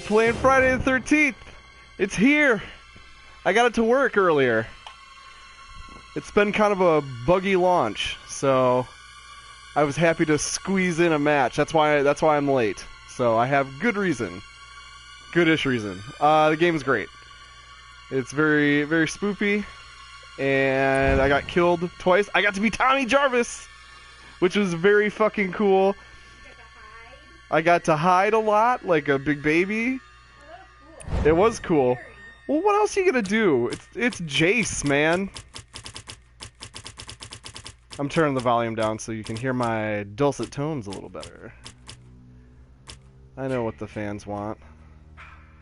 Playing Friday the 13th. It's here. I got it to work earlier. It's been kind of a buggy launch, so I was happy to squeeze in a match. That's why I'm late. So I have good reason. Goodish reason. The game is great. It's very, very spoopy. And I got killed twice. I got to be Tommy Jarvis, which was very fucking cool. I got to hide a lot, like a big baby. It was cool. Well, what else are you gonna do? It's Jace, man. I'm turning the volume down so you can hear my dulcet tones a little better. I know what the fans want.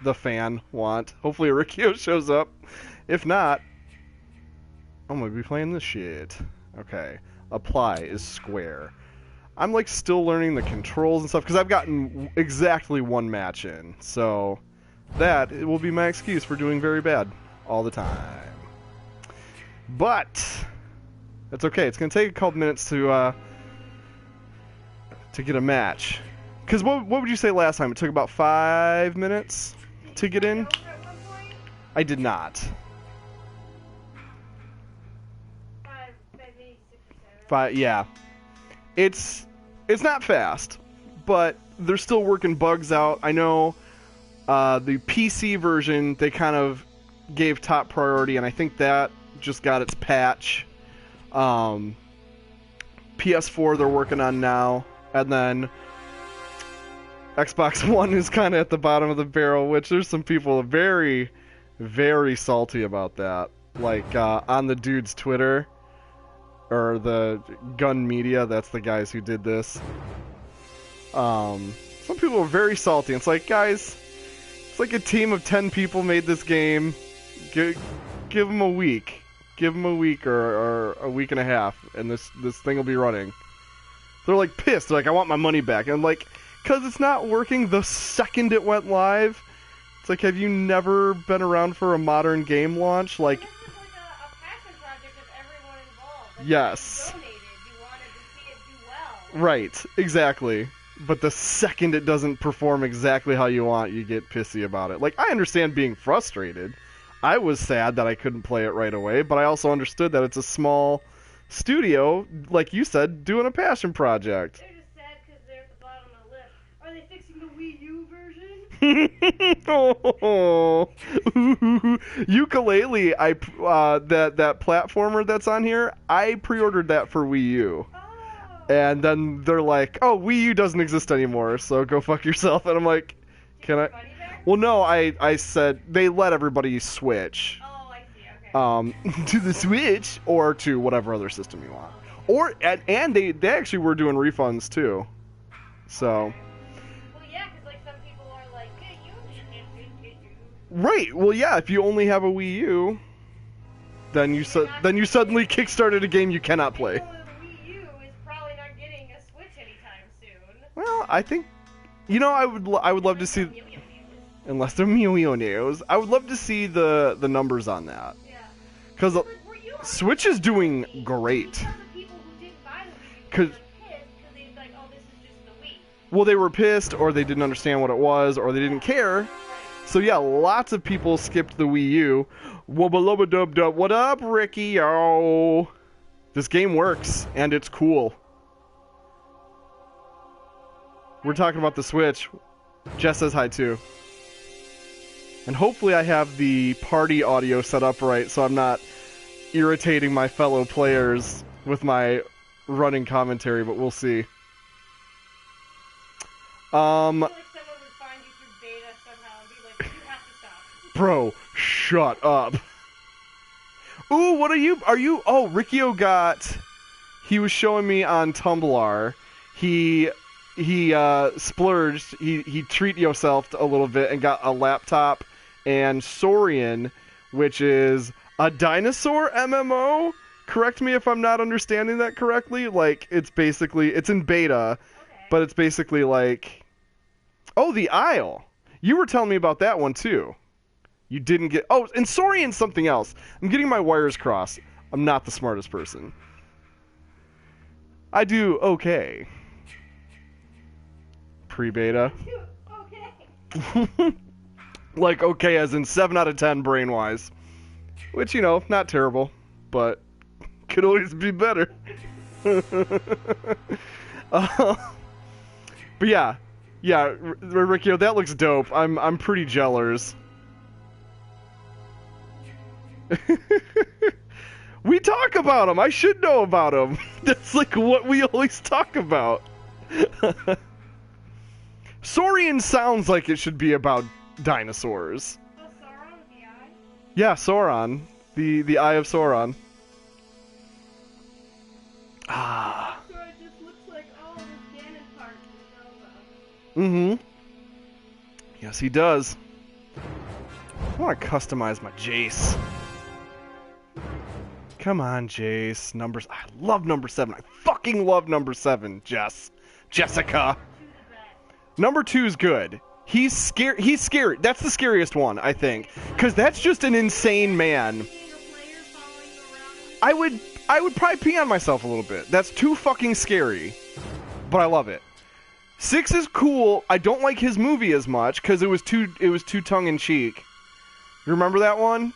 The fan want. Hopefully Rikio shows up. If not, I'm gonna be playing this shit. Okay. Apply is square. I'm like still learning the controls and stuff because I've gotten exactly one match in. So that it will be my excuse for doing very bad all the time. But it's okay. It's gonna take a couple minutes to get a match. Because what would you say last time? It took about 5 minutes to get in? I did not. 5, yeah. It's not fast, but they're still working bugs out. I know the PC version, they kind of gave top priority, and I think that just got its patch. PS4 they're working on now, and then Xbox One is kind of at the bottom of the barrel, which there's some people very, very salty about that. Like, on the dude's Twitter, or the Gun Media, that's the guys who did this. Some people are very salty. It's like, guys, it's like a team of 10 people made this game. Give them a week. Give them a week or a week and a half, and this thing will be running. They're like pissed. They're like, I want my money back. And I'm like, because it's not working the second it went live. It's like, have you never been around for a modern game launch? Like, this was like a passion project of everyone involved. Like, yes. You donated. You wanted to see it do well. Right, exactly. But the second it doesn't perform exactly how you want, you get pissy about it. Like, I understand being frustrated. I was sad that I couldn't play it right away, but I also understood that it's a small studio, like you said, doing a passion project. They're just sad because they're at the bottom of the list. Are they fixing the Wii U version? Oh, Yooka-Laylee, that platformer that's on here, I pre-ordered that for Wii U. Oh. And then they're like, oh, Wii U doesn't exist anymore, so go fuck yourself. And I'm like, can I? Well, no, I said they let everybody switch. Oh, I see, okay. To the Switch or to whatever other system you want. Or, and they actually were doing refunds too. So. Well, yeah, because like some people are like, yeah, you. Right. Well, yeah. If you only have a Wii U, then you suddenly kickstarted a game you cannot play. The Wii U is probably not getting a Switch anytime soon. Well, I think, I would love to see, unless they're Miyo news, I would love to see the numbers on that. Yeah. Because Like, Switch is doing great. Tell the people who didn't buy the Wii U Cause were pissed because they'd be like, oh, this is just the Wii. Well, they were pissed, or they didn't understand what it was, or they didn't care. So yeah, lots of people skipped the Wii U. Wubba lubba dub dub. What up, Ricky? Yo. This game works, and it's cool. We're talking about the Switch. Jess says hi too. And hopefully I have the party audio set up right, so I'm not irritating my fellow players with my running commentary, but we'll see. I feel like someone would find you through beta somehow and be like, you have to stop. Bro, shut up. Ooh, what are you? Oh, Rikio he was showing me on Tumblr. He splurged. He treat yourself a little bit and got a laptop and Saurian, which is a dinosaur MMO. Correct me if I'm not understanding that correctly. Like, it's in beta, but it's basically like, oh, the Isle. You were telling me about that one too. You didn't get... Oh, and Saurian's something else. I'm getting my wires crossed. I'm not the smartest person. I do okay. Pre-beta. Okay. Like, okay, as in 7 out of 10 brain-wise. Which, you know, not terrible, but could always be better. But yeah, Ricky, that looks dope. I'm pretty jealous. We talk about him. I should know about him. That's like what we always talk about. Saurian sounds like it should be about dinosaurs. Oh, Sauron with the eye? Yeah, Sauron. The Eye of Sauron. Ah. So it just looks like, oh, this Ganon part in Zelda. Mm-hmm. Yes, he does. I want to customize my Jace. Come on, Jace. Numbers. I love number 7. I fucking love number 7, Jessica. Number 2 is good. He's scary. He's scary. That's the scariest one, I think, because that's just an insane man. I would probably pee on myself a little bit. That's too fucking scary, but I love it. 6 is cool. I don't like his movie as much because it was too tongue in cheek. You remember that one?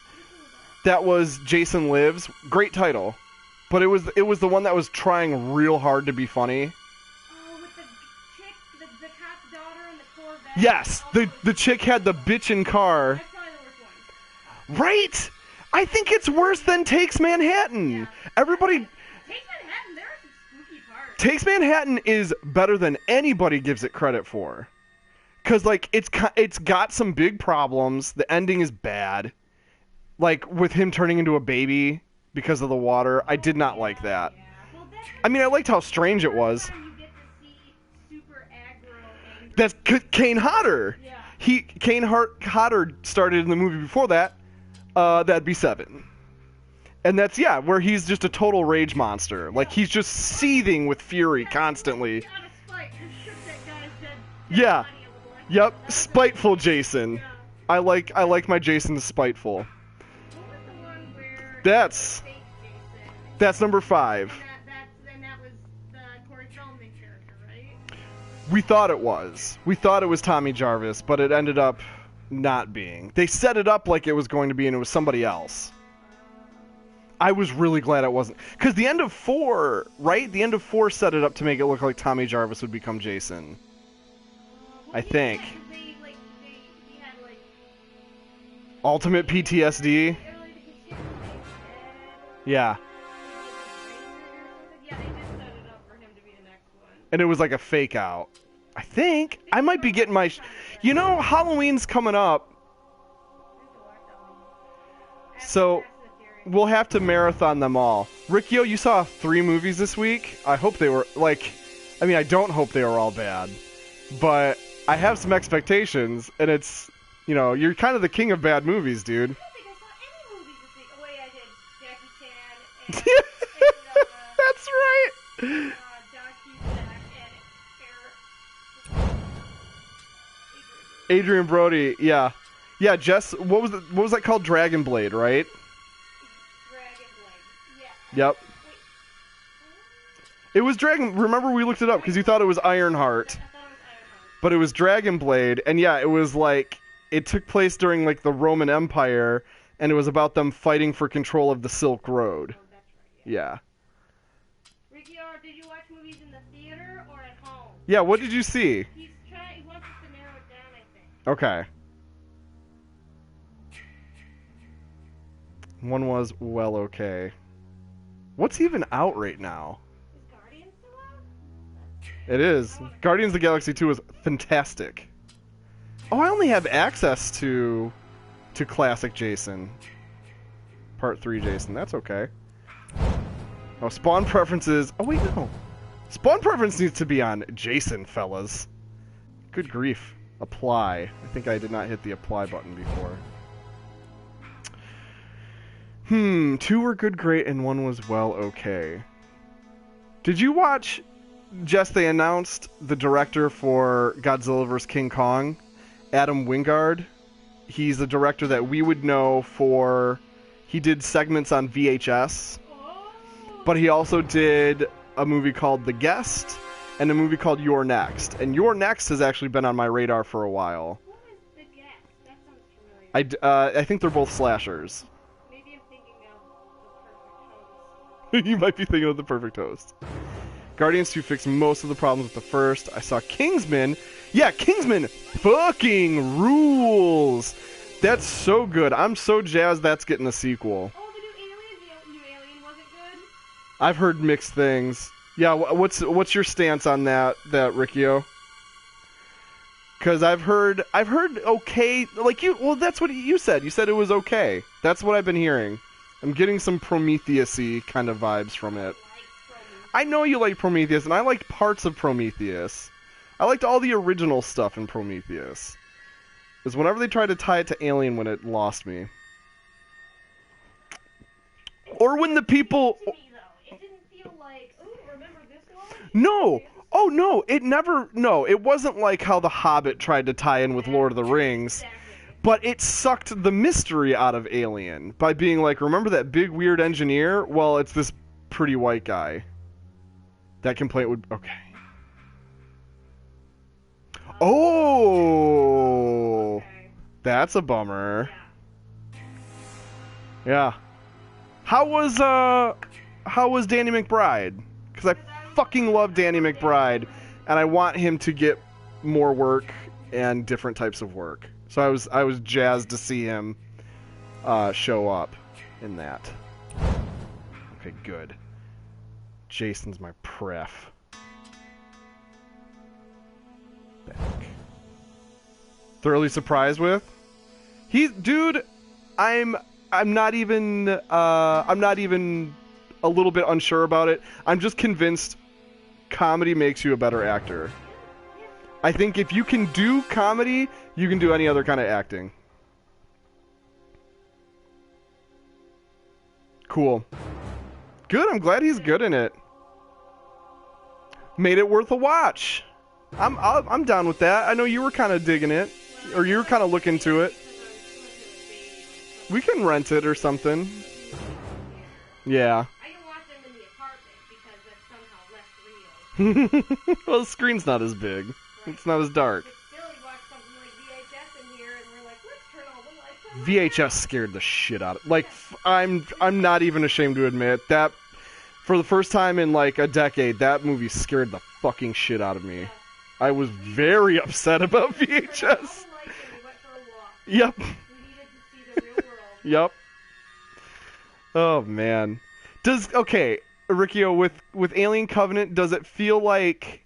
That was Jason Lives. Great title, but it was the one that was trying real hard to be funny. Oh, with the chick, the cop's daughter and the Corvette. Yes, the chick had the bitchin' car. That's probably the worst one. Right? I think it's worse than Takes Manhattan. Yeah. Everybody. Takes Manhattan, there are some spooky parts. Takes Manhattan is better than anybody gives it credit for. Cause like it's got some big problems. The ending is bad. Like with him turning into a baby because of the water. I did not like that. Yeah. Well, that's I mean, I liked how strange it was. you get to see super aggro, angry. That's Kane Hodder. Yeah. Kane Hodder started in the movie before that. That'd be 7. And that's, yeah, where he's just a total rage monster. Like, he's just seething with fury constantly. Out of spite, just shook that guy's dead Yeah. body a little. Like, Yep, that was spiteful Jason. Yeah. I like my Jason the spiteful. What was the one where That's fake Jason? that's number 5. And that was the Corey Feldman character, right? We thought it was Tommy Jarvis, but it ended up not being. They set it up like it was going to be, and it was somebody else. I was really glad it wasn't, because the end of 4, right? The end of 4 set it up to make it look like Tommy Jarvis would become Jason. I think. He had like Ultimate PTSD. Yeah. Yeah, they just set it up for him to be the next one. And it was like a fake out. I think I might be getting my. You know, Halloween's coming up, so we'll have to marathon them all. Riccio, you saw 3 movies this week. I hope they were like. I mean, I don't hope they were all bad, but I have some expectations, and it's, you know, you're kind of the king of bad movies, dude. I don't think I saw any movies this week. Oh wait, I did Jackie Chan and That's right. Doc Cusack and Adrian Brody, yeah. Yeah, Jess, what was that called? Dragon Blade, right? Dragon Blade. Yeah. Yep. Wait. It was Dragon. Remember, we looked it up because you thought it was Ironheart, I thought it was Ironheart. but it was Dragon Blade, and yeah, it was like it took place during like the Roman Empire, and it was about them fighting for control of the Silk Road. Oh, that's right. Yeah. Yeah. Ricky R, did you watch movies in the theater or at home? Yeah. What did you see? He wants us to narrow it down, I think. Okay. One was well okay. What's even out right now? Is Guardians still out? It is. Guardians of the Galaxy 2 was fantastic. Oh, I only have access to classic Jason. Part 3 Jason. That's okay. Oh, spawn preferences. Oh, wait, no. Spawn preference needs to be on Jason, fellas. Good grief. Apply. I think I did not hit the apply button before. 2 were good, great, and 1 was well, okay. Did you watch, Jess, they announced the director for Godzilla vs. King Kong, Adam Wingard. He's the director that we would know for, he did segments on VHS, Oh! but he also did a movie called The Guest and a movie called You're Next. And You're Next has actually been on my radar for a while. What was the guess? That sounds I think they're both slashers. Maybe I'm thinking of the perfect host. You might be thinking of The Perfect Host. Guardians 2 fixed most of the problems with the first. I saw Kingsman. Yeah, Kingsman fucking rules. That's so good. I'm so jazzed that's getting a sequel. Oh, the new Alien wasn't good? I've heard mixed things. Yeah, what's your stance on that Riccio? Because I've heard okay, like you. Well, that's what you said. You said it was okay. That's what I've been hearing. I'm getting some Prometheus-y kind of vibes from it. I know you like Prometheus, and I liked parts of Prometheus. I liked all the original stuff in Prometheus. Because whenever they tried to tie it to Alien, when it lost me. Or when the people... To me, though, it didn't feel like, oh, remember this one? No! Oh, no, it never... No, it wasn't like how The Hobbit tried to tie in with Lord of the Rings. Exactly. But it sucked the mystery out of Alien by being like, remember that big weird engineer? Well, it's this pretty white guy. That complaint would... Okay. Oh! Okay. That's a bummer. Yeah. Yeah. How was Danny McBride? Because I fucking love Danny McBride, and I want him to get more work and different types of work. So I was jazzed to see him show up in that. Okay, good. Jason's my pref. Back. Thoroughly surprised with? Dude, I'm not even a little bit unsure about it. I'm just convinced comedy makes you a better actor. I think if you can do comedy, you can do any other kind of acting. Cool. Good, I'm glad he's good in it. Made it worth a watch. I'm down with that. I know you were kind of digging it, or you were kind of looking to it. We can rent it or something. Yeah. I can watch them in the apartment because that's somehow less real. Well, the screen's not as big. It's not as dark. But still, you watch something like VHS in here, and we're like, let's turn all the lights on. VHS scared the shit out of like I'm not even ashamed to admit that for the first time in like a decade that movie scared the fucking shit out of me. I was very upset about VHS. We went for a walk. Yep. We needed to see the real world. Yep. Oh man. Riccio, with Alien Covenant, does it feel like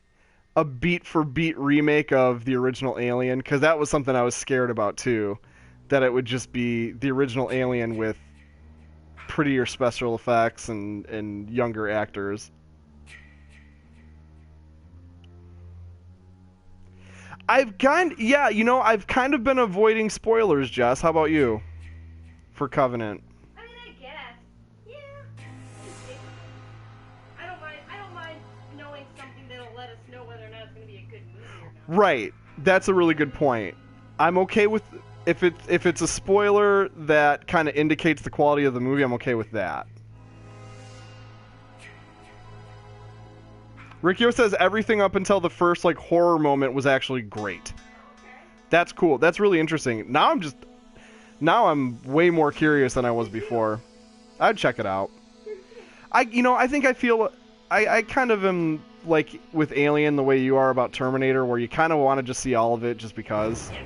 a beat for beat remake of the original Alien? Because that was something I was scared about too, that it would just be the original Alien with prettier special effects and younger actors. I've kind of been avoiding spoilers, Jess. How about you? For Covenant. I mean, I guess. Yeah. I don't mind knowing something that'll let us know whether or not it's going to be a good movie or not. Right. That's a really good point. I'm okay with if it's a spoiler that kind of indicates the quality of the movie, I'm okay with that. Riccio says everything up until the first like horror moment was actually great. That's cool. That's really interesting. Now I'm way more curious than I was before. I'd check it out. I kind of am like with Alien the way you are about Terminator, where you kind of want to just see all of it just because. Yeah.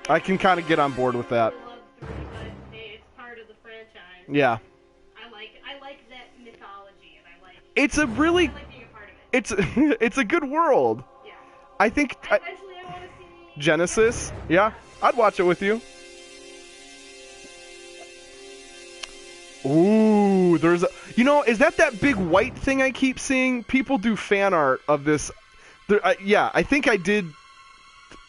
I can kind of get on board with that. I love the story, but it's part of the franchise. Yeah. I like that mythology, and I like It's a really being a part of it. it's a good world. Yeah. I think Eventually, I want to see Genesis. Yeah, I'd watch it with you. Ooh, is that big white thing I keep seeing? People do fan art of this. I think I did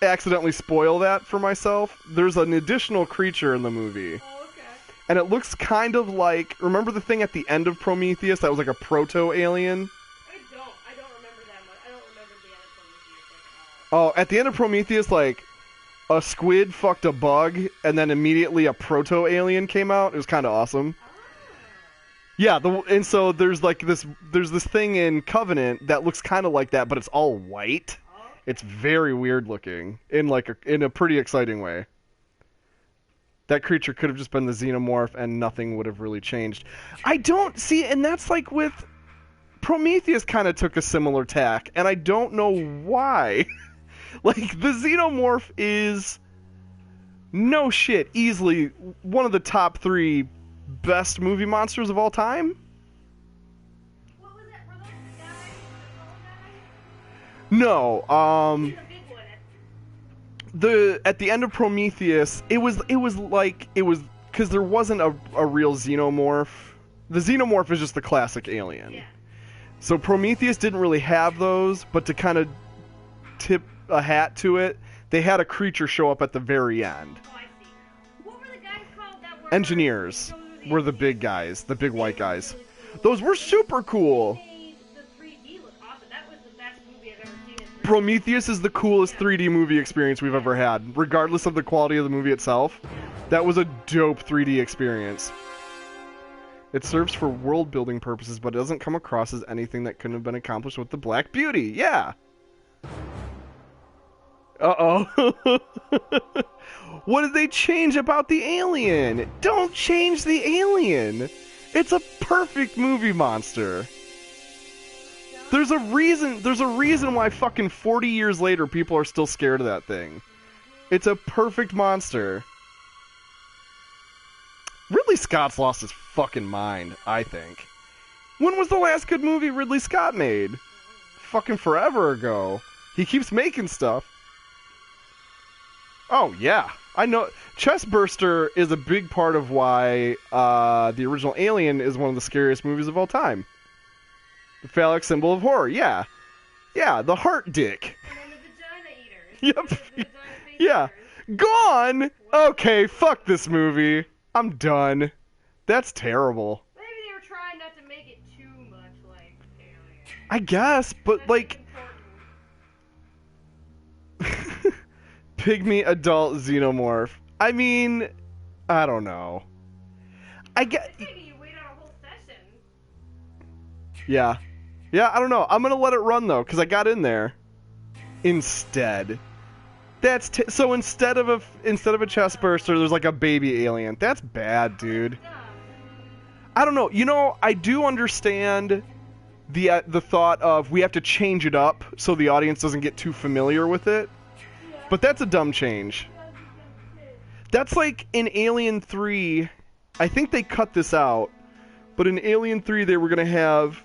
accidentally spoil that for myself. There's an additional creature in the movie. Oh, okay. And it looks kind of like, remember the thing at the end of Prometheus that was like a proto-alien? I don't remember that much. I don't remember the end of Prometheus like at all. Oh, at the end of Prometheus, like, a squid fucked a bug, and then immediately a proto-alien came out. It was kind of awesome. Yeah, and so there's this thing in Covenant that looks kind of like that, but it's all white. It's very weird looking in a pretty exciting way. That creature could have just been the xenomorph and nothing would have really changed. I don't see, and that's like with Prometheus kind of took a similar tack, and I don't know why. Like, the xenomorph is, no shit, easily one of the top 3 best movie monsters of all time. What was it? Were those the guys? No, The big one. at the end of Prometheus, it was because there wasn't a real xenomorph. The xenomorph is just the classic alien. Yeah. So Prometheus didn't really have those, but to kind of tip a hat to it, they had a creature show up at the very end. Oh, I see. What were the guys called that were... Engineers were the big guys, the big white guys. Those were super cool. Made the 3D look awesome. That was the best movie I've ever seen in 3D. Prometheus is the coolest 3D movie experience we've ever had, regardless of the quality of the movie itself. That was a dope 3D experience. It serves for world-building purposes, but it doesn't come across as anything that couldn't have been accomplished with the Black Beauty. Yeah. Uh-oh. What did they change about the alien? Don't change the alien. It's a perfect movie monster. There's a reason why fucking 40 years later people are still scared of that thing. It's a perfect monster. Ridley Scott's lost his fucking mind, I think. When was the last good movie Ridley Scott made? Fucking forever ago. He keeps making stuff. Oh, yeah. I know. Chestburster is a big part of why the original Alien is one of the scariest movies of all time. The phallic symbol of horror, yeah. Yeah, the heart dick. And then the vagina eaters. Yep. The vagina face Yeah. eaters. Gone! Okay, fuck this movie. I'm done. That's terrible. Maybe they were trying not to make it too much like Alien. I guess, but That's like... important. Pygmy adult xenomorph. I mean, I don't know. I get... It's making you wait on a whole session. Yeah. Yeah, I don't know. I'm gonna let it run, though, because I got in there. Instead. That's so instead of a chest burster, there's like a baby alien. That's bad, dude. Dumb. I don't know. You know, I do understand the thought of we have to change it up so the audience doesn't get too familiar with it. But that's a dumb change. That's like in Alien 3, I think they cut this out, but in Alien 3 they were going to have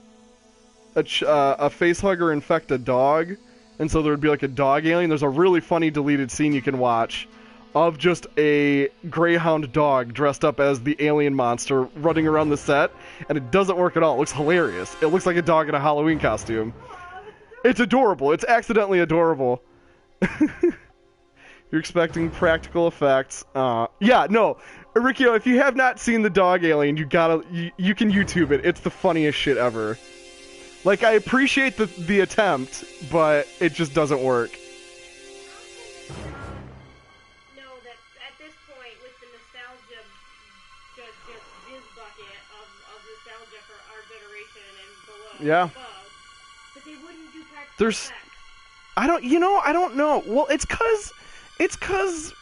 a facehugger infect a dog, and so there would be like a dog alien. There's a really funny deleted scene you can watch of just a greyhound dog dressed up as the alien monster running around the set, and it doesn't work at all. It looks hilarious. It looks like a dog in a Halloween costume. It's adorable. It's accidentally adorable. You're expecting practical effects. Yeah, no. Riccio, if you have not seen the dog alien, you can YouTube it. It's the funniest shit ever. Like, I appreciate the attempt, but it just doesn't work. How can they know that at this point, with the nostalgia, just jizz bucket of nostalgia for our generation and below, Yeah. above, but they wouldn't do practical There's- effects. I don't know. Well, it's cause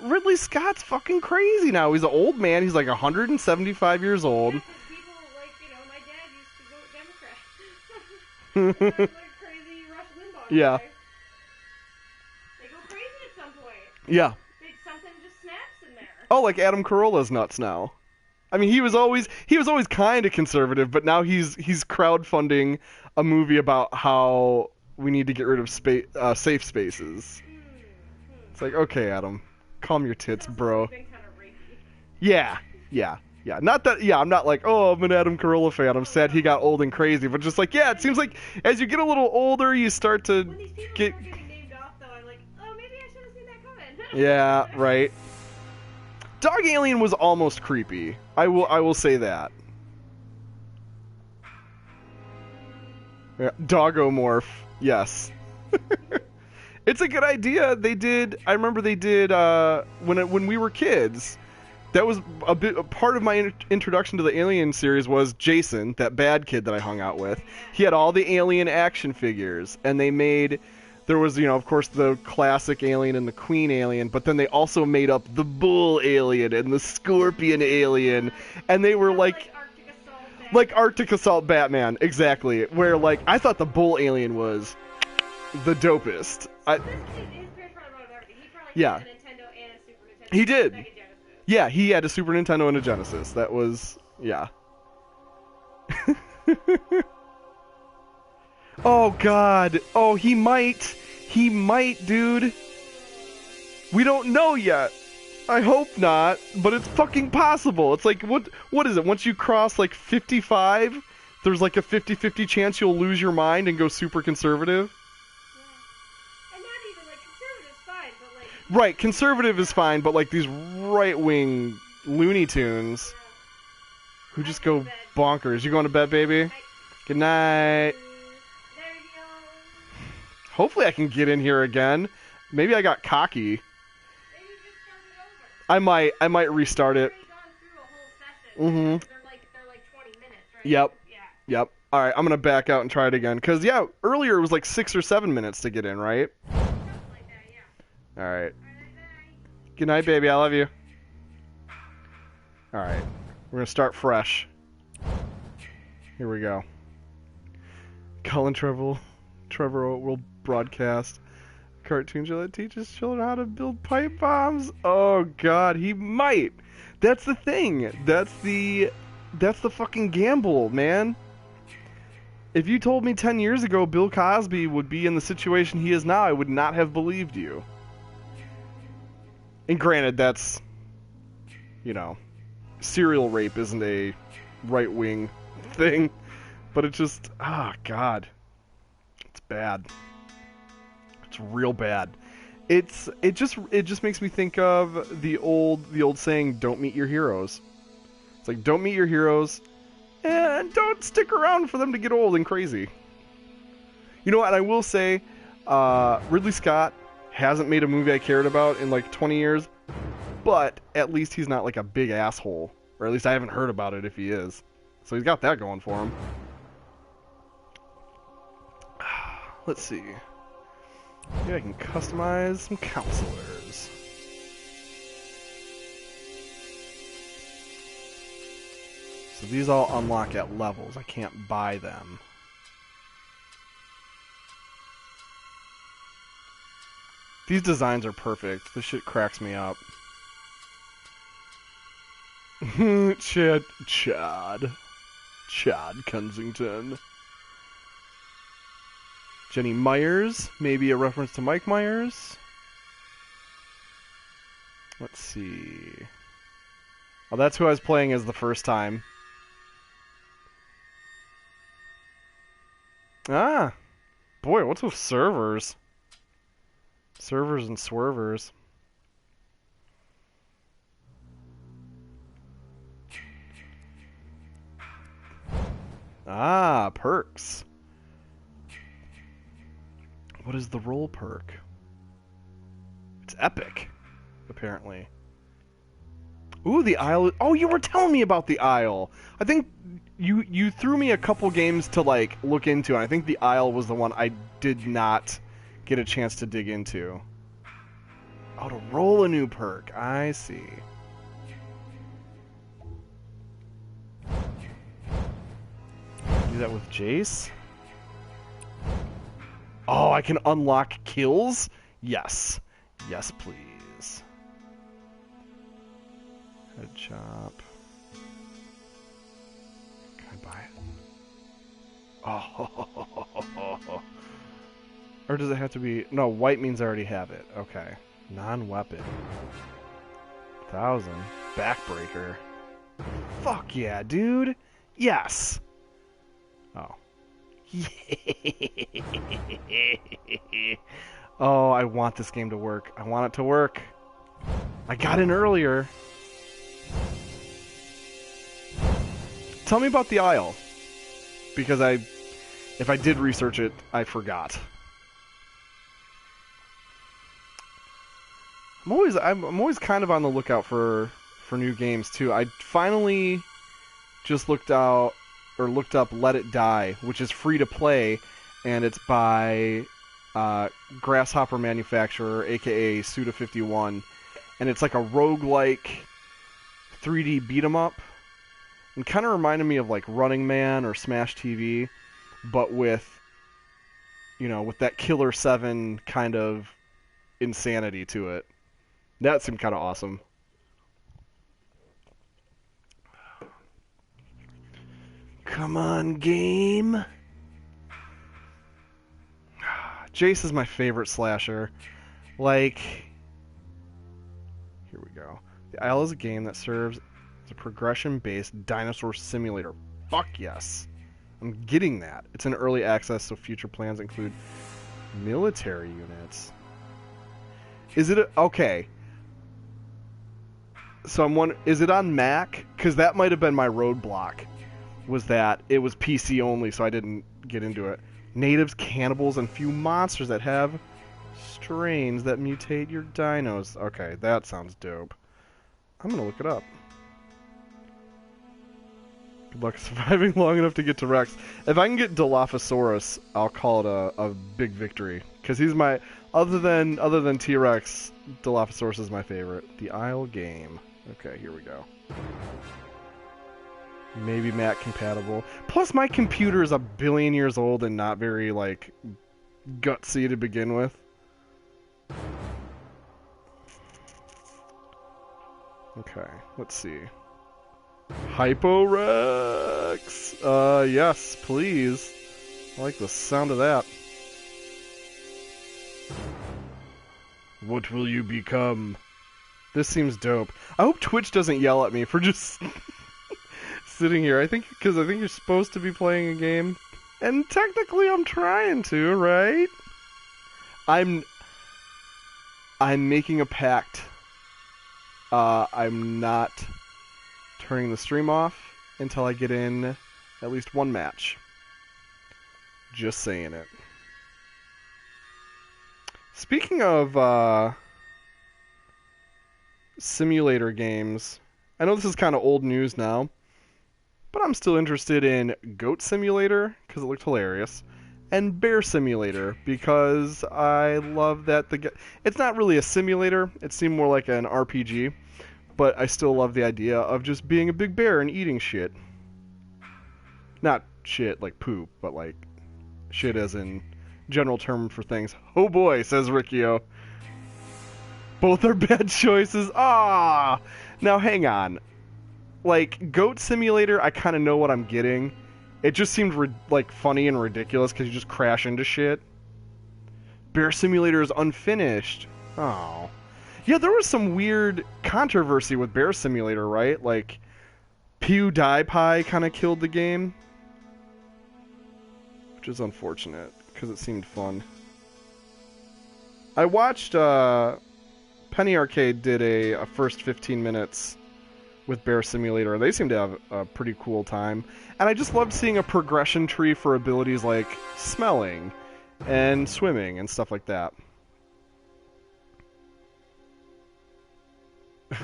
Ridley Scott's fucking crazy now. He's an old man. He's like 175 years old. Yeah, 'cause people like, my dad used to vote Democrat. Like crazy Rush Limbaugh. Yeah. guy. They go crazy at some point. Yeah. Something just snaps in there. Oh, like Adam Carolla's nuts now. I mean, he was always kind of conservative, but now he's crowdfunding a movie about how we need to get rid of safe spaces. It's like, okay, Adam, calm your tits, bro. Been kind of rapey. Yeah. Not that. Yeah, I'm not like, oh, I'm an Adam Carolla fan. I'm sad he got old and crazy, but just like, yeah, it seems like as you get a little older, you start to When these people get. start getting named off, though, I'm like, oh, maybe I should have seen that coming. Yeah, right. Dog Alien was almost creepy. I will say that. Yeah, Dogomorph. Yes. It's a good idea. I remember they did when we were kids. That was a part of my introduction to the Alien series was Jason, that bad kid that I hung out with. He had all the Alien action figures, and they made There was, of course, the classic alien and the queen alien, but then they also made up the bull alien and the scorpion alien, and they were like Arctic Assault Batman, exactly. Where I thought the bull alien was the dopest. Yeah. He did. Yeah, he had a Super Nintendo and a Genesis. That was, yeah. Oh, God. Oh, he might. He might, dude. We don't know yet. I hope not, but it's fucking possible. It's like, what is it? Once you cross, 55, there's a 50-50 chance you'll lose your mind and go super conservative. Yeah. And not even, conservative's fine, but, Right, conservative is fine, but, these right-wing Looney Tunes who just go bonkers. You going to bed, baby? Good night. There you go. Hopefully I can get in here again. Maybe I got cocky. Maybe just start it over. I might restart it. We've already gone through a whole session. Mm-hmm. They're 20 minutes, right? Yep. Yeah. Yep. All right, I'm gonna back out and try it again. Cause earlier it was 6 or 7 minutes to get in, right? Something like that, yeah. All right. All right, bye. Good night, baby. I love you. All right, we're gonna start fresh. Here we go. Colin Trevor will broadcast cartoon show that teaches children how to build pipe bombs. Oh God, he might. That's the thing. That's the fucking gamble, man. If you told me 10 years ago Bill Cosby would be in the situation he is now, I would not have believed you. And granted, that's, serial rape isn't a right-wing thing, but it just, God, it's bad. It's real bad. It just makes me think of the old saying, "Don't meet your heroes." It's like, don't meet your heroes, and don't stick around for them to get old and crazy. You know what? And I will say, Ridley Scott hasn't made a movie I cared about in 20 years, but at least he's not a big asshole, or at least I haven't heard about it if he is. So he's got that going for him. Let's see. Maybe I can customize some counselors. So these all unlock at levels. I can't buy them. These designs are perfect. This shit cracks me up. Chad Kensington. Jenny Myers, maybe a reference to Mike Myers. Let's see. Oh, that's who I was playing as the first time. Ah, boy, what's with servers? Servers and swervers. Ah, perks. What is the roll perk? It's epic, apparently. Ooh, the Isle. Oh, you were telling me about the Isle. I think you threw me a couple games to look into, and I think the Isle was the one I did not get a chance to dig into. Oh, to roll a new perk. I see. Do that with Jace? Oh, I can unlock kills? Yes. Yes, please. Head chop. Can I buy it? Oh. Or does it have to be... No, white means I already have it. Okay. Non-weapon. 1,000. Backbreaker. Fuck yeah, dude. Yes. Oh. Oh, I want this game to work. I want it to work. I got in earlier. Tell me about the Isle. Because if I did research it, I forgot. I'm always kind of on the lookout for new games too. I finally just looked up Let It Die, which is free to play, and it's by Grasshopper Manufacturer, aka Suda51, and it's like a roguelike 3D beat 'em up, and kind of reminded me of like Running Man or Smash TV, but with, you know, with that Killer 7 kind of insanity to it. That seemed kind of awesome. Come on, game. Jace is my favorite slasher. Like, here we go. The Isle is a game that serves as a progression-based dinosaur simulator. Fuck yes. I'm getting that. It's in early access, so future plans include military units. Is it okay? So I'm wondering, is it on Mac? Because that might have been my roadblock. Was that it was PC only, so I didn't get into it. Natives, cannibals, and few monsters that have strains that mutate your dinos. Okay, that sounds dope. I'm gonna look it up. Good luck surviving long enough to get to Rex. If I can get Dilophosaurus, I'll call it a big victory. Because he's my other than T-Rex, Dilophosaurus is my favorite. The Isle game. Okay, here we go. Maybe Mac compatible. Plus, my computer is a billion years old and not very, like, gutsy to begin with. Okay, let's see. Hyporex! Yes, please. I like the sound of that. What will you become? This seems dope. I hope Twitch doesn't yell at me for just sitting here. Because I think you're supposed to be playing a game. And technically I'm trying to, right? I'm making a pact. I'm not turning the stream off until I get in at least one match. Just saying it. Speaking of simulator games, I know this is kind of old news now, but I'm still interested in Goat Simulator because it looked hilarious, and Bear Simulator because I love that it's not really a simulator, it seemed more like an RPG, but I still love the idea of just being a big bear and eating shit. Not shit like poop, but like shit as in general term for things. Oh boy, says Riccio. Both are bad choices. Ah! Now hang on. Like, Goat Simulator, I kind of know what I'm getting. It just seemed like funny and ridiculous because you just crash into shit. Bear Simulator is unfinished. Oh. Yeah, there was some weird controversy with Bear Simulator, right? Like, PewDiePie kind of killed the game. Which is unfortunate, because it seemed fun. I watched, Penny Arcade did a first 15 minutes with Bear Simulator. They seem to have a pretty cool time. And I just loved seeing a progression tree for abilities like smelling and swimming and stuff like that.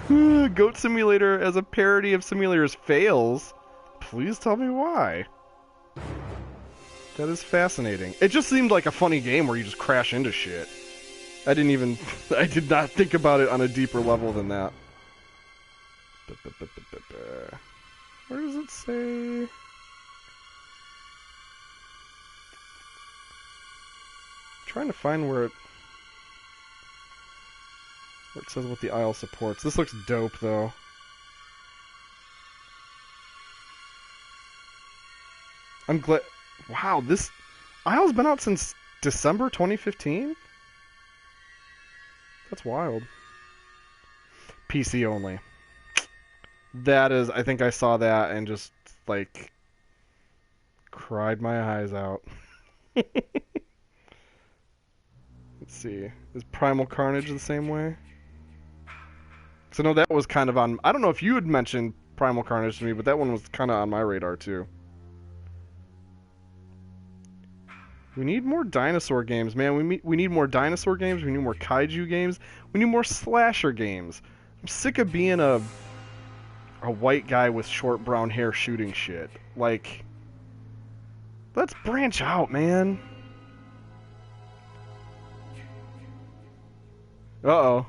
Goat Simulator as a parody of simulators fails. Please tell me why. That is fascinating. It just seemed like a funny game where you just crash into shit. I did not think about it on a deeper level than that. Where does it say? I'm trying to find where it says what the Isle supports. This looks dope, though. I'm glad. Wow, this Isle's been out since December 2015? That's wild. PC only. That is, I think I saw that and just, like, cried my eyes out. Let's see. Is Primal Carnage the same way? Because I know that was kind of on... I don't know if you had mentioned Primal Carnage to me, but that one was kind of on my radar, too. We need more dinosaur games, man. We need more dinosaur games. We need more kaiju games. We need more slasher games. I'm sick of being a white guy with short brown hair shooting shit. Like, let's branch out, man. Uh-oh.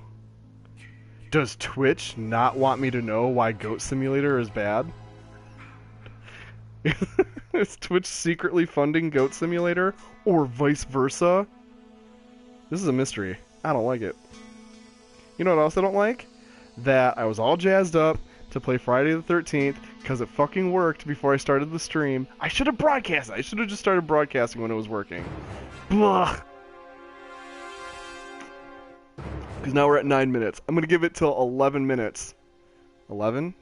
Does Twitch not want me to know why Goat Simulator is bad? Is Twitch secretly funding Goat Simulator? Or vice versa? This is a mystery. I don't like it. You know what else I don't like? That I was all jazzed up to play Friday the 13th because it fucking worked before I started the stream. I should have broadcast. I should have just started broadcasting when it was working. Blah. Because now we're at 9 minutes. I'm going to give it till 11 minutes. 11?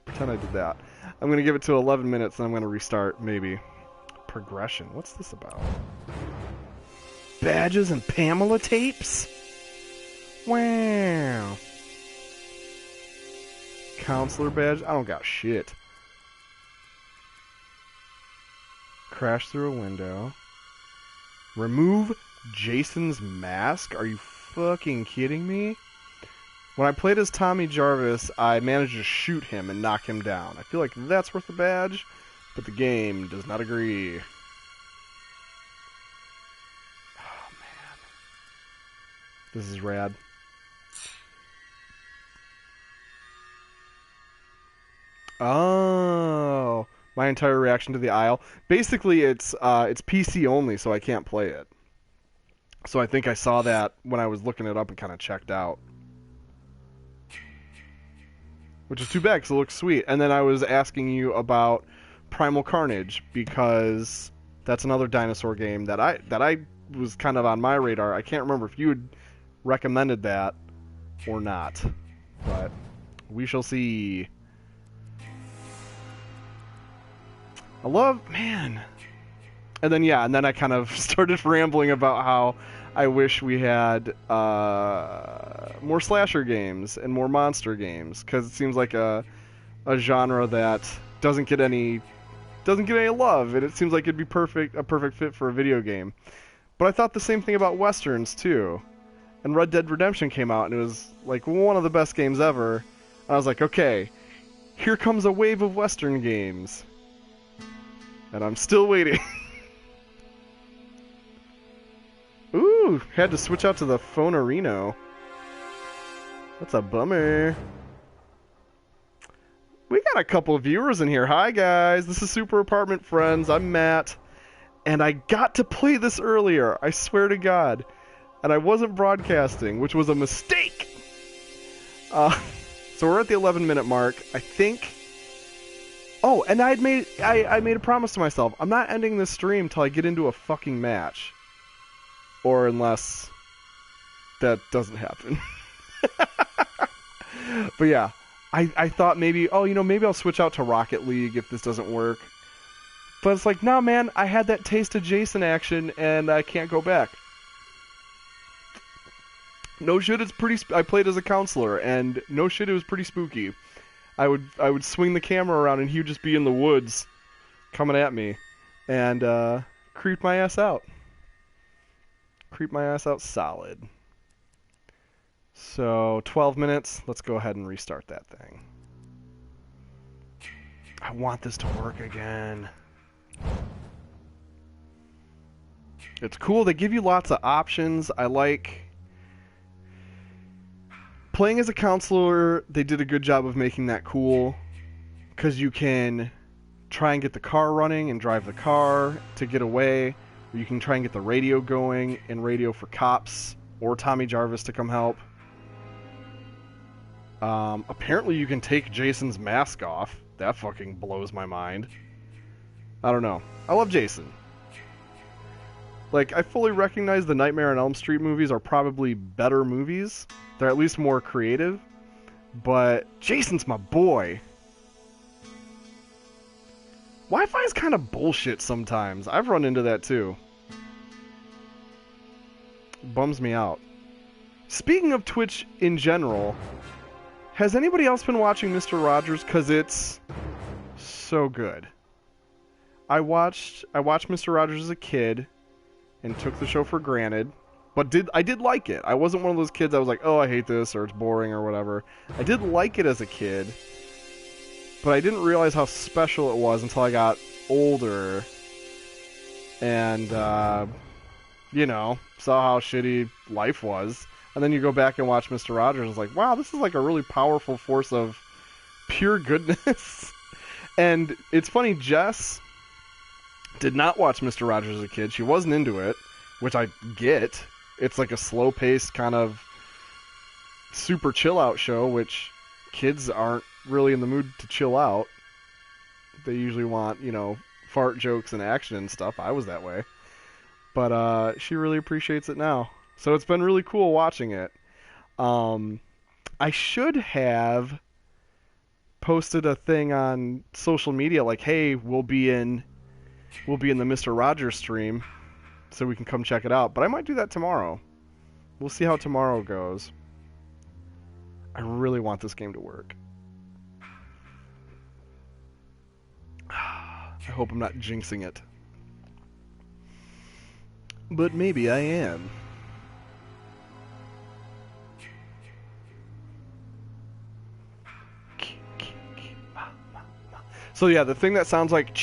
Pretend I did that. I'm going to give it to 11 minutes and I'm going to restart, maybe. Progression. What's this about? Badges and Pamela tapes? Wow. Counselor badge? I don't got shit. Crash through a window. Remove Jason's mask? Are you fucking kidding me? When I played as Tommy Jarvis, I managed to shoot him and knock him down. I feel like that's worth a badge, but the game does not agree. Oh, man. This is rad. Oh, my entire reaction to the aisle. Basically, it's PC only, so I can't play it. So I think I saw that when I was looking it up and kind of checked out. Which is too bad, because it looks sweet. And then I was asking you about Primal Carnage, because that's another dinosaur game that I was kind of on my radar. I can't remember if you had recommended that or not. But we shall see. I love, man. And then, yeah, and then I kind of started rambling about how I wish we had more slasher games and more monster games, because it seems like a genre that doesn't get any love, and it seems like it'd be a perfect fit for a video game. But I thought the same thing about westerns too. And Red Dead Redemption came out, and it was like one of the best games ever. And I was like, okay, here comes a wave of western games. And I'm still waiting. Ooh, had to switch out to the Phone-A-Reno. That's a bummer. We got a couple of viewers in here. Hi, guys. This is Super Apartment Friends. I'm Matt. And I got to play this earlier. I swear to God. And I wasn't broadcasting, which was a mistake. So we're at the 11-minute mark. I think... Oh, and I made a promise to myself. I'm not ending this stream till I get into a fucking match. Or unless that doesn't happen. But yeah, I thought maybe, maybe I'll switch out to Rocket League if this doesn't work. But it's like, no, man, I had that taste of Jason action and I can't go back. No shit, it's pretty. I played as a counselor, and no shit, it was pretty spooky. I would swing the camera around, and he would just be in the woods, coming at me, and creep my ass out. Creep my ass out solid. So 12 minutes. Let's go ahead and restart that thing. I want this to work again. It's cool. They give you lots of options. I like playing as a counselor. They did a good job of making that cool, because you can try and get the car running and drive the car to get away, or you can try and get the radio going and radio for cops or Tommy Jarvis to come help. Apparently you can take Jason's mask off. That fucking blows my mind. I don't know. I love Jason. Like, I fully recognize the Nightmare on Elm Street movies are probably better movies. They're at least more creative. But Jason's my boy. Wi-Fi is kind of bullshit sometimes. I've run into that too. Bums me out. Speaking of Twitch in general, has anybody else been watching Mr. Rogers? Because it's so good. I watched Mr. Rogers as a kid and took the show for granted, but I did like it. I wasn't one of those kids that was like, oh, I hate this, or it's boring, or whatever. I did like it as a kid, but I didn't realize how special it was until I got older, and saw how shitty life was. And then you go back and watch Mr. Rogers, and it's like, wow, this is like a really powerful force of pure goodness. And it's funny, Jess did not watch Mr. Rogers as a kid. She wasn't into it, which I get. It's like a slow-paced kind of super chill-out show, which kids aren't really in the mood to chill out. They usually want, fart jokes and action and stuff. I was that way. But she really appreciates it now. So it's been really cool watching it. I should have posted a thing on social media like, hey, we'll be in the Mr. Rogers stream, so we can come check it out. But I might do that tomorrow. We'll see how tomorrow goes. I really want this game to work. I hope I'm not jinxing it. But maybe I am. So yeah, the thing that sounds like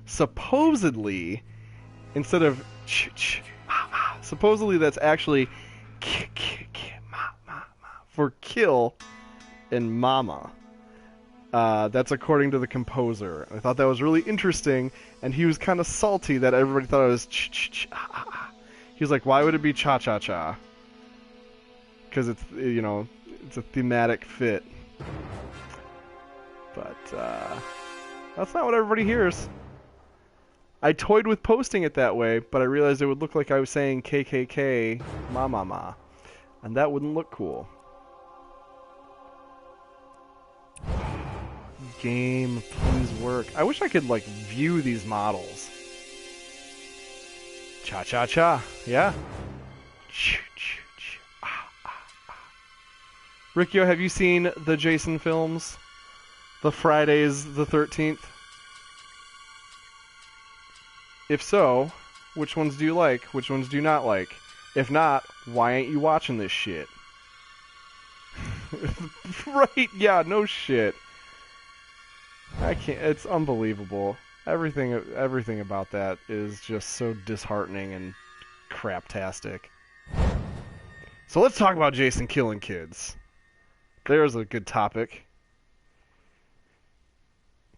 supposedly, instead of supposedly that's actually for kill and mama. That's according to the composer. I thought that was really interesting, and he was kind of salty that everybody thought it was He was like, why would it be cha-cha-cha? Because it's, it's a thematic fit. But, that's not what everybody hears. I toyed with posting it that way, but I realized it would look like I was saying KKK, ma. And that wouldn't look cool. Game, please work. I wish I could, view these models. Cha-cha-cha, yeah. Riccio, have you seen the Jason films? The Fridays the 13th? If so, which ones do you like? Which ones do you not like? If not, why ain't you watching this shit? Right, yeah, no shit. I can't, it's unbelievable. Everything about that is just so disheartening and craptastic. So let's talk about Jason killing kids. There's a good topic.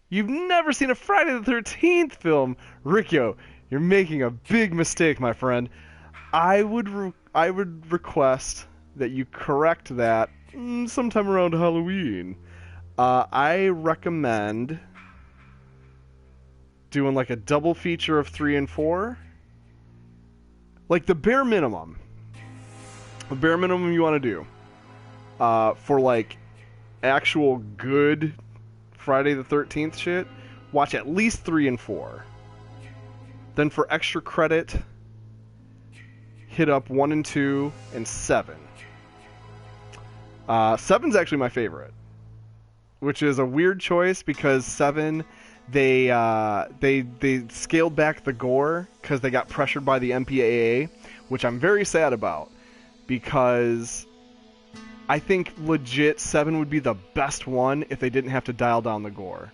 You've never seen a Friday the 13th film, Riccio. You're making a big mistake, my friend. I would request that you correct that sometime around Halloween. I recommend doing a double feature of 3 and 4. The bare minimum. The bare minimum you want to do. For actual good Friday the 13th shit, watch at least 3 and 4. Then for extra credit, hit up 1 and 2 and 7. 7's actually my favorite, which is a weird choice because 7, they scaled back the gore because they got pressured by the MPAA, which I'm very sad about because I think legit 7 would be the best one if they didn't have to dial down the gore.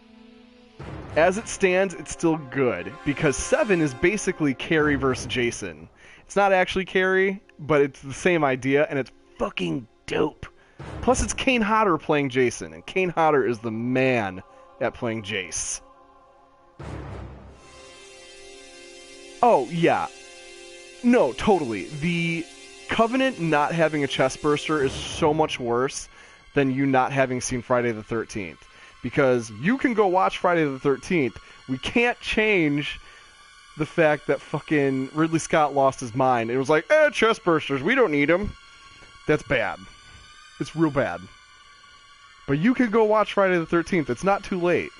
As it stands, it's still good because 7 is basically Carrie versus Jason. It's not actually Carrie, but it's the same idea, and it's fucking dope. Plus, it's Kane Hodder playing Jason, and Kane Hodder is the man at playing Jace. Oh, yeah. No, totally. The Covenant not having a chest burster is so much worse than you not having seen Friday the 13th. Because you can go watch Friday the 13th. We can't change the fact that fucking Ridley Scott lost his mind. It was like, chest bursters, we don't need them. That's bad. It's real bad. But you can go watch Friday the 13th. It's not too late.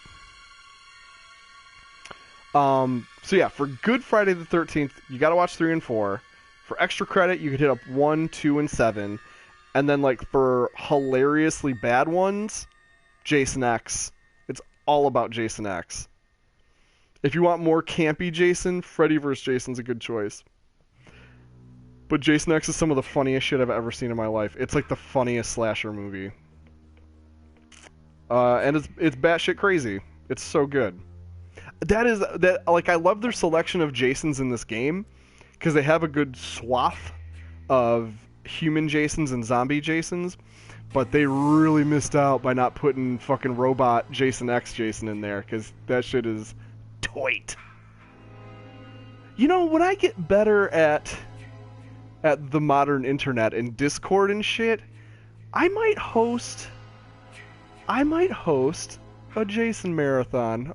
So yeah, for good Friday the 13th, you gotta watch 3 and 4. For extra credit, you could hit up 1, 2, and 7. And then, for hilariously bad ones, Jason X. It's all about Jason X. If you want more campy Jason, Freddy vs. Jason's a good choice. But Jason X is some of the funniest shit I've ever seen in my life. It's the funniest slasher movie. And it's batshit crazy. It's so good. that like I love their selection of Jasons in this game because they have a good swath of human Jasons and zombie Jasons, but they really missed out by not putting fucking robot Jason X Jason in there because that shit is toit. You know, when I get better at the modern internet and Discord and shit, I might host a Jason marathon.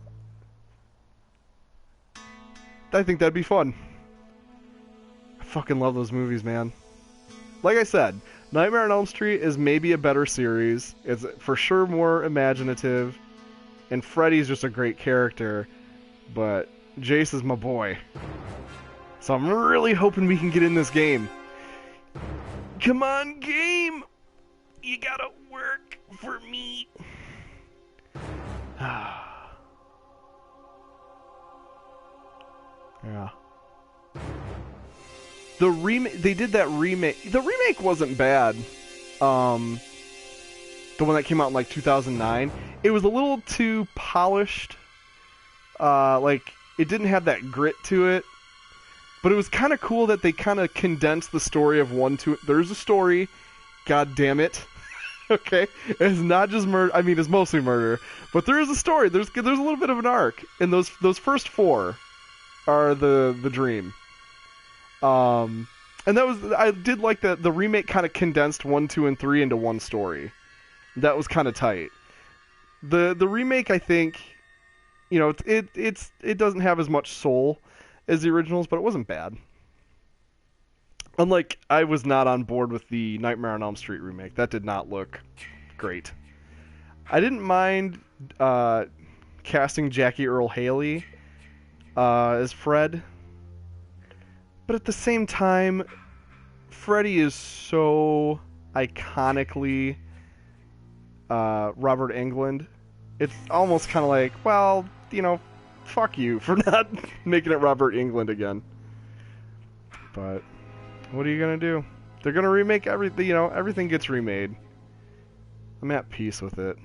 I think that'd be fun. I fucking love those movies, man. Like I said, Nightmare on Elm Street is maybe a better series. It's for sure more imaginative, and Freddy's just a great character, but Jace is my boy. So I'm really hoping we can get in this game. Come on, game! You gotta work for me. Yeah. The remake, they did that remake. The remake wasn't bad. The one that came out in like 2009. It was a little too polished. Like it didn't have that grit to it. But it was kind of cool that they kind of condensed the story of 1, 2. There's a story. God damn it. Okay, it's not just murder. I mean, it's mostly murder, but there is a story. There's a little bit of an arc, and those first 4 are the dream. And that was, I did like that the remake kind of condensed 1, 2, and 3 into one story. That was kind of tight. The remake, I think, you know, it doesn't have as much soul as the originals, but it wasn't bad. Unlike, I was not on board with the Nightmare on Elm Street remake. That did not look great. I didn't mind casting Jackie Earle Haley as Fred. But at the same time, Freddy is so iconically Robert Englund. It's almost kind of like, well, you know, fuck you for not making it Robert Englund again. But what are you gonna do? They're gonna remake everything. You know, everything gets remade. I'm at peace with it.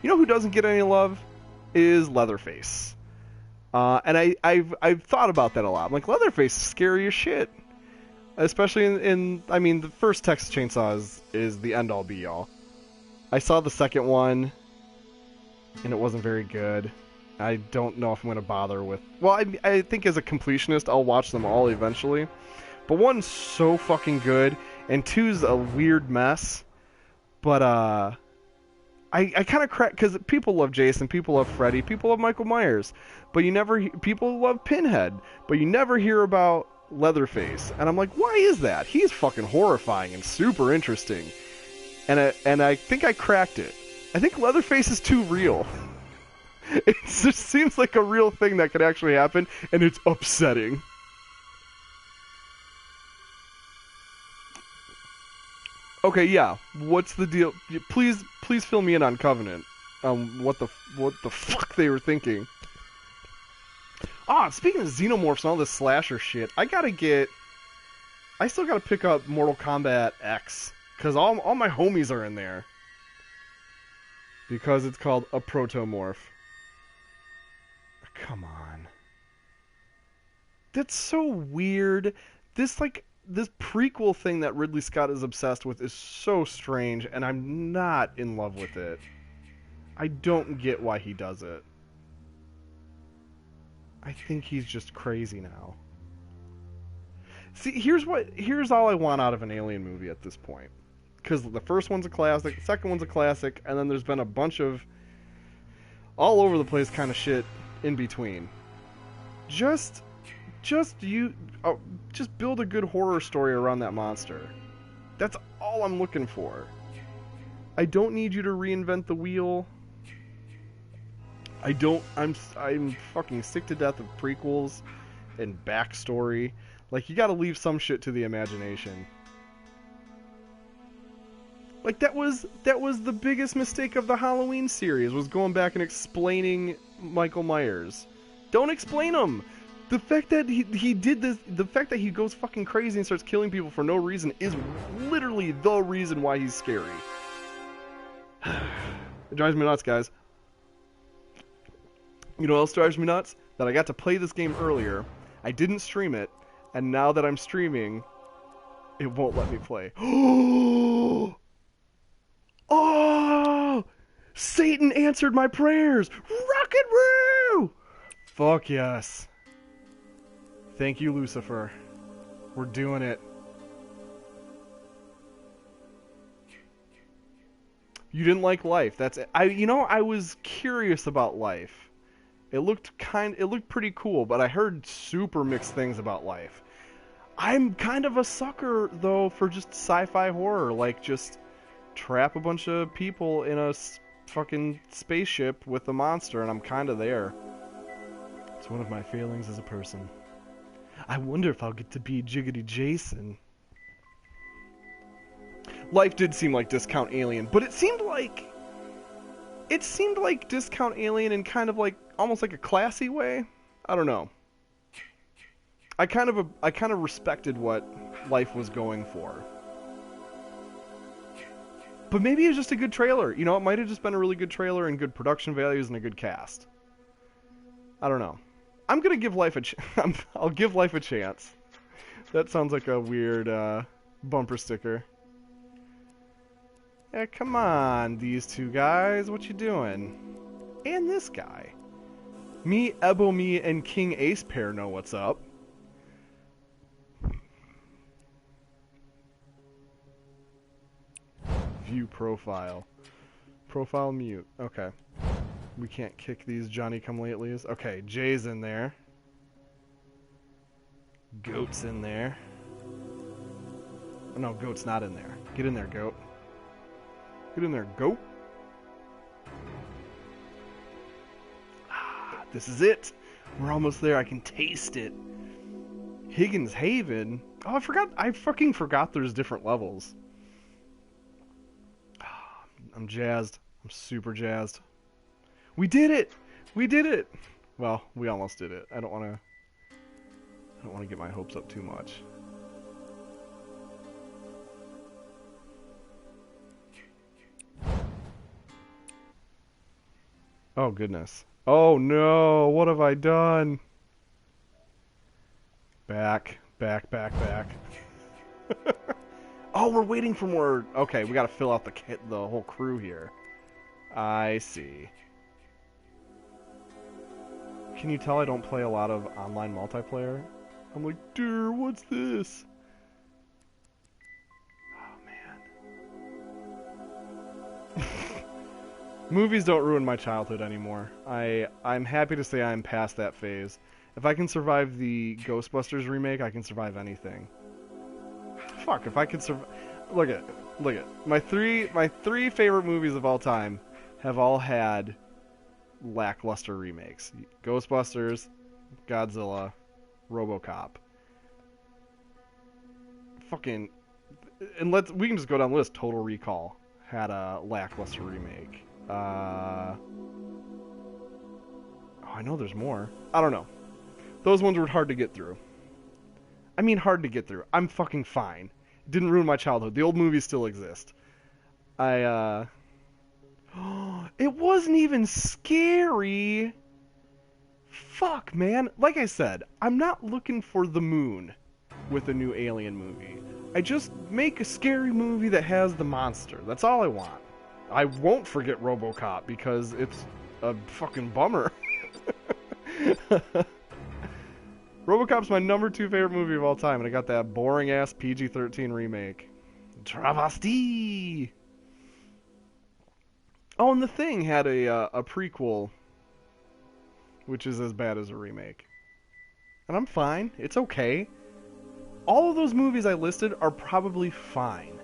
You know who doesn't get any love? Is Leatherface. And I've thought about that a lot. I'm like, Leatherface is scary as shit. Especially in I mean, the first Texas Chainsaw is the end all be all. I saw the second one, and it wasn't very good. I don't know if I'm going to bother with... Well, I think as a completionist, I'll watch them all eventually. But one's so fucking good, and two's a weird mess. But, I kind of crack... Because people love Jason, people love Freddy, people love Michael Myers. But you never... People love Pinhead, but you never hear about Leatherface. And I'm like, why is that? He's fucking horrifying and super interesting. And I think I cracked it. I think Leatherface is too real. It just seems like a real thing that could actually happen, and it's upsetting. Okay, yeah. What's the deal? Please fill me in on Covenant. What the fuck they were thinking. Ah, speaking of Xenomorphs and all this slasher shit, I still gotta pick up Mortal Kombat X, because all my homies are in there. Because it's called a Protomorph. Come on. That's so weird. This prequel thing that Ridley Scott is obsessed with is so strange, and I'm not in love with it. I don't get why he does it. I think he's just crazy now. See, here's all I want out of an Alien movie at this point. Because the first one's a classic, the second one's a classic, and then there's been a bunch of all over the place kind of shit in between. Just build a good horror story around that monster. That's all I'm looking for. I don't need you to reinvent the wheel. I'm fucking sick to death of prequels and backstory. Like, you gotta leave some shit to the imagination. Like, that was the biggest mistake of the Halloween series, was going back and explaining Michael Myers. Don't explain him! The fact that he did this, the fact that he goes fucking crazy and starts killing people for no reason is literally the reason why he's scary. It drives me nuts, guys. You know what else drives me nuts? That I got to play this game earlier. I didn't stream it, and now that I'm streaming, it won't let me play. Oh! Satan answered my prayers! Rock and roll! Fuck yes. Thank you, Lucifer. We're doing it. You didn't like Life. That's it. I was curious about Life. It looked pretty cool, but I heard super mixed things about Life. I'm kind of a sucker though for just sci-fi horror, like just trap a bunch of people in a fucking spaceship with a monster, and I'm kind of there. It's one of my failings as a person. I wonder if I'll get to be Jiggity Jason. Life did seem like Discount Alien, but it seemed like Discount Alien in kind of like almost like a classy way. I don't know. I kind of respected what Life was going for. But maybe it's just a good trailer. You know, it might have just been a really good trailer and good production values and a good cast. I don't know. I'm gonna give Life I'll give Life a chance. That sounds like a weird bumper sticker. Yeah, come on, these two guys. What you doing? And this guy. Me, Ebomi, and King Ace pair know what's up. View profile. Profile mute. Okay. We can't kick these Johnny-come-latelys. Okay, Jay's in there. Goat's in there. Oh, no, Goat's not in there. Get in there, Goat. Get in there, Goat. Ah, this is it. We're almost there. I can taste it. Higgins Haven. Oh, I fucking forgot there's different levels. I'm jazzed. I'm super jazzed. We did it! We did it! Well, we almost did it. I don't want to get my hopes up too much. Oh, goodness. Oh, no! What have I done? Back. Oh, we're waiting for more... Okay, we gotta fill out the whole crew here. I see. Can you tell I don't play a lot of online multiplayer? I'm like, dude, what's this? Oh, man. Movies don't ruin my childhood anymore. I'm happy to say I'm past that phase. If I can survive the Ghostbusters remake, I can survive anything. Fuck, if I could survive... Look at my three favorite movies of all time have all had lackluster remakes. Ghostbusters, Godzilla, RoboCop. Fucking... And we can just go down the list. Total Recall had a lackluster remake. Oh, I know there's more. I don't know. Those ones were hard to get through. I mean, hard to get through. I'm fucking fine. Didn't ruin my childhood. The old movies still exist. It wasn't even scary. Fuck, man. Like I said, I'm not looking for the moon with a new Alien movie. I just make a scary movie that has the monster. That's all I want. I won't forget RoboCop because it's a fucking bummer. RoboCop's my #2 favorite movie of all time, and I got that boring-ass PG-13 remake. Travesty! Oh, and The Thing had a prequel, which is as bad as a remake. And I'm fine. It's okay. All of those movies I listed are probably fine.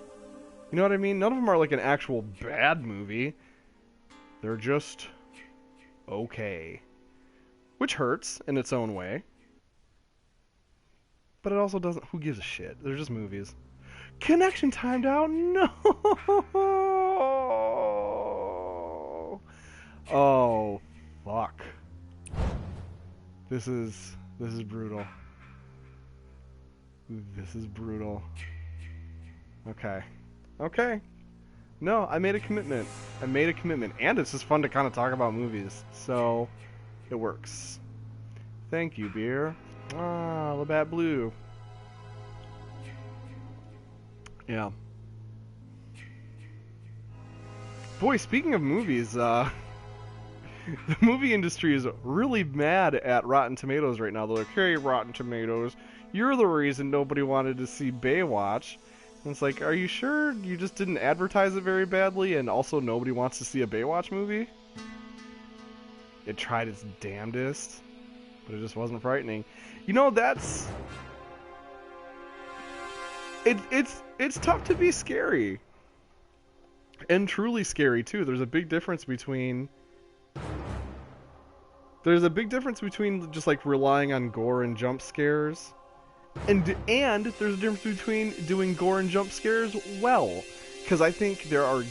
You know what I mean? None of them are like an actual bad movie. They're just okay. Which hurts in its own way. But it also doesn't... Who gives a shit? They're just movies. Connection timed out? No! Oh, fuck. This is brutal. This is brutal. Okay. Okay. No, I made a commitment. And it's just fun to kind of talk about movies. So, It works. Thank you, beer. Ah, Labatt Blue. Yeah. Boy, speaking of movies, the movie industry is really mad at Rotten Tomatoes right now. They're like, hey, Rotten Tomatoes, you're the reason nobody wanted to see Baywatch. And it's like, are you sure you just didn't advertise it very badly and also nobody wants to see a Baywatch movie? It tried its damnedest, but it just wasn't frightening. You know, that's... It's tough to be scary. And truly scary, too. There's a big difference between just, like, relying on gore and jump scares. And there's a difference between doing gore and jump scares well. Because I think there are...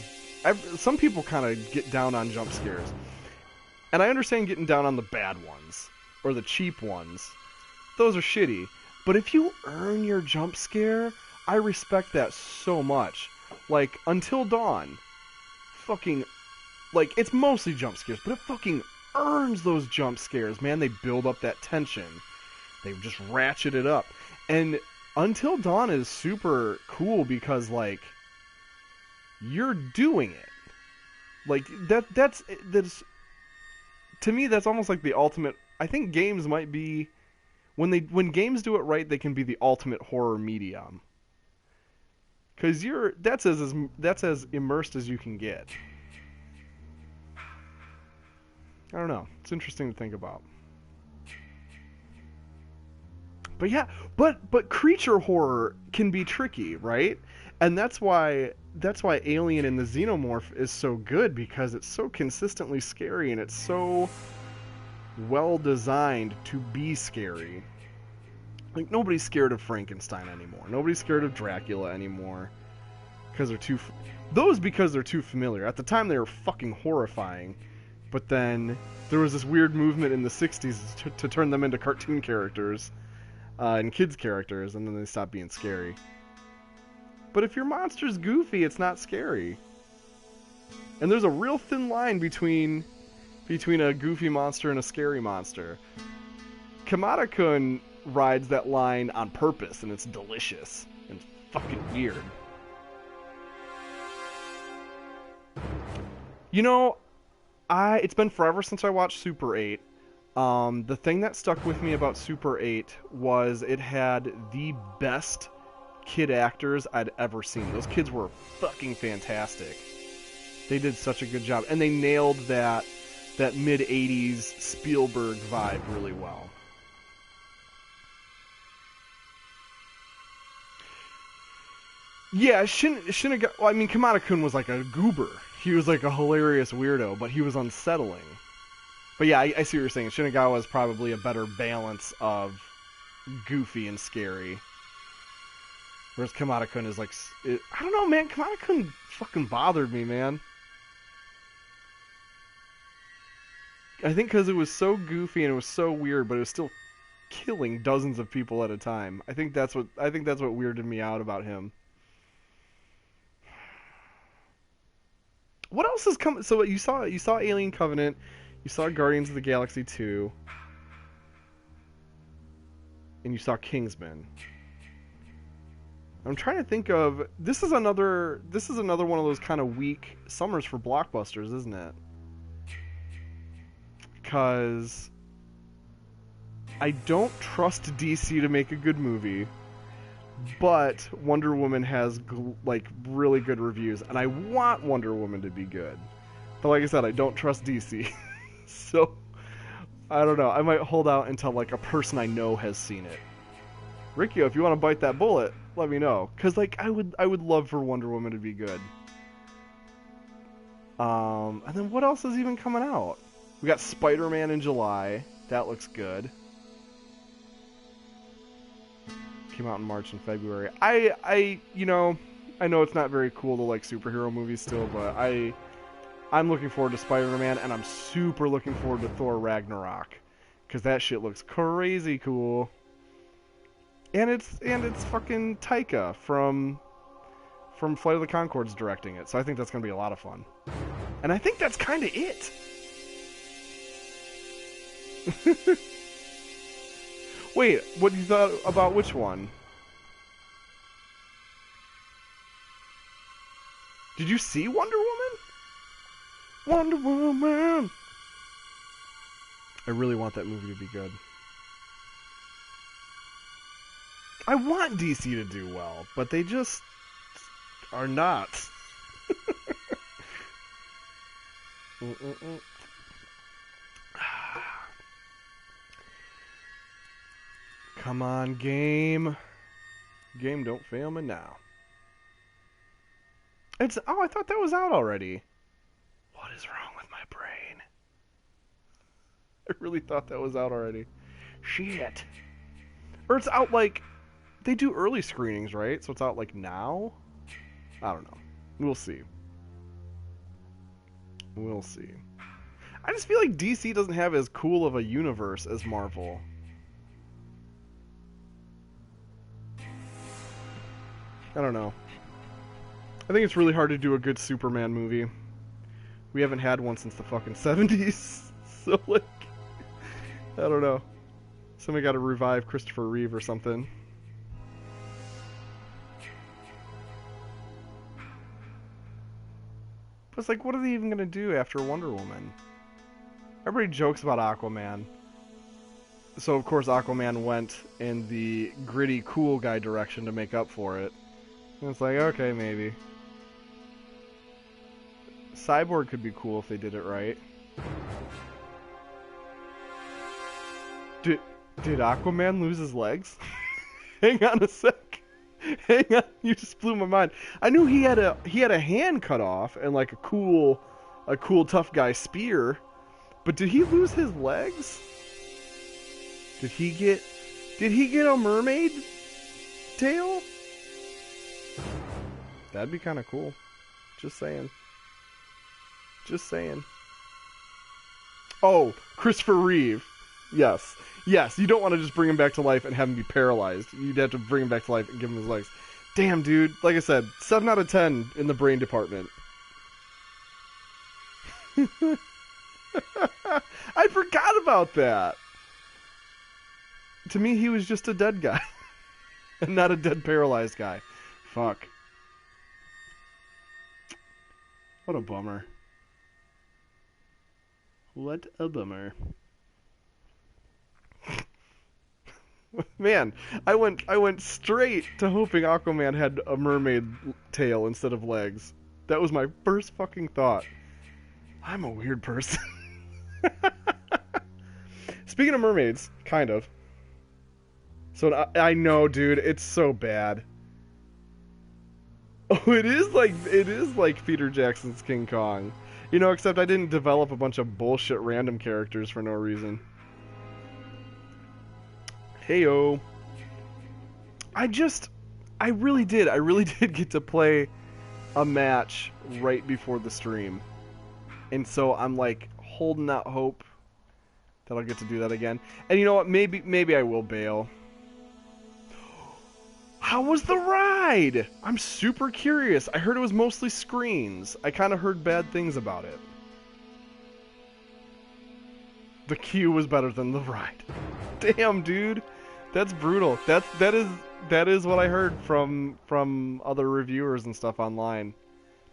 some people kind of get down on jump scares. And I understand getting down on the bad ones. Or the cheap ones. Those are shitty. But if you earn your jump scare, I respect that so much. Like, Until Dawn. Fucking... Like, it's mostly jump scares, but it fucking earns those jump scares, man. They build up that tension. They just ratchet it up. And Until Dawn is super cool because, like, you're doing it. Like, that's to me, that's almost like the ultimate... I think games might be... When games do it right, they can be the ultimate horror medium. Because that's as immersed as you can get. I don't know. It's interesting to think about. But yeah, but creature horror can be tricky, right? And that's why Alien and the Xenomorph is so good, because it's so consistently scary and it's so well designed to be scary. Like, nobody's scared of Frankenstein anymore. Nobody's scared of Dracula anymore. Because they're too familiar. At the time, they were fucking horrifying. But then, there was this weird movement in the 60s to turn them into cartoon characters. And kids' characters, and then they stopped being scary. But if your monster's goofy, it's not scary. And there's a real thin line between a goofy monster and a scary monster. Kamada-kun rides that line on purpose, and it's delicious and fucking weird. You know, it's been forever since I watched Super 8. The thing that stuck with me about Super 8 was it had the best kid actors I'd ever seen. Those kids were fucking fantastic. They did such a good job, and they nailed that mid-80s Spielberg vibe really well. Yeah, Shinigami... Well, I mean, Kamada-kun was like a goober. He was like a hilarious weirdo, but he was unsettling. But yeah, I see what you're saying. Shinagawa is probably a better balance of goofy and scary. Whereas Kamada-kun is like... I don't know, man. Kamada-kun fucking bothered me, man. I think because it was so goofy and it was so weird, but it was still killing dozens of people at a time. I think that's what weirded me out about him. What else is coming? So you saw Alien Covenant, you saw Guardians of the Galaxy 2, and you saw Kingsman. I'm trying to think of... This is another one of those kind of weak summers for blockbusters, isn't it? Because I don't trust DC to make a good movie, but Wonder Woman has like really good reviews, and I want Wonder Woman to be good. But like I said, I don't trust DC, so I don't know. I might hold out until like a person I know has seen it. Riccio, if you want to bite that bullet, let me know, because like I would love for Wonder Woman to be good. And then what else is even coming out? We got Spider-Man in July. That looks good. Came out in March and February. I know it's not very cool to like superhero movies still, but I'm looking forward to Spider-Man, and I'm super looking forward to Thor Ragnarok, because that shit looks crazy cool. And it's fucking Taika from Flight of the Conchords directing it, so I think that's gonna be a lot of fun. And I think that's kind of it. Wait, what you thought about which one? Did you see Wonder Woman? Wonder Woman! I really want that movie to be good. I want DC to do well, but they just are not. Come on, game. Game, don't fail me now. I thought that was out already. What is wrong with my brain? I really thought that was out already. Shit. Or it's out like... They do early screenings, right? So it's out like now? I don't know. We'll see. We'll see. I just feel like DC doesn't have as cool of a universe as Marvel. I don't know. I think it's really hard to do a good Superman movie. We haven't had one since the fucking 70s. So, like, I don't know. Somebody got to revive Christopher Reeve or something. But it's like, what are they even going to do after Wonder Woman? Everybody jokes about Aquaman. So, of course, Aquaman went in the gritty, cool guy direction to make up for it. And it's like, okay, maybe. Cyborg could be cool if they did it right. Did Aquaman lose his legs? Hang on a sec. Hang on, you just blew my mind. I knew he had a hand cut off and like a cool tough guy spear, but did he lose his legs? Did he get a mermaid tail? That'd be kind of cool. Just saying. Just saying. Oh, Christopher Reeve. Yes. Yes, you don't want to just bring him back to life and have him be paralyzed. You'd have to bring him back to life and give him his legs. Damn, dude. Like I said, 7 out of 10 in the brain department. I forgot about that. To me, he was just a dead guy. And not a dead paralyzed guy. Fuck. What a bummer. What a bummer. Man, I went straight to hoping Aquaman had a mermaid tail instead of legs. That was my first fucking thought. I'm a weird person. Speaking of mermaids, kind of. So I know, dude, it's so bad. Oh, it is like Peter Jackson's King Kong. You know, except I didn't develop a bunch of bullshit random characters for no reason. Heyo. I really did get to play a match right before the stream. And so I'm like holding out hope that I'll get to do that again. And you know what? Maybe I will bail. How was the ride? I'm super curious. I heard it was mostly screens. I kind of heard bad things about it. The queue was better than the ride. Damn, dude. That's brutal. That is what I heard from other reviewers and stuff online.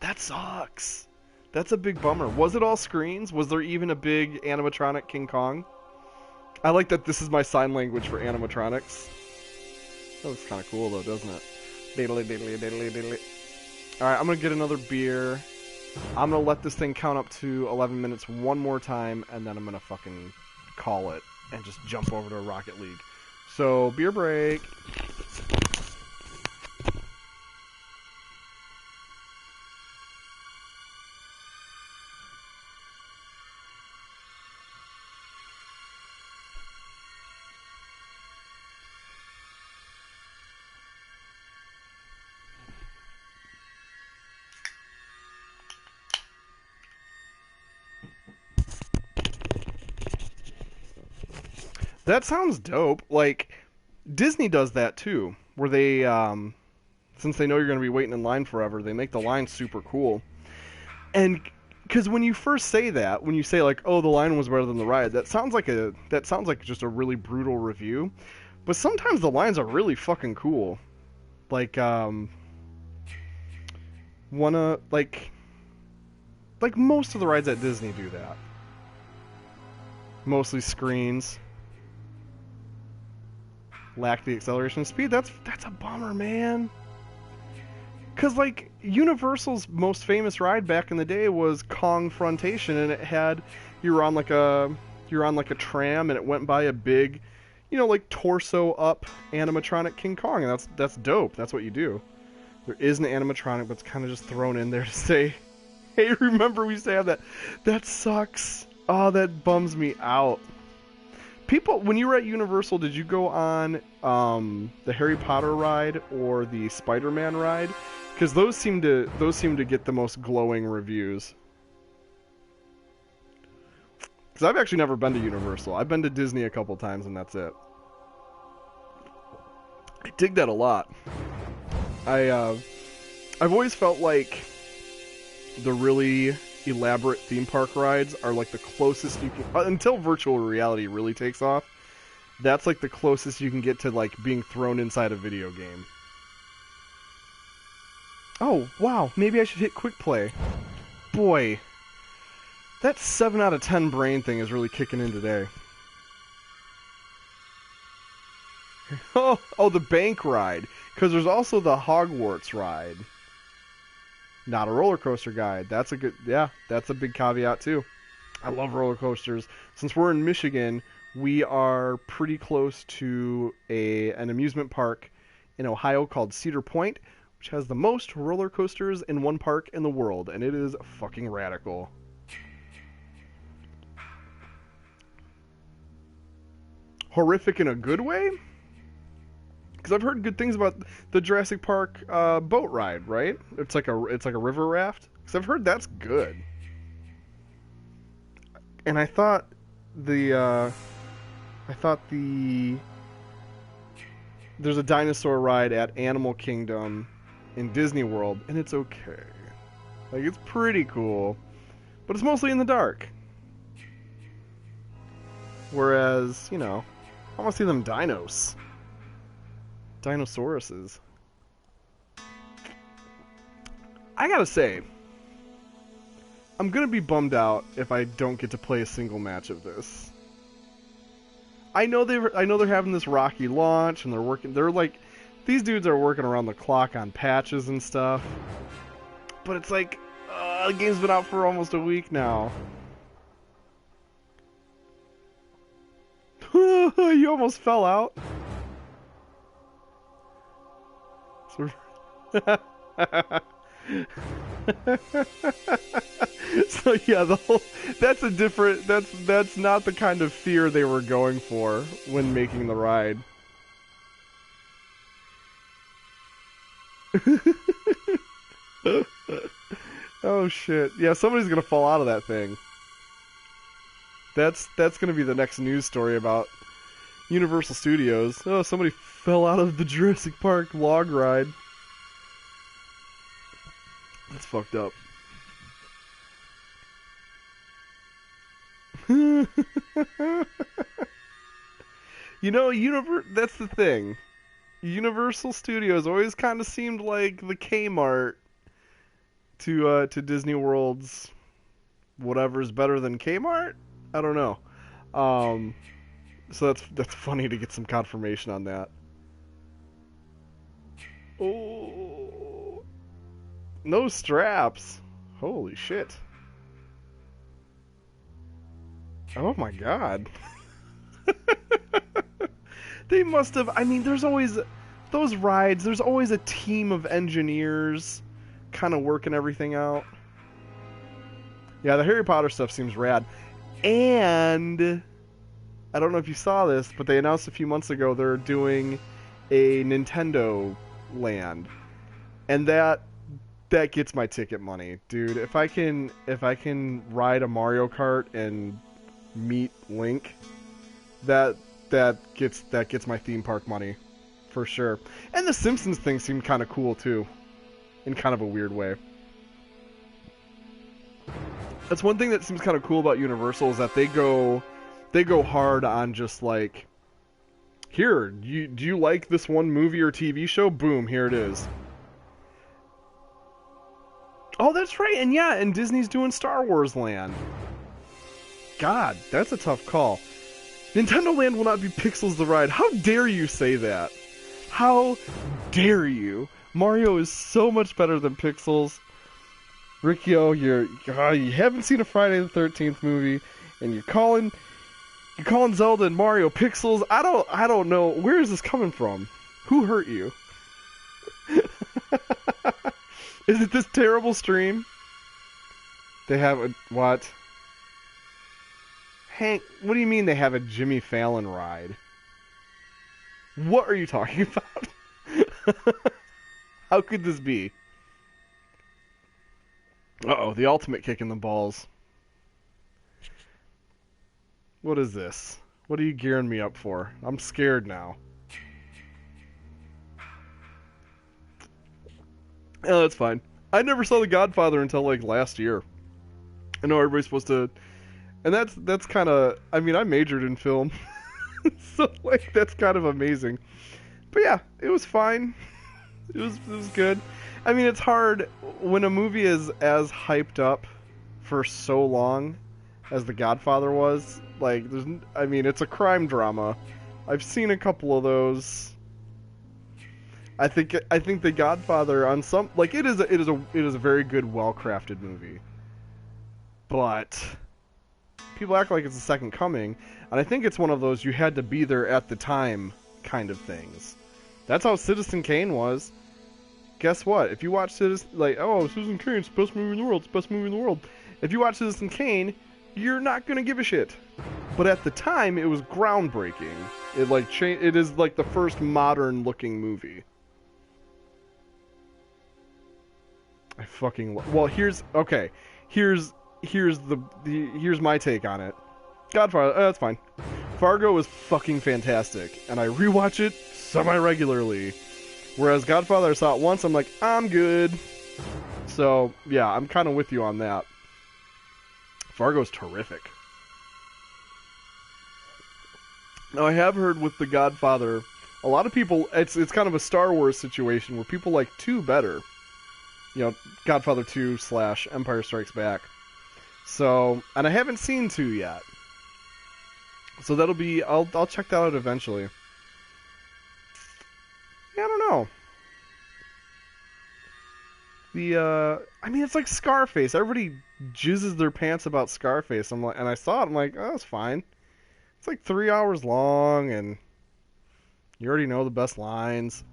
That sucks. That's a big bummer. Was it all screens? Was there even a big animatronic King Kong? I like that this is my sign language for animatronics. That looks kind of cool though, doesn't it? Diddly diddly diddly diddly. Alright, I'm gonna get another beer. I'm gonna let this thing count up to 11 minutes one more time, and then I'm gonna fucking call it and just jump over to Rocket League. So, beer break. That sounds dope. Like, Disney does that too, where they, since they know you're going to be waiting in line forever, they make the line super cool. And because when you first say that, when you say like, "Oh, the line was better than the ride," that sounds like just a really brutal review. But sometimes the lines are really fucking cool. Like wanna like most of the rides at Disney do that. Mostly screens. Lack the acceleration speed. That's a bummer, man. Cause like Universal's most famous ride back in the day was Kong Frontation, and it had you're on like a tram, and it went by a big, like torso up animatronic King Kong, and that's dope. That's what you do. There is an animatronic, but it's kind of just thrown in there to say, "Hey, remember we used to have that." That sucks. Oh, that bums me out. People, when you were at Universal, did you go on the Harry Potter ride or the Spider-Man ride? Because those seem to get the most glowing reviews. Because I've actually never been to Universal. I've been to Disney a couple times, and that's it. I dig that a lot. I've always felt like the really elaborate theme park rides are like the closest you can, until virtual reality really takes off. That's like the closest you can get to like being thrown inside a video game. Oh, wow, maybe I should hit quick play. Boy, that 7 out of 10 brain thing is really kicking in today. Oh, the bank ride. Because there's also the Hogwarts ride. Not a roller coaster guide. That's a big caveat too. I love roller coasters. Since we're in Michigan, we are pretty close to an amusement park in Ohio called Cedar Point, which has the most roller coasters in one park in the world, and it is fucking radical. Horrific in a good way? Because I've heard good things about the Jurassic Park boat ride, right? It's like a river raft. Because I've heard that's good. And I thought there's a dinosaur ride at Animal Kingdom in Disney World, and it's okay. Like, it's pretty cool, but it's mostly in the dark. Whereas, I want to see them dinos. Dinosauruses. I gotta say, I'm gonna be bummed out if I don't get to play a single match of this. I know they're having this rocky launch, and these dudes are working around the clock on patches and stuff. But it's like, the game's been out for almost a week now. You almost fell out. So yeah, that's not the kind of fear they were going for when making the ride. Oh shit. Yeah, somebody's gonna fall out of that thing. That's gonna be the next news story about Universal Studios. Oh, somebody fell out of the Jurassic Park log ride. That's fucked up. That's the thing. Universal Studios always kind of seemed like the Kmart to Disney World's whatever's better than Kmart? I don't know. So that's funny to get some confirmation on that. Oh, no straps. Holy shit. Oh my god. They must have, there's always those rides, there's always a team of engineers kind of working everything out. Yeah, the Harry Potter stuff seems rad. And I don't know if you saw this, but they announced a few months ago they're doing a Nintendo Land. And that gets my ticket money, dude. If I can ride a Mario Kart and meet Link, that gets my theme park money for sure. And the Simpsons thing seemed kind of cool too, in kind of a weird way. That's one thing that seems kind of cool about Universal is that they go hard on just like, here, do you like this one movie or TV show? Boom, here it is. Oh, that's right, and yeah, and Disney's doing Star Wars Land. God, that's a tough call. Nintendo Land will not be Pixels the ride. How dare you say that? How dare you? Mario is so much better than Pixels. Riccio, you haven't seen a Friday the 13th movie, and you're calling Zelda and Mario Pixels. I don't know, where is this coming from? Who hurt you? Is it this terrible stream? They have a what? Hank, what do you mean they have a Jimmy Fallon ride? What are you talking about? How could this be? Uh-oh, the ultimate kick in the balls. What is this? What are you gearing me up for? I'm scared now. Oh, that's fine. I never saw The Godfather until, like, last year. I know everybody's supposed to... And that's kind of... I mean, I majored in film. So, like, that's kind of amazing. But yeah, it was fine. It was good. I mean, it's hard when a movie is as hyped up for so long as The Godfather was. Like, I mean, it's a crime drama. I've seen a couple of those. I think The Godfather on some, like, it is a very good, well-crafted movie. But people act like it's the second coming, and I think it's one of those you had to be there at the time kind of things. That's how Citizen Kane was. Guess what? If you watch Citizen Kane, it's the best movie in the world. It's the best movie in the world. If you watch Citizen Kane, you're not gonna give a shit. But at the time, it was groundbreaking. It is like the first modern-looking movie. I fucking here's my take on it. Godfather, that's fine. Fargo is fucking fantastic, and I rewatch it semi-regularly. Whereas Godfather, I saw it once, I'm like, I'm good. So, yeah, I'm kind of with you on that. Fargo's terrific. Now, I have heard with The Godfather, a lot of people, it's kind of a Star Wars situation where people like 2 better. You know, Godfather 2 / Empire Strikes Back. So, and I haven't seen 2 yet. So that'll be, I'll check that out eventually. Yeah, I don't know. I mean, it's like Scarface. Everybody jizzes their pants about Scarface. And I saw it, I'm like, oh, that's fine. It's like 3 hours long, and you already know the best lines.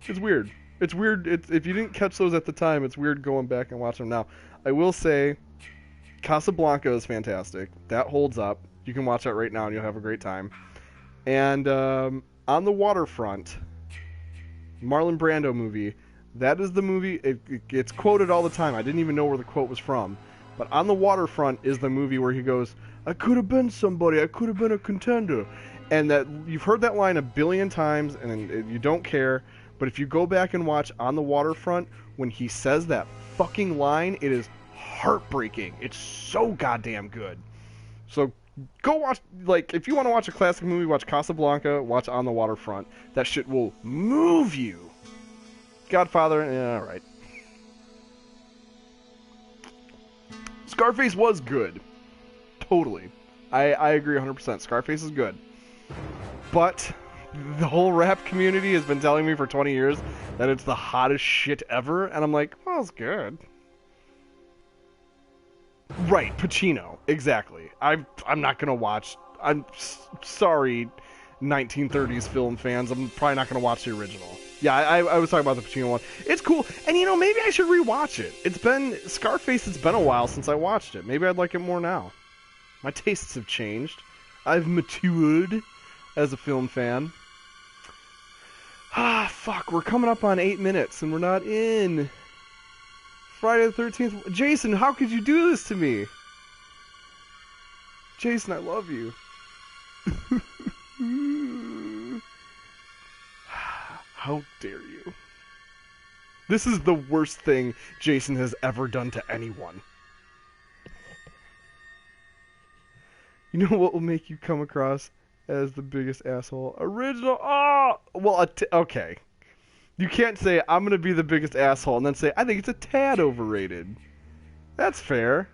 It's weird. It's weird. If you didn't catch those at the time, it's weird going back and watching them now. I will say, Casablanca is fantastic. That holds up. You can watch that right now, and you'll have a great time. And On the Waterfront, Marlon Brando movie. That is the movie. It's quoted all the time. I didn't even know where the quote was from. But On the Waterfront is the movie where he goes, I could have been somebody. I could have been a contender. And that you've heard that line a billion times, and you don't care. But if you go back and watch On the Waterfront, when he says that fucking line, it is heartbreaking. It's so goddamn good. So go watch, like, if you want to watch a classic movie, watch Casablanca, watch On the Waterfront. That shit will move you. Godfather, yeah, alright. Scarface was good. Totally. I agree 100%. Scarface is good. But the whole rap community has been telling me for 20 years that it's the hottest shit ever, and I'm like, well, it's good. Right, Pacino. Exactly. I'm not gonna watch... I'm sorry, 1930s film fans. I'm probably not gonna watch the original. Yeah, I was talking about the Pacino one. It's cool, and you know, maybe I should rewatch it. Scarface, it's been a while since I watched it. Maybe I'd like it more now. My tastes have changed. I've matured as a film fan. Ah, fuck, we're coming up on 8 minutes, and we're not in Friday the 13th. Jason, how could you do this to me? Jason, I love you. How dare you? This is the worst thing Jason has ever done to anyone. You know what will make you come across as the biggest asshole? Original. Oh, well, okay. You can't say I'm gonna be the biggest asshole and then say I think it's a tad overrated. That's fair.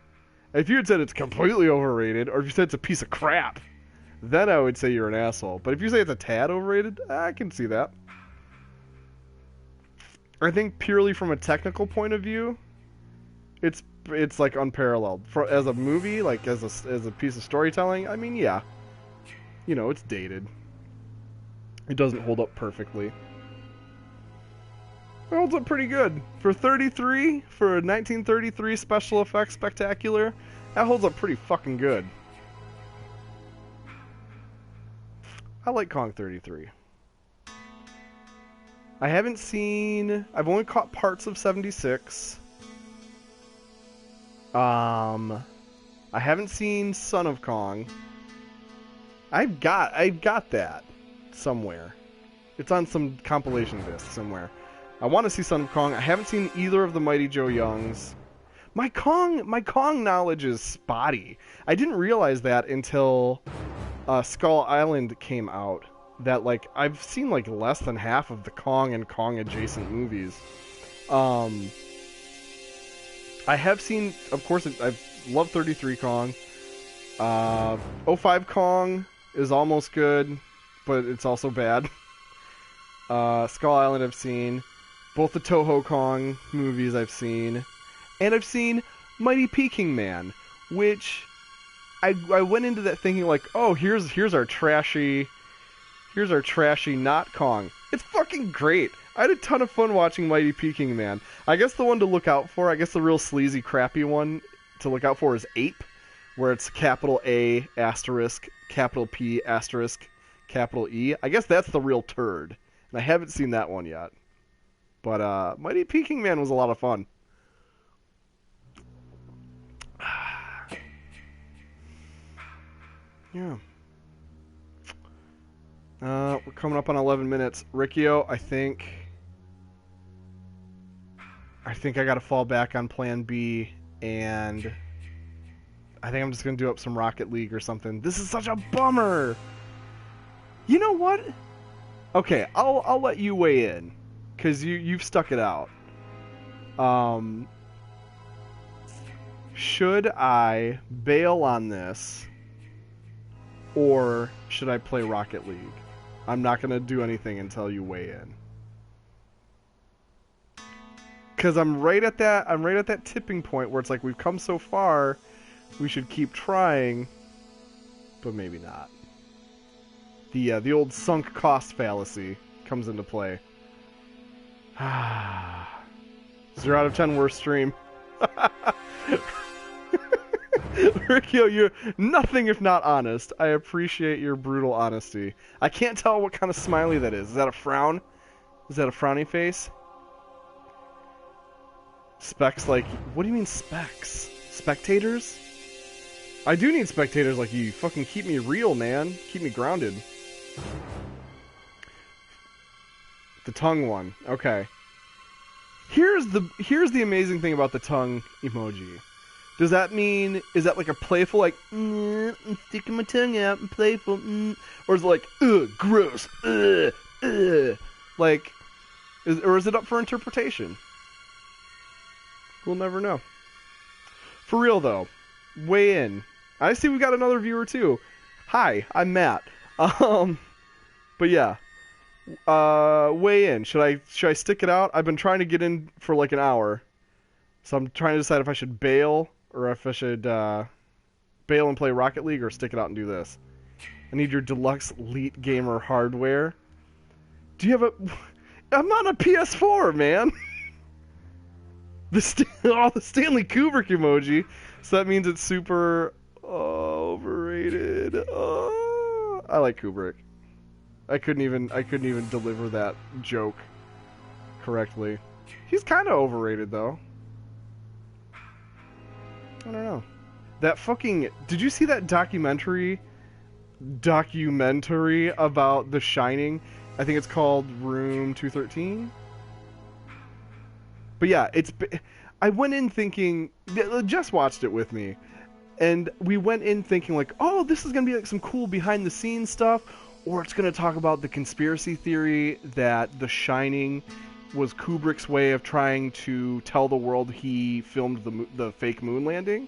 If you had said it's completely overrated, or if you said it's a piece of crap, then I would say you're an asshole. But if you say it's a tad overrated, I can see that. I think purely from a technical point of view, it's like unparalleled. As a movie, like as a piece of storytelling, I mean, yeah, you know, it's dated. It doesn't hold up perfectly. It holds up pretty good for 33 for a 1933 special effects spectacular. That holds up pretty fucking good. I like Kong 33. I haven't seen. I've only caught parts of 76. I haven't seen Son of Kong. I've got that somewhere. It's on some compilation disc somewhere. I want to see Son of Kong. I haven't seen either of the Mighty Joe Youngs. My Kong knowledge is spotty. I didn't realize that until Skull Island came out. That like I've seen like less than half of the Kong and Kong adjacent movies. I have seen, of course, I've loved 33 Kong. 05 Kong is almost good, but it's also bad. Skull Island I've seen. Both the Toho Kong movies I've seen. And I've seen Mighty Peking Man, which I went into that thinking like, oh, here's our trashy not Kong. It's fucking great. I had a ton of fun watching Mighty Peking Man. I guess the one to look out for, I guess the real sleazy, crappy one to look out for is Ape, where it's capital A asterisk, capital P asterisk, capital E. I guess that's the real turd. And I haven't seen that one yet. But Mighty Peking Man was a lot of fun. Yeah. We're coming up on 11 minutes. Riccio, I think I gotta fall back on Plan B, and I think I'm just gonna do up some Rocket League or something. This is such a bummer. You know what? Okay, I'll let you weigh in, cause you've stuck it out. Should I bail on this, or should I play Rocket League? I'm not gonna do anything until you weigh in. Cause I'm right at that tipping point where it's like we've come so far, we should keep trying, but maybe not. The old sunk cost fallacy comes into play. 0 out of 10 worst stream. Riccio, you're nothing if not honest. I appreciate your brutal honesty. I can't tell what kind of smiley that is. Is that a frown? Is that a frowny face? Specs like... What do you mean specs? Spectators? I do need spectators like you. Fucking keep me real, man. Keep me grounded. The tongue one. Okay. Here's the amazing thing about the tongue emoji. Does that mean, is that like a playful, like, I'm sticking my tongue out and playful, or is it like, gross, like, or is it up for interpretation? We'll never know. For real though, weigh in. I see we got another viewer too. Hi, I'm Matt. But yeah, weigh in. Should I stick it out? I've been trying to get in for like an hour, so I'm trying to decide if I should bail. Or if I should bail and play Rocket League or stick it out and do this. I need your deluxe Elite Gamer hardware. Do you have a... I'm on a PS4, man! The Stanley Kubrick emoji. So that means it's super overrated. I like Kubrick. I couldn't even deliver that joke correctly. He's kind of overrated, though. I don't know. That fucking... Did you see that documentary about The Shining? I think it's called Room 213. But yeah, I went in thinking... Jess watched it with me. And we went in thinking like, oh, this is gonna be like some cool behind the scenes stuff, or it's gonna talk about the conspiracy theory that The Shining was Kubrick's way of trying to tell the world he filmed the fake moon landing.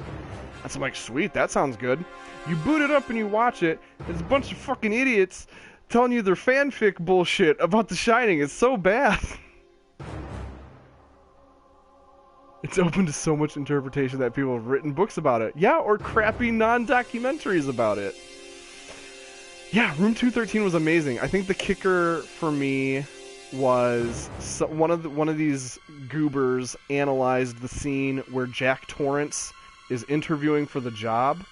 And so I'm like, sweet, that sounds good. You boot it up and you watch it. There's a bunch of fucking idiots telling you their fanfic bullshit about The Shining. It's so bad. It's open to so much interpretation that people have written books about it. Yeah, or crappy non-documentaries about it. Yeah, Room 213 was amazing. I think the kicker for me was one of these goobers analyzed the scene where Jack Torrance is interviewing for the job,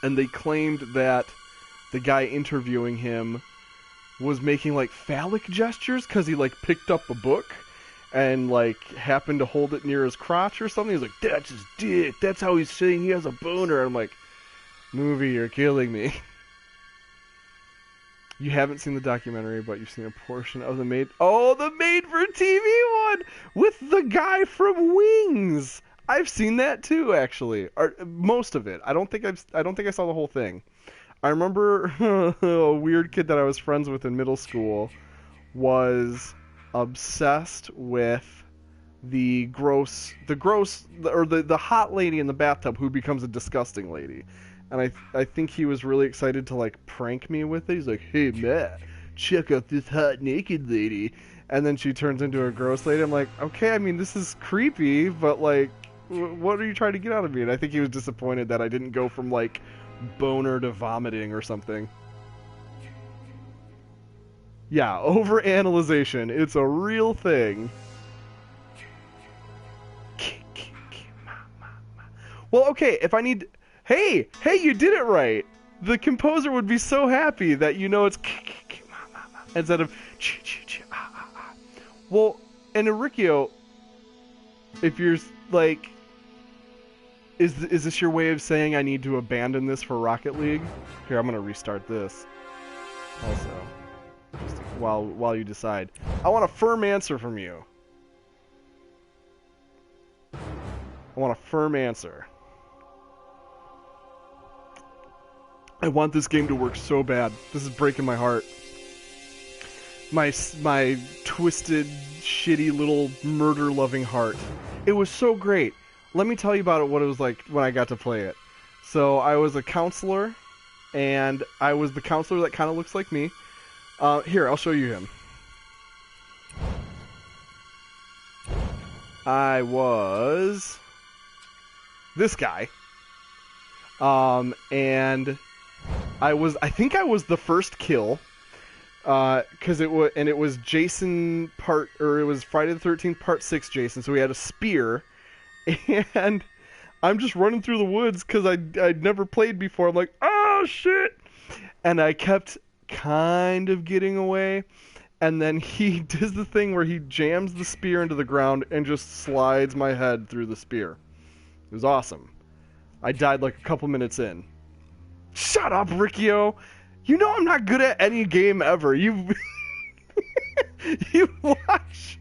and they claimed that the guy interviewing him was making like phallic gestures because he like picked up a book and like happened to hold it near his crotch or something. He's like, that's his dick. That's how he's saying he has a boner. I'm like, movie, you're killing me. You haven't seen the documentary, but you've seen a portion of the Made for TV one with the guy from Wings. I've seen that too, actually, or most of it. I don't think I saw the whole thing. I remember a weird kid that I was friends with in middle school was obsessed with the hot lady in the bathtub who becomes a disgusting lady. And I think he was really excited to like prank me with it. He's like, hey Matt, check out this hot naked lady. And then she turns into a gross lady. I'm like, okay, I mean, this is creepy, but like, what are you trying to get out of me? And I think he was disappointed that I didn't go from like boner to vomiting or something. Yeah, overanalyzation. It's a real thing. Well, okay, if I need... Hey, you did it right. The composer would be so happy that you know it's instead of well, and Enrico, if you're like, is this your way of saying I need to abandon this for Rocket League? Here, I'm gonna restart this. Also, just while you decide, I want a firm answer from you. I want a firm answer. I want this game to work so bad. This is breaking my heart. My twisted, shitty little murder-loving heart. It was so great. Let me tell you about it, what it was like when I got to play it. So I was a counselor, and I was the counselor that kind of looks like me. Here, I'll show you him. I was this guy. And I think I was the first kill, because it was Jason it was Friday the 13th Part 6 Jason, so we had a spear, and I'm just running through the woods because I'd never played before. I'm like, oh shit, and I kept kind of getting away, and then he does the thing where he jams the spear into the ground and just slides my head through the spear. It was awesome. I died like a couple minutes in. Shut up, Riccio! You know I'm not good at any game ever. You watch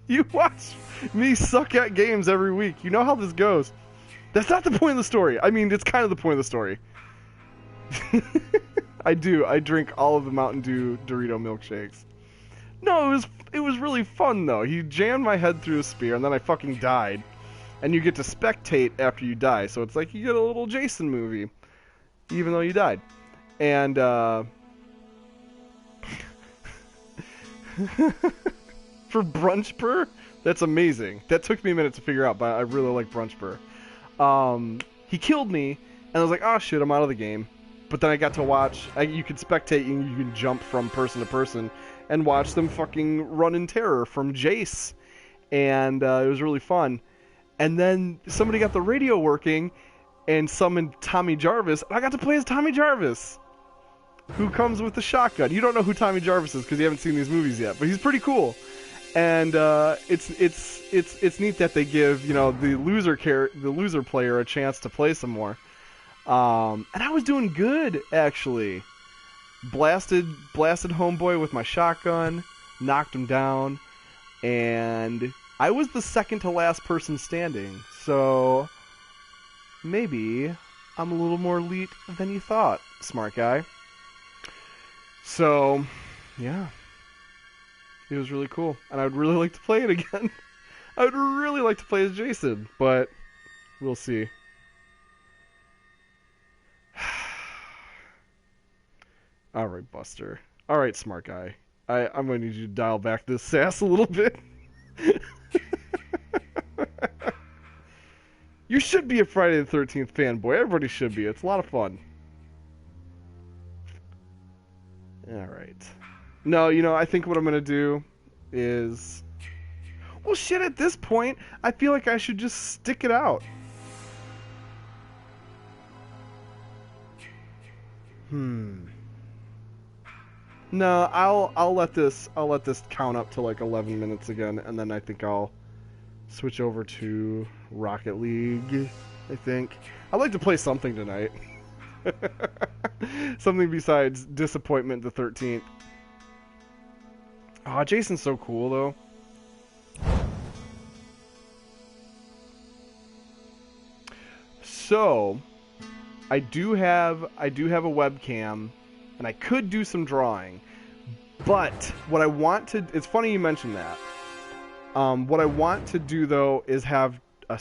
you watch me suck at games every week. You know how this goes. That's not the point of the story. I mean, it's kind of the point of the story. I do. I drink all of the Mountain Dew Dorito milkshakes. No, it was really fun though. He jammed my head through a spear and then I fucking died. And you get to spectate after you die, so it's like you get a little Jason movie, even though you died. And for Brunchper, that's amazing. That took me a minute to figure out, but I really like Brunchper. He killed me, and I was like, oh shit, I'm out of the game. But then I got to watch, you could spectate, and you can jump from person to person, and watch them fucking run in terror from Jace. And it was really fun. And then somebody got the radio working and summoned Tommy Jarvis. And I got to play as Tommy Jarvis, who comes with the shotgun. You don't know who Tommy Jarvis is because you haven't seen these movies yet, but he's pretty cool. And it's neat that they give, you know, the loser player a chance to play some more. And I was doing good actually. Blasted homeboy with my shotgun, knocked him down, and I was the second to last person standing, so maybe I'm a little more elite than you thought, smart guy. So, yeah. It was really cool, and I would really like to play it again. I would really like to play as Jason, but we'll see. Alright, Buster. Alright, smart guy. I'm going to need you to dial back this sass a little bit. You should be a Friday the 13th fanboy. Everybody should be. It's a lot of fun. Alright. No, I think what I'm going to do is... Well, shit, at this point, I feel like I should just stick it out. No, I'll let this count up to like 11 minutes again, and then I think I'll switch over to Rocket League. I think I'd like to play something tonight. Something besides Disappointment the 13th. Ah, Jason's so cool though. So, I do have a webcam, and I could do some drawing. But what I want to... It's funny you mentioned that. What I want to do, though, is have a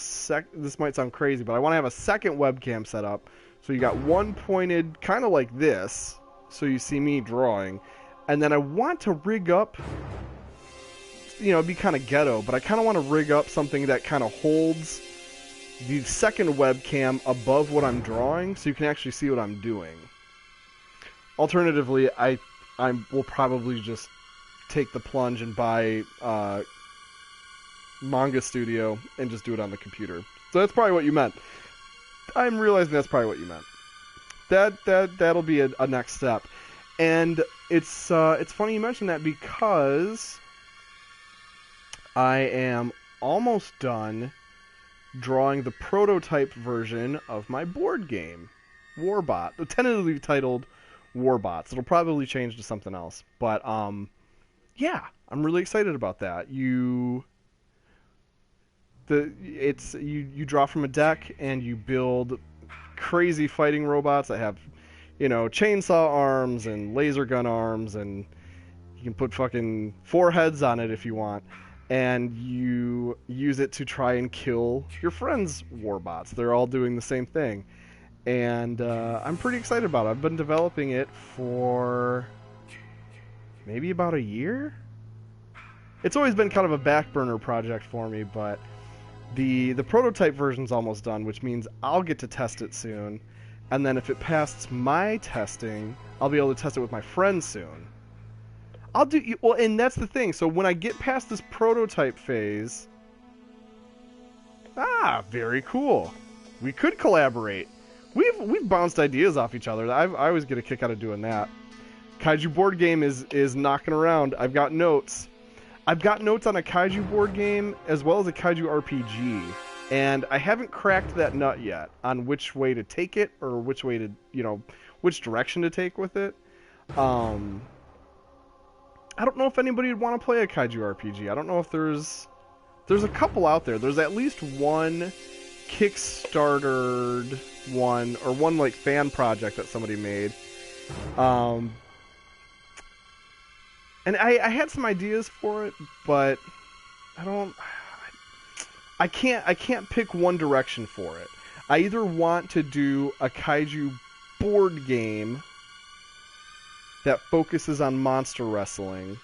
this might sound crazy, but I want to have a second webcam set up. So you got one pointed kind of like this, so you see me drawing. And then I want to rig up... it'd be kind of ghetto, but I kind of want to rig up something that kind of holds the second webcam above what I'm drawing, so you can actually see what I'm doing. Alternatively, I will probably just take the plunge and buy Manga Studio and just do it on the computer. So that's probably what you meant. I'm realizing that's probably what you meant. That'll be a next step. And it's funny you mentioned that because I am almost done drawing the prototype version of my board game, Warbot, tentatively titled Warbots. It'll probably change to something else, but yeah, I'm really excited about that. You draw from a deck and you build crazy fighting robots that have, chainsaw arms and laser gun arms, and you can put fucking 4 heads on it if you want. And you use it to try and kill your friends' warbots. They're all doing the same thing. And I'm pretty excited about it. I've been developing it for maybe about a year? It's always been kind of a back burner project for me, but the prototype version's almost done, which means I'll get to test it soon. And then if it passes my testing, I'll be able to test it with my friends soon. And that's the thing. So when I get past this prototype phase, very cool. We could collaborate. We've bounced ideas off each other. I always get a kick out of doing that. Kaiju board game is knocking around. I've got notes. I've got notes on a Kaiju board game as well as a Kaiju RPG, and I haven't cracked that nut yet on which way to take it or which way to which direction to take with it. I don't know if anybody would want to play a Kaiju RPG. I don't know if there's a couple out there. There's at least one Kickstartered one, or one like fan project that somebody made. And I had some ideas for it, but I can't pick one direction for it. I either want to do a Kaiju board game that focuses on monster wrestling,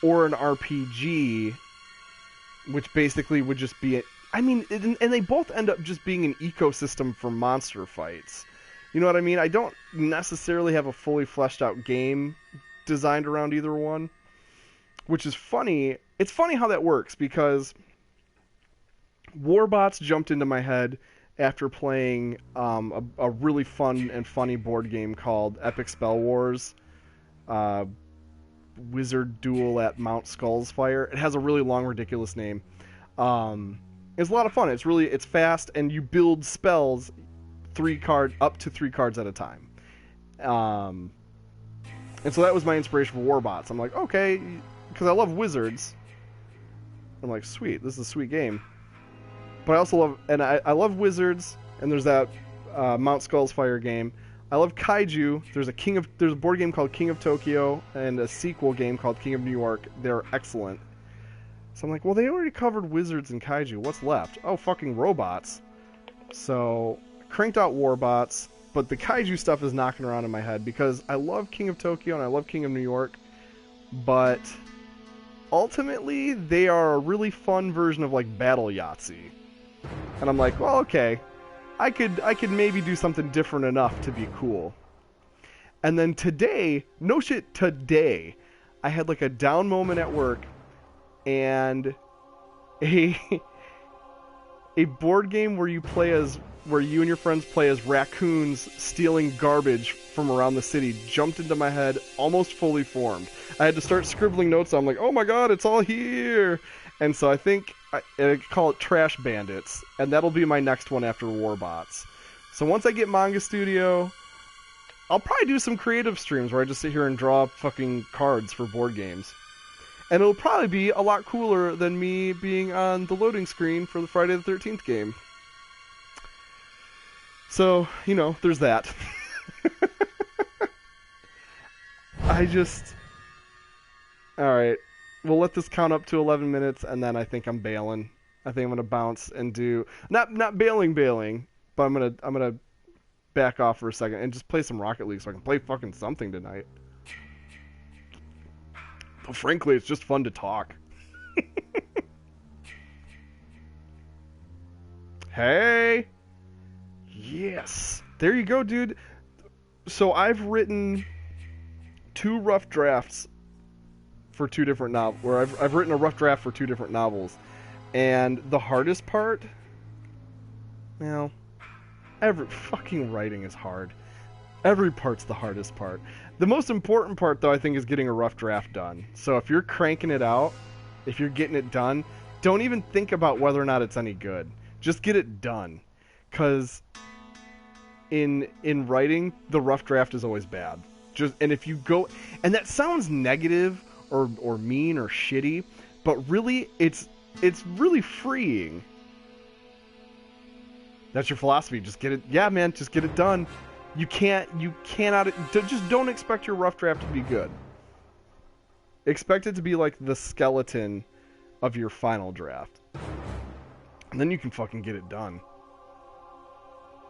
or an RPG, which basically would just be and they both end up just being an ecosystem for monster fights. You know what I mean? I don't necessarily have a fully fleshed out game designed around either one, which is funny. It's funny how that works, because Warbots jumped into my head after playing a really fun and funny board game called Epic Spell Wars, Wizard Duel at Mount Skullsfire. It has a really long, ridiculous name. It's a lot of fun. It's fast, and you build spells up to 3 cards at a time. And so that was my inspiration for Warbots. I'm like, okay, because I love wizards. I'm like, sweet, this is a sweet game. But I also love, and I love Wizards, and there's that Mount Skull's Fire game. I love Kaiju. There's a board game called King of Tokyo and a sequel game called King of New York. They're excellent. So I'm like, well, they already covered Wizards and Kaiju. What's left? Oh, fucking robots. So cranked out Warbots, but the Kaiju stuff is knocking around in my head because I love King of Tokyo and I love King of New York, but ultimately they are a really fun version of like Battle Yahtzee. And I'm like, well, okay, I could maybe do something different enough to be cool. And then today, no shit, today, I had like a down moment at work, and a board game where you and your friends play as raccoons stealing garbage from around the city jumped into my head, almost fully formed. I had to start scribbling notes. I'm like, oh my god, it's all here. And so I think I call it Trash Bandits, and that'll be my next one after Warbots. So once I get Manga Studio, I'll probably do some creative streams where I just sit here and draw fucking cards for board games. And it'll probably be a lot cooler than me being on the loading screen for the Friday the 13th game. So, you know, there's that. Alright. We'll let this count up to 11 minutes, and then I think I'm bailing. I think I'm gonna bounce and do not bailing, but I'm gonna back off for a second and just play some Rocket League so I can play fucking something tonight. But frankly, it's just fun to talk. Hey, yes, there you go, dude. So I've written 2 rough drafts for 2 different novels, where I've written a rough draft for 2 different novels, and the hardest part, well, every fucking writing is hard. Every part's the hardest part. The most important part, though, I think, is getting a rough draft done. So if you're cranking it out, if you're getting it done, don't even think about whether or not it's any good. Just get it done, because in writing, the rough draft is always bad. And if you go, and that sounds negative or mean or shitty, but really it's really freeing. That's your philosophy. Just get it. Yeah, man, just get it done. You cannot just don't expect your rough draft to be good. Expect it to be like the skeleton of your final draft. And then you can fucking get it done.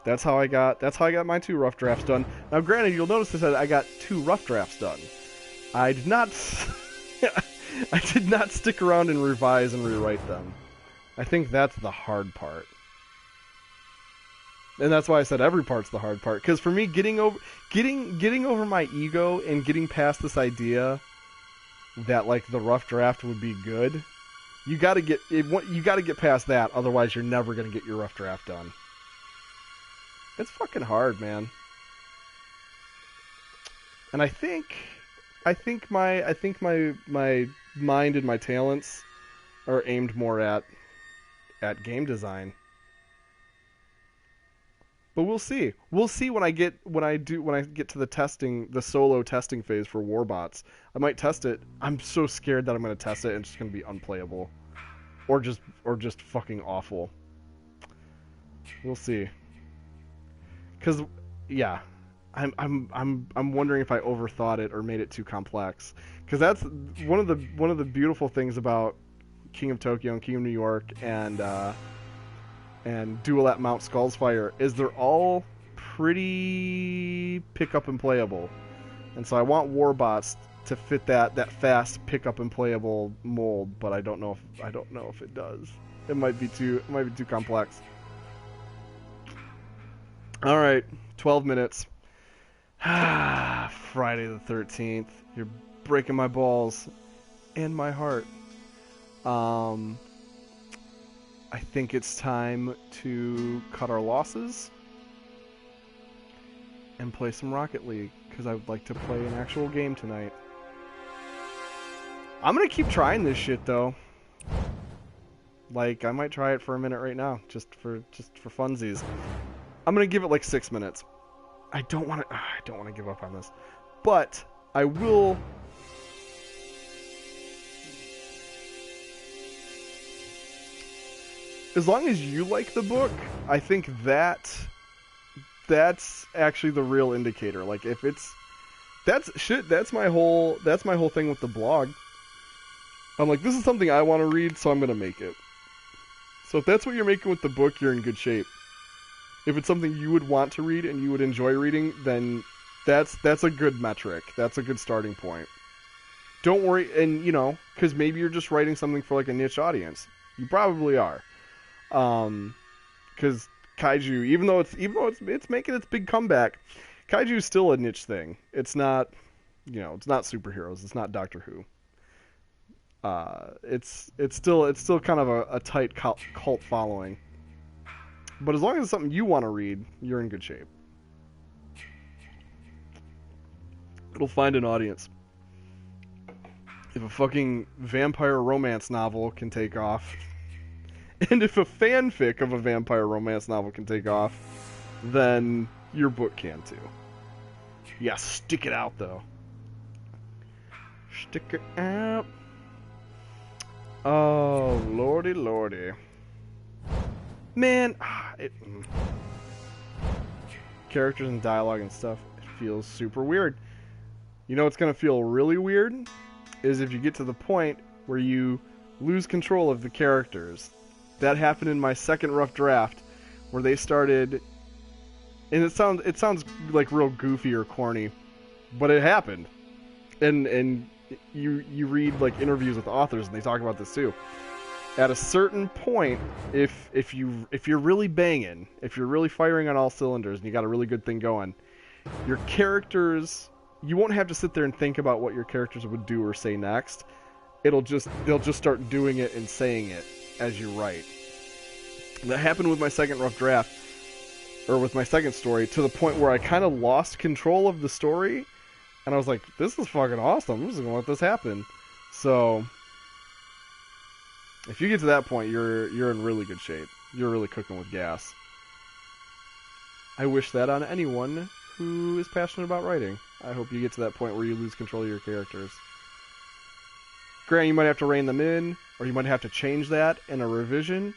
That's how I got my 2 rough drafts done. Now granted, you'll notice that I got 2 rough drafts done. I did not stick around and revise and rewrite them. I think that's the hard part. And that's why I said every part's the hard part. Because for me, getting over my ego and getting past this idea that like the rough draft would be good, you gotta get past that. Otherwise, you're never gonna get your rough draft done. It's fucking hard, man. And I think my mind and my talents are aimed more at game design. But we'll see. We'll see when I get to the solo testing phase for Warbots. I might test it. I'm so scared that I'm going to test it and it's just going to be unplayable, or just fucking awful. We'll see. Cuz yeah, I'm wondering if I overthought it or made it too complex. Cuz that's one of the beautiful things about King of Tokyo and King of New York and Duel at Mount Skull's Fire is they're all pretty pick up and playable. And so I want Warbots to fit that fast pick up and playable mold, but I don't know if it does. It might be too complex. All right, 12 minutes. Friday the 13th. You're breaking my balls and my heart. I think it's time to cut our losses and play some Rocket League, because I would like to play an actual game tonight. I'm gonna keep trying this shit though. Like, I might try it for a minute right now, just for funsies. I'm gonna give it like 6 minutes. I don't want to give up on this, but I will. as long as you like the book, I think that's actually the real indicator. Like if it's that's my whole thing with the blog. I'm like, this is something I want to read, so I'm gonna make it. So if that's what you're making with the book, you're in good shape. If it's something you would want to read and you would enjoy reading, then that's a good metric. That's a good starting point. Don't worry, and because maybe you're just writing something for like a niche audience. You probably are, because kaiju, even though it's making its big comeback, kaiju is still a niche thing. It's not, it's not superheroes. It's not Doctor Who. It's still kind of a tight cult following. But as long as it's something you want to read, you're in good shape. It'll find an audience. If a fucking vampire romance novel can take off, and if a fanfic of a vampire romance novel can take off, then your book can too. Yeah, stick it out though. Stick it out. Oh, lordy, lordy. Man, characters and dialogue and stuff, it feels super weird. You know what's going to feel really weird? Is if you get to the point where you lose control of the characters. That happened in my second rough draft, where they started, and it sounds like real goofy or corny, but it happened. And you read like interviews with authors and they talk about this too. At a certain point, if you're really banging, if you're really firing on all cylinders and you got a really good thing going, your characters, you won't have to sit there and think about what your characters would do or say next. They'll just start doing it and saying it as you write. That happened with my second rough draft, or with my second story, to the point where I kind of lost control of the story, and I was like, this is fucking awesome. I'm just gonna let this happen. So if you get to that point, you're in really good shape. You're really cooking with gas. I wish that on anyone who is passionate about writing. I hope you get to that point where you lose control of your characters. Granted, you might have to rein them in, or you might have to change that in a revision,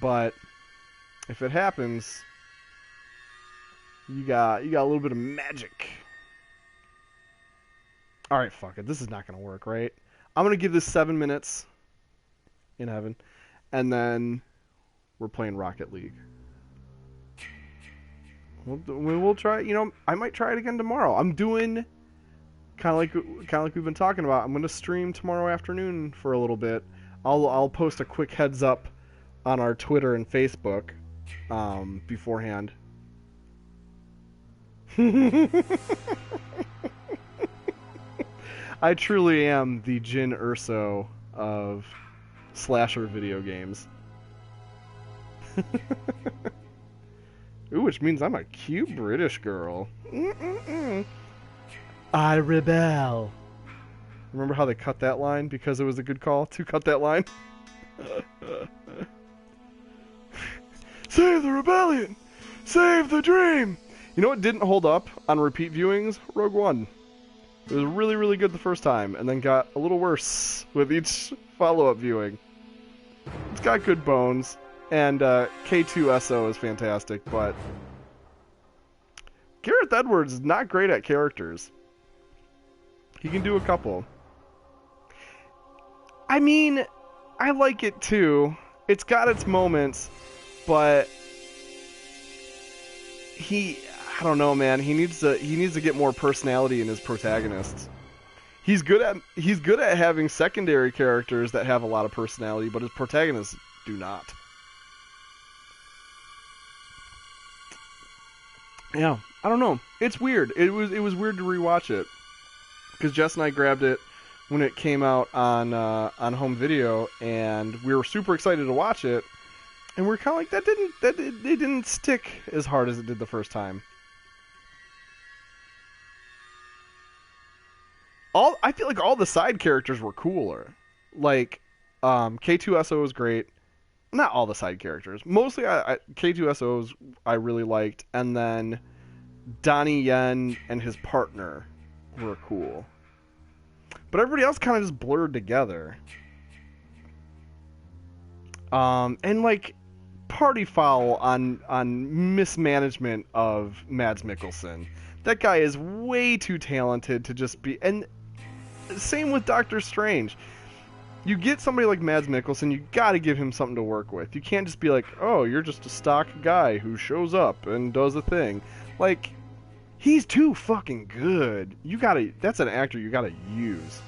but if it happens, you got a little bit of magic. Alright, fuck it. This is not going to work, right? I'm going to give this 7 minutes in heaven, and then we're playing Rocket League. We'll try, I might try it again tomorrow. I'm doing kind of like we've been talking about. I'm going to stream tomorrow afternoon for a little bit. I'll post a quick heads up on our Twitter and Facebook beforehand. I truly am the Jin Urso of slasher video games. Ooh, which means I'm a cute British girl. I rebel. Remember how they cut that line because it was a good call to cut that line? Save the rebellion! Save the dream! You know what didn't hold up on repeat viewings? Rogue One. It was really, really good the first time, and then got a little worse with each follow-up viewing. It's got good bones, and K2SO is fantastic, but Gareth Edwards is not great at characters. He can do a couple. I mean, I like it too. It's got its moments, but I don't know, man. He needs to get more personality in his protagonists. He's good at having secondary characters that have a lot of personality, but his protagonists do not. Yeah, I don't know. It's weird. It was weird to rewatch it because Jess and I grabbed it when it came out on home video, and we were super excited to watch it. And we're kind of like, it didn't stick as hard as it did the first time. I feel like all the side characters were cooler. Like, K2SO was great. Not all the side characters. Mostly K2SO's I really liked. And then Donnie Yen and his partner were cool. But everybody else kind of just blurred together. And like party foul on mismanagement of Mads Mikkelsen. That guy is way too talented to just be. And same with Doctor Strange. You get somebody like Mads Mikkelsen, you gotta give him something to work with. You can't just be like, oh, you're just a stock guy who shows up and does a thing. Like, he's too fucking good. That's an actor you gotta use.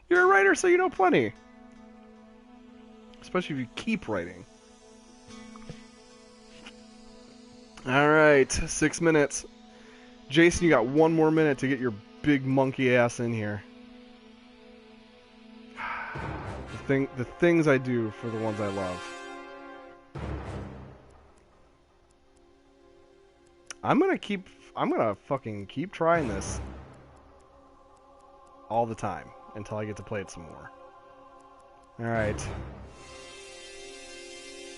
You're a writer, so you know plenty. Especially if you keep writing. Alright, 6 minutes. Jason, you got 1 more minute to get your big monkey ass in here. The things I do for the ones I love. I'm gonna fucking keep trying this all the time until I get to play it some more. Alright.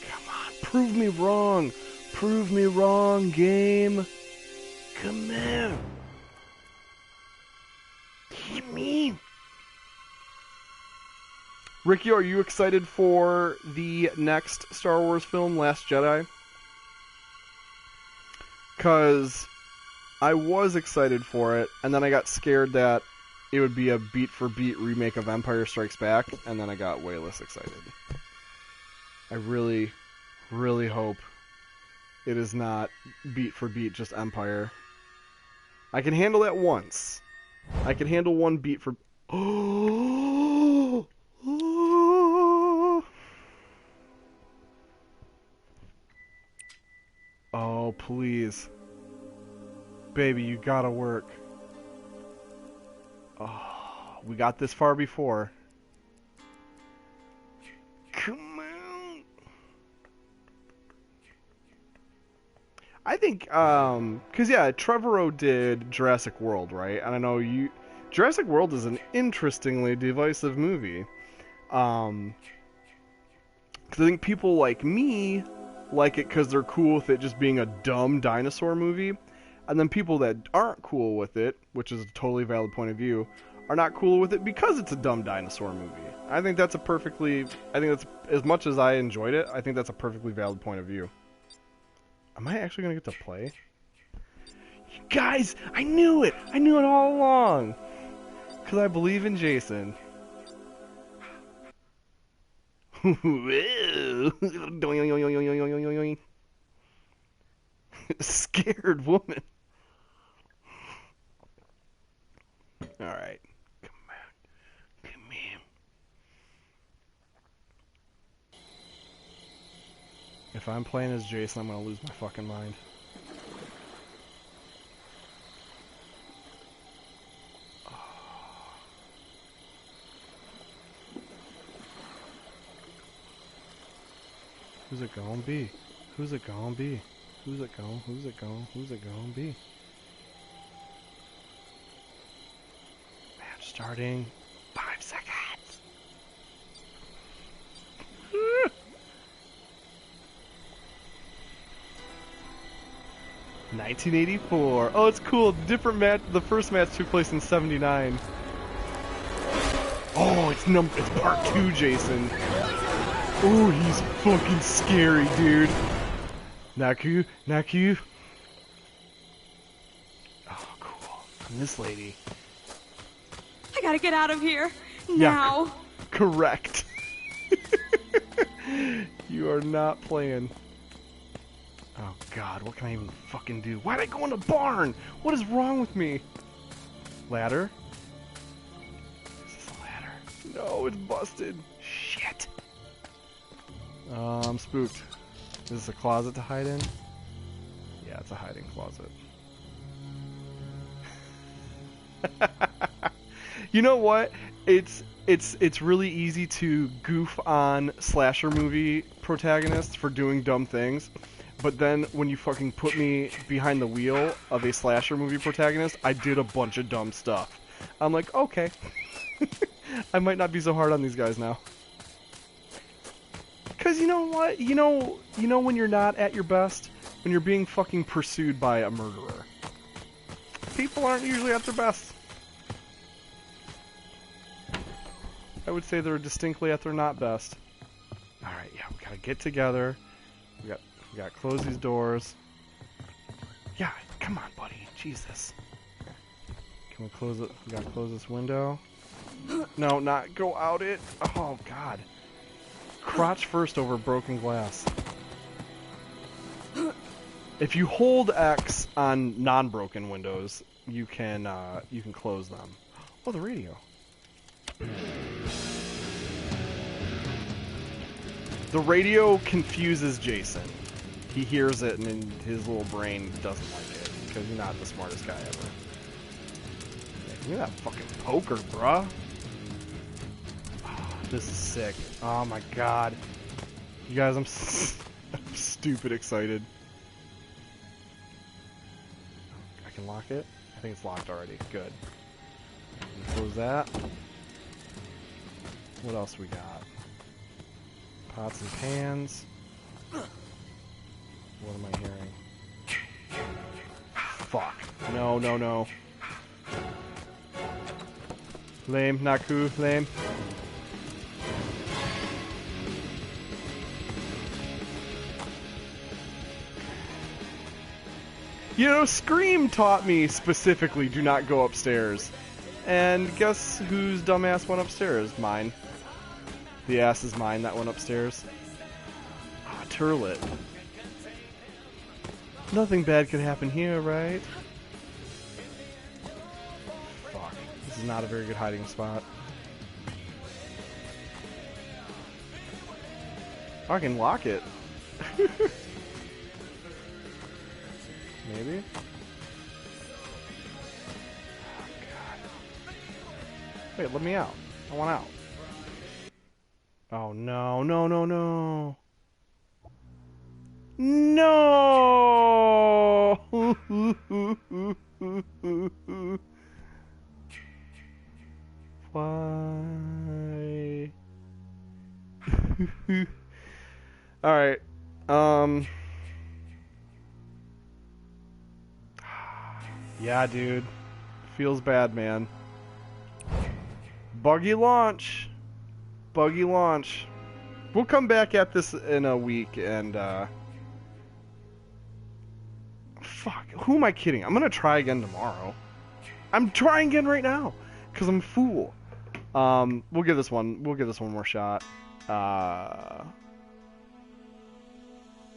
Come on, prove me wrong. Prove me wrong, game. Come on. Keep me. Ricky, are you excited for the next Star Wars film, Last Jedi? Because I was excited for it, and then I got scared that it would be a beat-for-beat remake of Empire Strikes Back, and then I got way less excited. I really, really hope it is not beat-for-beat, just Empire. I can handle that once. I can handle one beat for... Oh, please. Baby, you gotta work. Oh, we got this far before. Come on. I think, because yeah, Trevorrow did Jurassic World, right? And I know Jurassic World is an interestingly divisive movie. Because I think people like me like it because they're cool with it just being a dumb dinosaur movie. And then people that aren't cool with it, which is a totally valid point of view, are not cool with it because it's a dumb dinosaur movie. I think that's as much as I enjoyed it, I think that's a perfectly valid point of view. Am I actually going to get to play? You guys, I knew it! I knew it all along! Because I believe in Jason. Scared woman. Alright. Come on. Come here. If I'm playing as Jason, I'm gonna lose my fucking mind. Who's it gonna be? Who's it gonna be? Who's it gonna be? Match starting. 5 seconds. 1984. Oh, it's cool. Different match. The first match took place in '79. Oh, it's part 2, Jason. Oh, he's fucking scary, dude. Naku. Oh, cool. And this lady. I gotta get out of here. Now. Yeah, correct. You are not playing. Oh, God. What can I even fucking do? Why'd I go in the barn? What is wrong with me? Ladder? Is this a ladder? No, it's busted. Shit. I'm spooked. Is this a closet to hide in? Yeah, it's a hiding closet. You know what? It's really easy to goof on slasher movie protagonists for doing dumb things, but then when you fucking put me behind the wheel of a slasher movie protagonist, I did a bunch of dumb stuff. I'm like, okay. I might not be so hard on these guys now. Because you know what? You know when you're not at your best? When you're being fucking pursued by a murderer. People aren't usually at their best. I would say they're distinctly at their not best. All right, yeah, we gotta get together. We gotta close these doors. Yeah, come on, buddy. Jesus. Can we close it? We gotta close this window. No, not go out it. Oh God. Crotch first over broken glass. If you hold X on non-broken windows, you can close them. Oh, the radio. The radio confuses Jason. He hears it and then his little brain doesn't like it because he's not the smartest guy ever. Look at that fucking poker, bruh. Oh, this is sick. Oh my god. You guys, I'm stupid excited. I can lock it? I think it's locked already. Good. Close that. What else we got? Pots and pans. What am I hearing? Fuck. No, no, no. Lame, not cool, lame. You know, Scream taught me specifically do not go upstairs. And guess whose dumbass went upstairs? Mine. The ass is mine that went upstairs. Ah, turlet. Nothing bad could happen here, right? Fuck. This is not a very good hiding spot. I can lock it. Maybe? Oh, God. Wait, let me out. I want out. Oh, no, no, no, no. No! Why? Alright. Yeah, dude. Feels bad, man. Buggy launch. Buggy launch. We'll come back at this in a week and, fuck. Who am I kidding? I'm gonna try again tomorrow. I'm trying again right now. Because I'm a fool. We'll give this one more shot.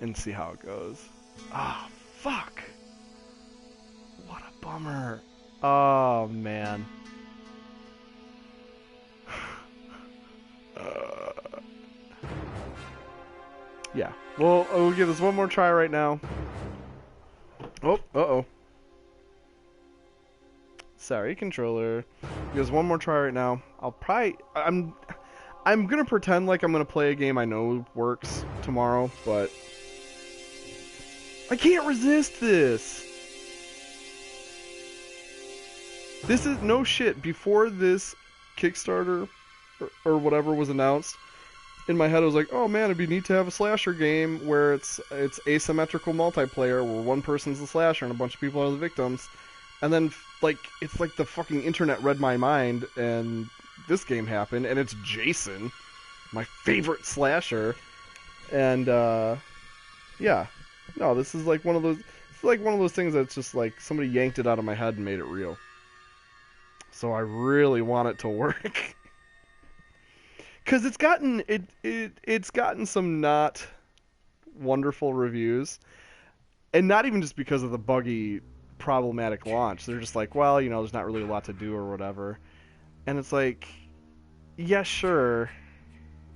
And see how it goes. Ah, fuck. What a bummer. Oh, man. Yeah. Well, we'll give this one more try right now. Oh, uh-oh. Sorry, controller. Give this one more try right now. I'm gonna pretend like I'm gonna play a game I know works tomorrow, but I can't resist this. This is no shit. Before this Kickstarter or whatever was announced, in my head I was like, oh man, it'd be neat to have a slasher game where it's asymmetrical multiplayer where one person's the slasher and a bunch of people are the victims. And then like it's like the fucking internet read my mind and this game happened and it's Jason, my favorite slasher. And yeah. No, this is like one of those things that's just like somebody yanked it out of my head and made it real. So I really want it to work. Cuz it's gotten some not wonderful reviews. And not even just because of the buggy problematic launch. They're just like, well, you know, there's not really a lot to do or whatever. And it's like, yeah, sure.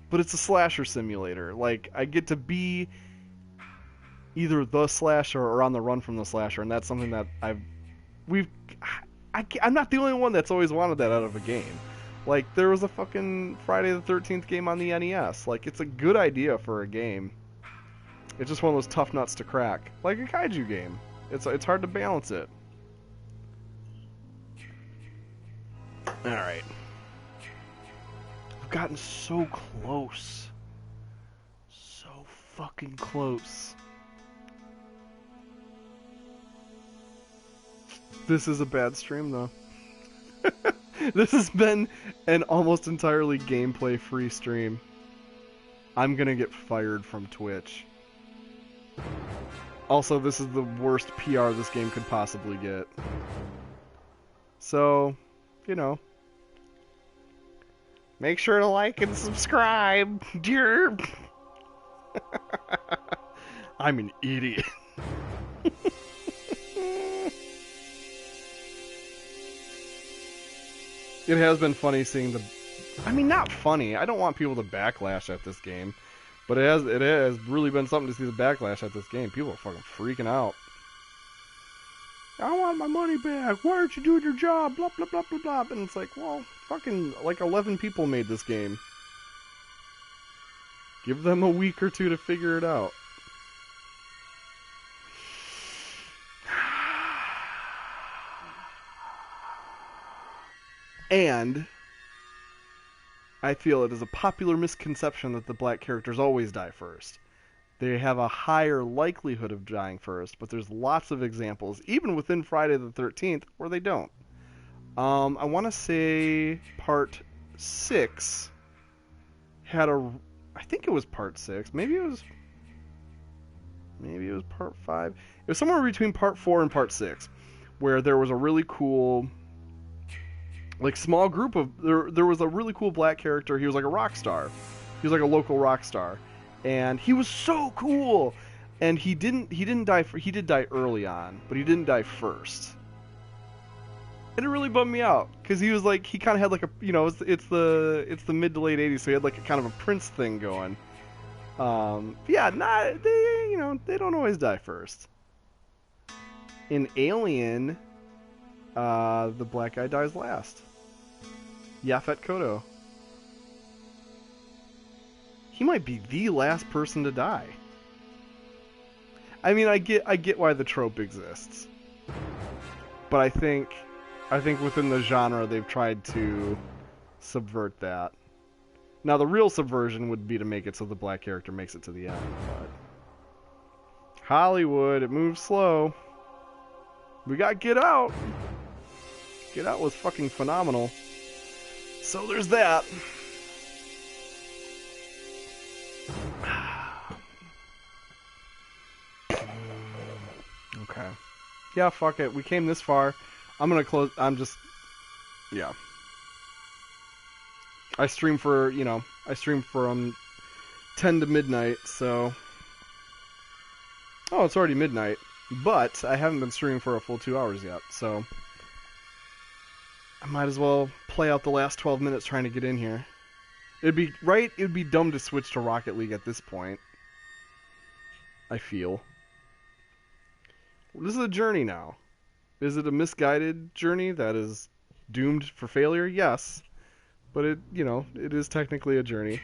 But it's a slasher simulator. Like, I get to be either the slasher or on the run from the slasher, and that's something that I'm not the only one that's always wanted that out of a game. Like, there was a fucking Friday the 13th game on the NES. Like, it's a good idea for a game. It's just one of those tough nuts to crack. Like a kaiju game. It's hard to balance it. Alright. I've gotten so close. So fucking close. This is a bad stream, though. This has been an almost entirely gameplay-free stream. I'm gonna get fired from Twitch. Also, this is the worst PR this game could possibly get. So, you know. Make sure to like and subscribe, dear. I'm an idiot. It has been funny seeing the... I mean, not funny. I don't want people to backlash at this game. But it has really been something to see the backlash at this game. People are fucking freaking out. I want my money back. Why aren't you doing your job? Blah, blah, blah, blah, blah. And it's like, well, fucking, like 11 people made this game. Give them a week or two to figure it out. And I feel it is a popular misconception that the black characters always die first. They have a higher likelihood of dying first, but there's lots of examples, even within Friday the 13th, where they don't. I want to say part 6 had a... I think it was part 6. Maybe it was part 5. It was somewhere between part 4 and part 6, where there was a really cool... like small group of there was a really cool black character. He was like a rock star. He was like a local rock star, and he was so cool. And he didn't die he did die early on, but he didn't die first. And it really bummed me out because he was like, he kind of had like a, you know, it's the mid to late 80s, so he had like a kind of a Prince thing going. Yeah, they don't always die first. In Alien, the black guy dies last. Yaphet Kotto. He might be the last person to die. I mean, I get why the trope exists, but I think within the genre they've tried to subvert that. Now, the real subversion would be to make it so the black character makes it to the end, but Hollywood, it moves slow. We got Get Out. Get Out was fucking phenomenal. So there's that. Okay. Yeah, fuck it. We came this far. I'm gonna close. Yeah. I stream from 10 to midnight, so... Oh, it's already midnight. But I haven't been streaming for a full 2 hours yet, so... I might as well play out the last 12 minutes trying to get in here. It'd be dumb to switch to Rocket League at this point. I feel. This is a journey now. Is it a misguided journey that is doomed for failure? Yes. But it is technically a journey.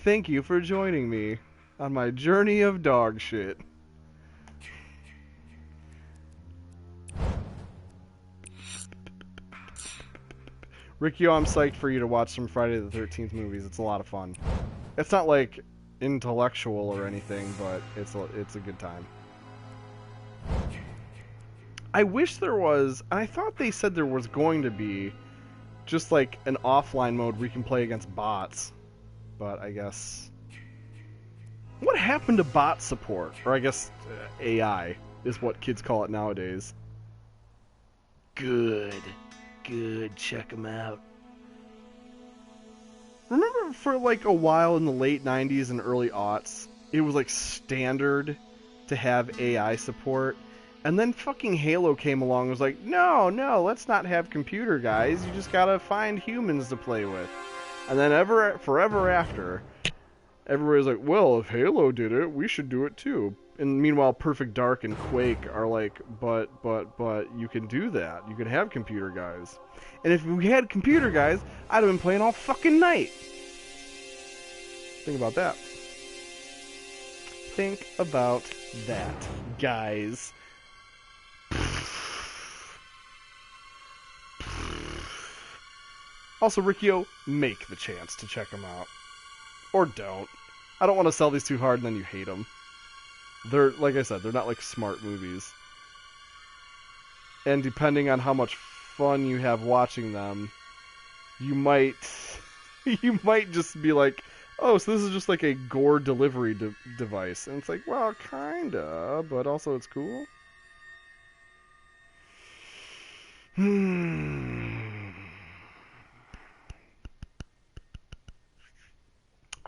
Thank you for joining me on my journey of dog shit. Ricky, I'm psyched for you to watch some Friday the 13th movies. It's a lot of fun. It's not like intellectual or anything, but it's a good time. I wish there was, and I thought they said there was going to be just like an offline mode where you can play against bots, but I guess... What happened to bot support? Or I guess AI is what kids call it nowadays. Good, check them out. Remember for like a while in the late 90s and early aughts, it was like standard to have AI support? And then fucking Halo came along and was like, no, let's not have computer guys. You just gotta find humans to play with. And then forever after, everybody's like, well, if Halo did it, we should do it too. And meanwhile, Perfect Dark and Quake are like, but you can do that. You can have computer guys. And if we had computer guys, I'd have been playing all fucking night. Think about that. Think about that, guys. Also, Rikio, make the chance to check them out. Or don't. I don't want to sell these too hard and then you hate them. They're, like I said, they're not like smart movies. And depending on how much fun you have watching them, you might you might just be like, oh, so this is just like a gore delivery device. And it's like, well, kinda, but also it's cool.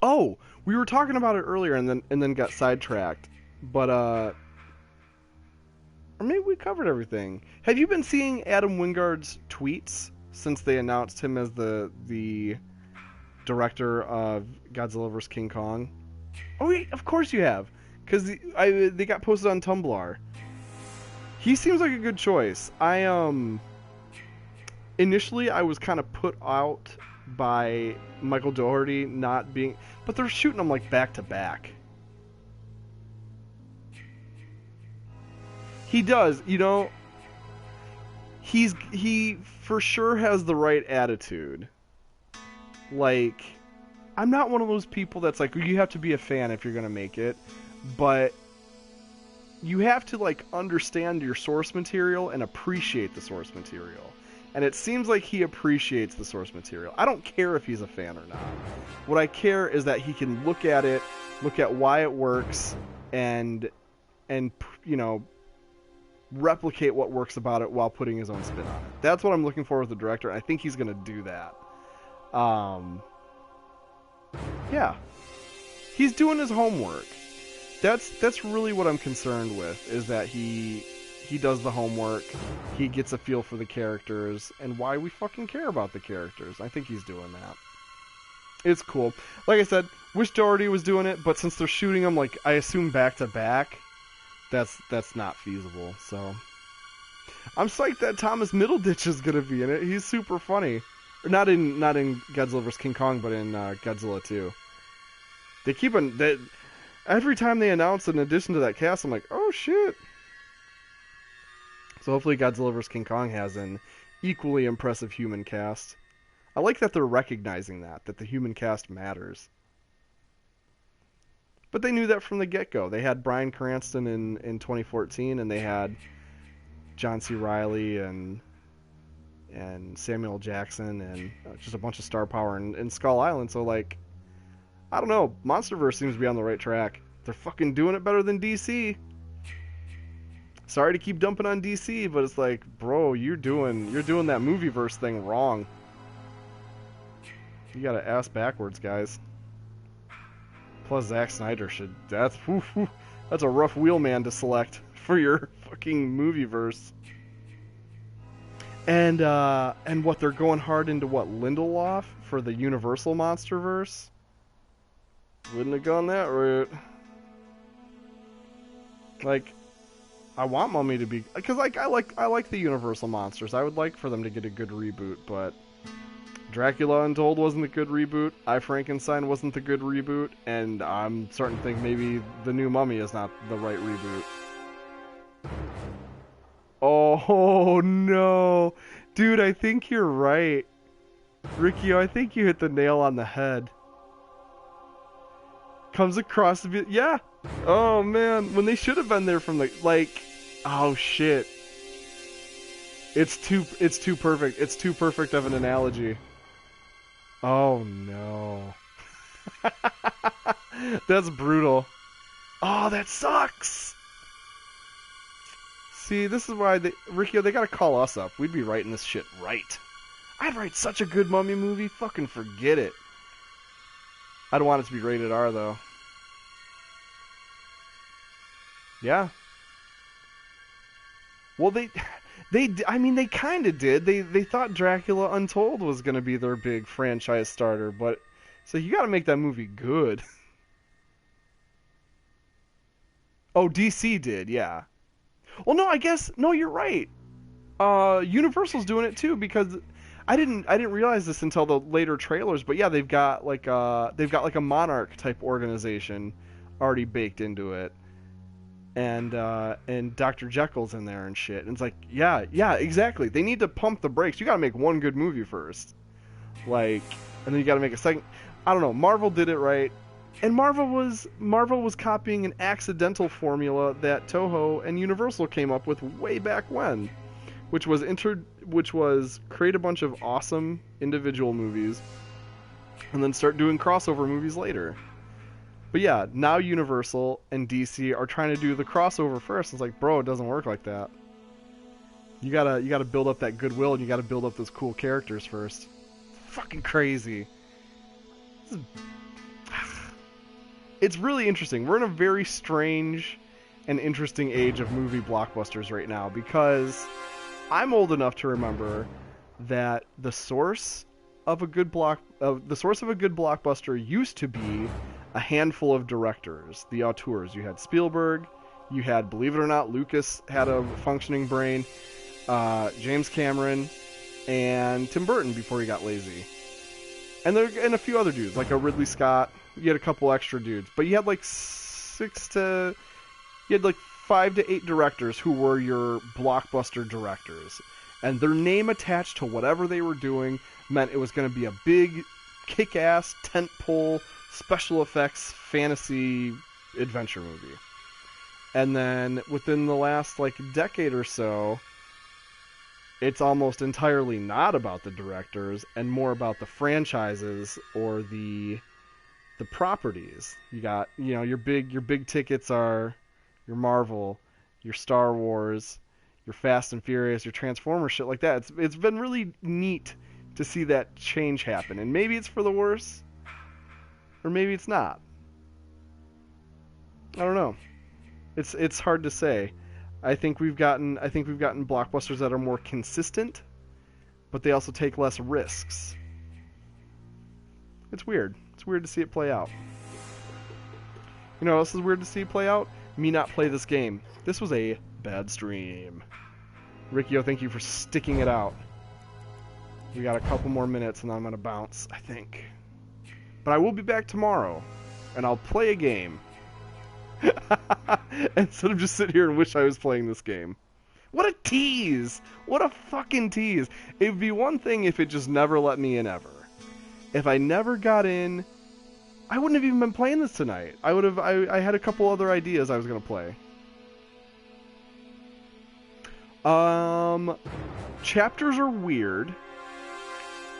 Oh, we were talking about it earlier and then got sidetracked. But or maybe we covered everything. Have you been seeing Adam Wingard's tweets since they announced him as the director of Godzilla vs. King Kong? Oh, of course you have, because they got posted on Tumblr. He seems like a good choice. Initially I was kind of put out by Michael Dougherty not being, but they're shooting them like back to back. He does, you know. He for sure has the right attitude. Like, I'm not one of those people that's like, you have to be a fan if you're gonna make it, but you have to like understand your source material and appreciate the source material. And it seems like he appreciates the source material. I don't care if he's a fan or not. What I care is that he can look at it, look at why it works, and you know, replicate what works about it while putting his own spin on it. That's what I'm looking for with the director, and I think he's going to do that. Yeah. He's doing his homework. That's really what I'm concerned with, is that he does the homework, he gets a feel for the characters, and why we fucking care about the characters. I think he's doing that. It's cool. Like I said, wish Dougherty was doing it, but since they're shooting them, like, I assume back to back, that's not feasible. So I'm psyched that Thomas Middleditch is gonna be in it. He's super funny. Not in Godzilla vs. King Kong, but in Godzilla 2. They keep every time they announce an addition to that cast, I'm like, oh shit. So hopefully Godzilla vs. King Kong has an equally impressive human cast. I like that they're recognizing that the human cast matters. But they knew that from the get-go. They had Bryan Cranston in 2014, and they had John C. Reilly and Samuel Jackson and just a bunch of star power in Skull Island. So, like, I don't know. MonsterVerse seems to be on the right track. They're fucking doing it better than DC. Sorry to keep dumping on DC, but it's like, bro, you're doing that movieverse thing wrong. You gotta ass backwards, guys. Plus, Zack Snyder that's a rough wheelman to select for your fucking movieverse. And what, they're going hard into what, Lindelof for the Universal MonsterVerse? Wouldn't have gone that route. Like, I want Mummy to be, because like I like the Universal monsters. I would like for them to get a good reboot, but Dracula Untold wasn't a good reboot. I, Frankenstein wasn't the good reboot, and I'm starting to think maybe the new Mummy is not the right reboot. Oh no, dude! I think you're right, Riccio. I think you hit the nail on the head. Comes across to be, yeah. Oh man, when they should have been there from the, like, oh shit. It's too perfect. It's too perfect of an analogy. Oh no. That's brutal. Oh, that sucks. See, this is why Riccio, they gotta call us up. We'd be writing this shit right. I'd write such a good Mummy movie. Fucking forget it. I don't want it to be rated R though. Yeah. Well, I mean, they kind of did. They thought Dracula Untold was going to be their big franchise starter, but so you got to make that movie good. Oh, DC did, yeah. Well, no, I guess no, you're right. Universal's doing it too, because I didn't realize this until the later trailers, but yeah, they've got like a Monarch type organization already baked into it. And Dr. Jekyll's in there and shit. And it's like, yeah, exactly. They need to pump the brakes. You gotta make one good movie first. Like, and then you gotta make a second. I don't know. Marvel did it right. And Marvel was copying an accidental formula that Toho and Universal came up with way back when. which was create a bunch of awesome individual movies and then start doing crossover movies later. But yeah, now Universal and DC are trying to do the crossover first. It's like, bro, it doesn't work like that. You gotta build up that goodwill, and you gotta build up those cool characters first. It's fucking crazy. It's really interesting. We're in a very strange and interesting age of movie blockbusters right now, because I'm old enough to remember that the source of a good blockbuster used to be a handful of directors, the auteurs. You had Spielberg, you had, believe it or not, Lucas had a functioning brain, James Cameron, and Tim Burton before he got lazy. And a few other dudes, like a Ridley Scott. You had a couple extra dudes, but you had like 5 to 8 directors who were your blockbuster directors, and their name attached to whatever they were doing meant it was going to be a big, kick-ass, tentpole, special effects, fantasy adventure movie. And then within the last decade or so, it's almost entirely not about the directors and more about the franchises or the properties. You got, your big tickets are your Marvel, your Star Wars, your Fast and Furious, your Transformers, shit like that. It's been really neat to see that change happen, and maybe it's for the worse, or maybe it's not. I don't know. It's hard to say. I think we've gotten blockbusters that are more consistent, but they also take less risks. It's weird. It's weird to see it play out. You know what else is weird to see play out? Me not play this game. This was a bad stream. Riccio, thank you for sticking it out. We got a couple more minutes and then I'm going to bounce, I think. But I will be back tomorrow, and I'll play a game. Instead of just sit here and wish I was playing this game. What a tease! What a fucking tease! It would be one thing if it just never let me in ever. If I never got in, I wouldn't have even been playing this tonight. I had a couple other ideas I was going to play. Chapters are weird.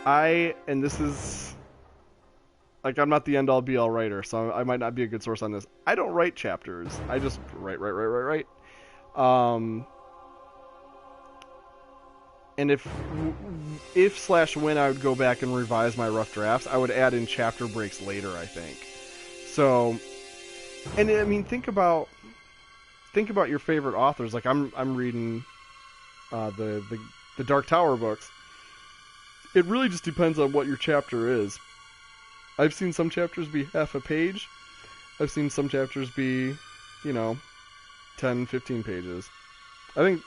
And this is, I'm not the end-all be-all writer, so I might not be a good source on this. I don't write chapters. I just write. And if/when I would go back and revise my rough drafts, I would add in chapter breaks later, I think. So, and I mean, think about your favorite authors. Like I'm reading the Dark Tower books. It really just depends on what your chapter is. I've seen some chapters be half a page. I've seen some chapters be, 10, 15 pages. I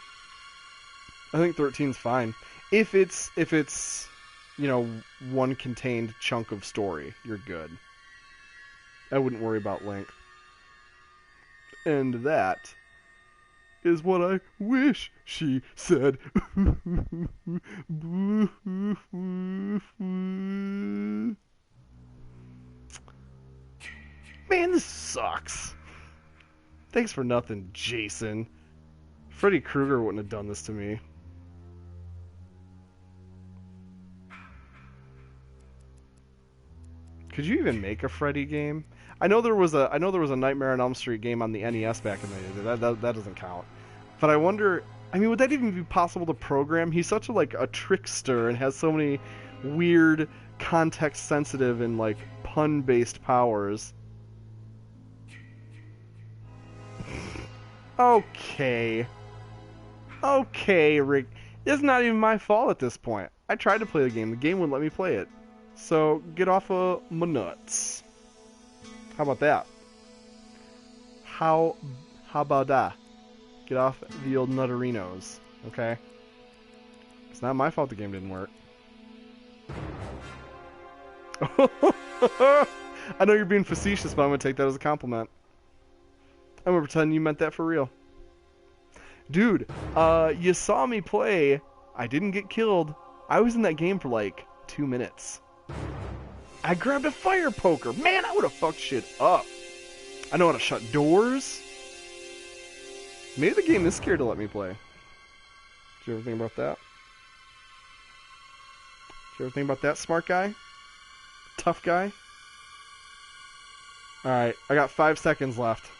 think 13's fine. If it's one contained chunk of story, you're good. I wouldn't worry about length. And that is what I wish she said. Man, this sucks. Thanks for nothing, Jason. Freddy Krueger wouldn't have done this to me. Could you even make a Freddy game? I know there was a Nightmare on Elm Street game on the NES back in the day. That doesn't count. But I wonder, would that even be possible to program? He's such a trickster and has so many weird, context-sensitive and pun-based powers. Okay, Rick. It's not even my fault at this point. I tried to play the game. The game wouldn't let me play it. So, get off of my nuts. How about that? How about that? Get off the old nuttarinos, okay? It's not my fault the game didn't work. I know you're being facetious, but I'm going to take that as a compliment. I'm going to pretend you meant that for real. Dude, you saw me play. I didn't get killed. I was in that game for 2 minutes. I grabbed a fire poker. Man, I would have fucked shit up. I know how to shut doors. Maybe the game is scared to let me play. Did you ever think about that? Did you ever think about that, smart guy? Tough guy? Alright, I got 5 seconds left.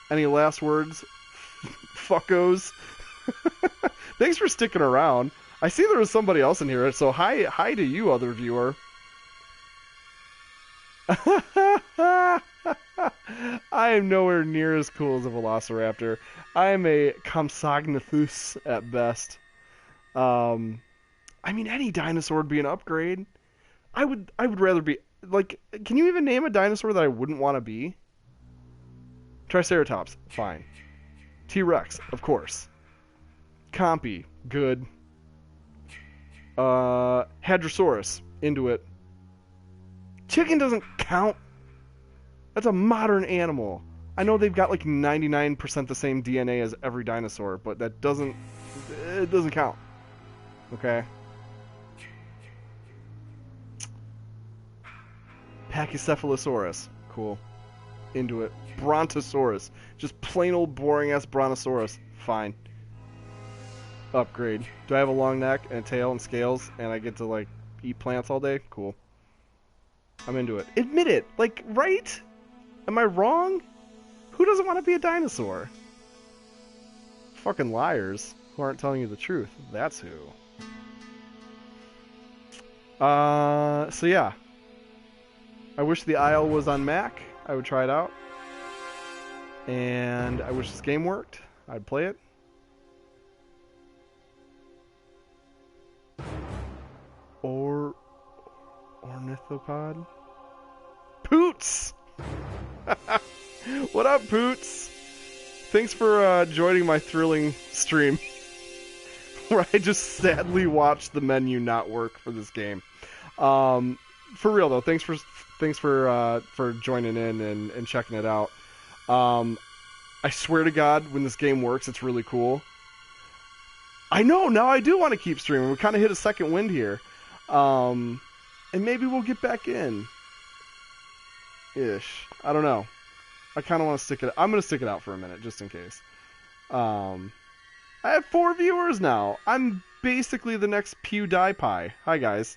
Any last words? Fuckos. Thanks for sticking around. I see there was somebody else in here, so hi to you, other viewer. I am nowhere near as cool as a Velociraptor. I am a Compsognathus at best. I mean, any dinosaur would be an upgrade. I would rather be like. Can you even name a dinosaur that I wouldn't want to be? Triceratops, fine. T-Rex, of course. Compy, good. Hadrosaurus, into it. Chicken doesn't count. That's a modern animal. I know they've got like 99% the same DNA as every dinosaur, but it doesn't count. Okay? Pachycephalosaurus, cool. Into it. Brontosaurus, just plain old boring ass Brontosaurus, fine. Upgrade. Do I have a long neck and a tail and scales and I get to like eat plants all day? Cool. I'm into it. Admit it. Like, right? Am I wrong? Who doesn't want to be a dinosaur? Fucking liars who aren't telling you the truth. That's who. So yeah. I wish the Isle was on Mac. I would try it out. And I wish this game worked. I'd play it. Or ornithopod? Poots! What up, Poots? Thanks for joining my thrilling stream where I just sadly watched the menu not work for this game. For real though, thanks for joining in and checking it out. I swear to God, when this game works, it's really cool. I know, now I do want to keep streaming. We kind of hit a second wind here. And maybe we'll get back in. Ish. I don't know. I kind of want to stick it. I'm going to stick it out for a minute, just in case. I have 4 viewers now. I'm basically the next PewDiePie. Hi, guys.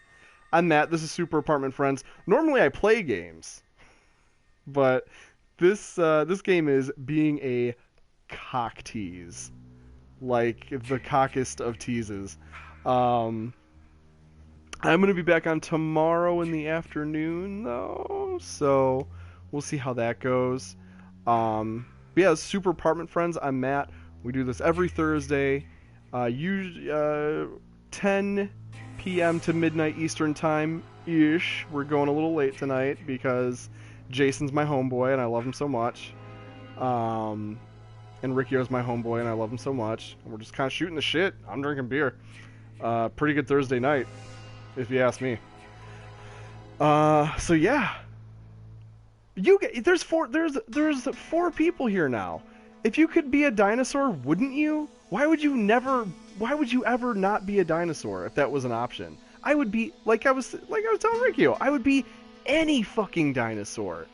I'm Matt. This is Super Apartment Friends. Normally, I play games. But this game is being a cock tease. Like, the cockest of teases. I'm going to be back on tomorrow in the afternoon, though, so we'll see how that goes. Yeah, Super Apartment Friends, I'm Matt. We do this every Thursday, 10 p.m. to midnight Eastern Time-ish. We're going a little late tonight because Jason's my homeboy, and I love him so much. And Ricchio's my homeboy, and I love him so much. And we're just kind of shooting the shit. I'm drinking beer. Pretty good Thursday night, if you ask me. So yeah, there's 4 people here now. If you could be a dinosaur, wouldn't you? Why would you ever not be a dinosaur if that was an option? I would be like I was telling Ricchio, I would be any fucking dinosaur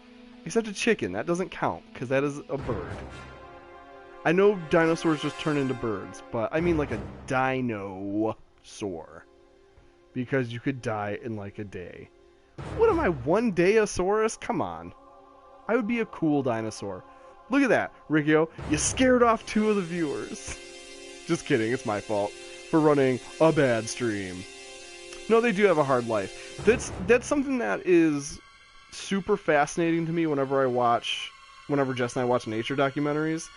except a chicken. That doesn't count because that is a bird. I know dinosaurs just turn into birds, but I mean like a dinosaur. Because you could die in like a day. What am I, one dayosaurus? Come on. I would be a cool dinosaur. Look at that, Ricchio. You scared off 2 of the viewers. Just kidding, it's my fault for running a bad stream. No, they do have a hard life. That's something that is super fascinating to me whenever Jess and I watch nature documentaries,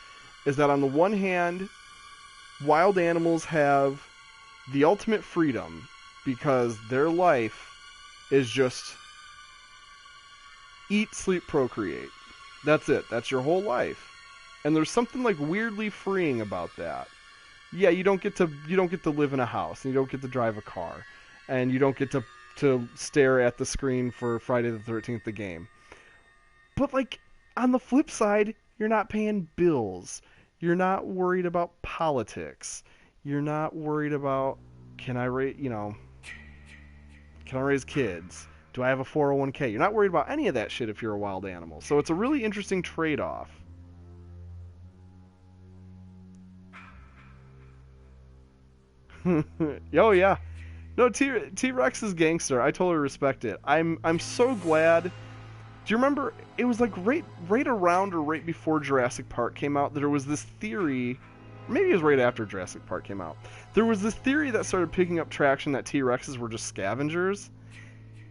is that on the one hand, wild animals have the ultimate freedom because their life is just eat, sleep, procreate. That's it. That's your whole life. And there's something like weirdly freeing about that. Yeah, you don't get to live in a house, and you don't get to drive a car, and you don't get to stare at the screen for Friday the 13th, the game. But like on the flip side, you're not paying bills. You're not worried about politics. You're not worried about can I raise kids? Do I have a 401k? You're not worried about any of that shit if you're a wild animal. So it's a really interesting trade-off. Oh yeah. No, T-Rex is gangster. I totally respect it. I'm so glad. Do you remember it was like right around or right before Jurassic Park came out, there was this theory, maybe it was right after Jurassic Park came out. There was this theory that started picking up traction that T-Rexes were just scavengers.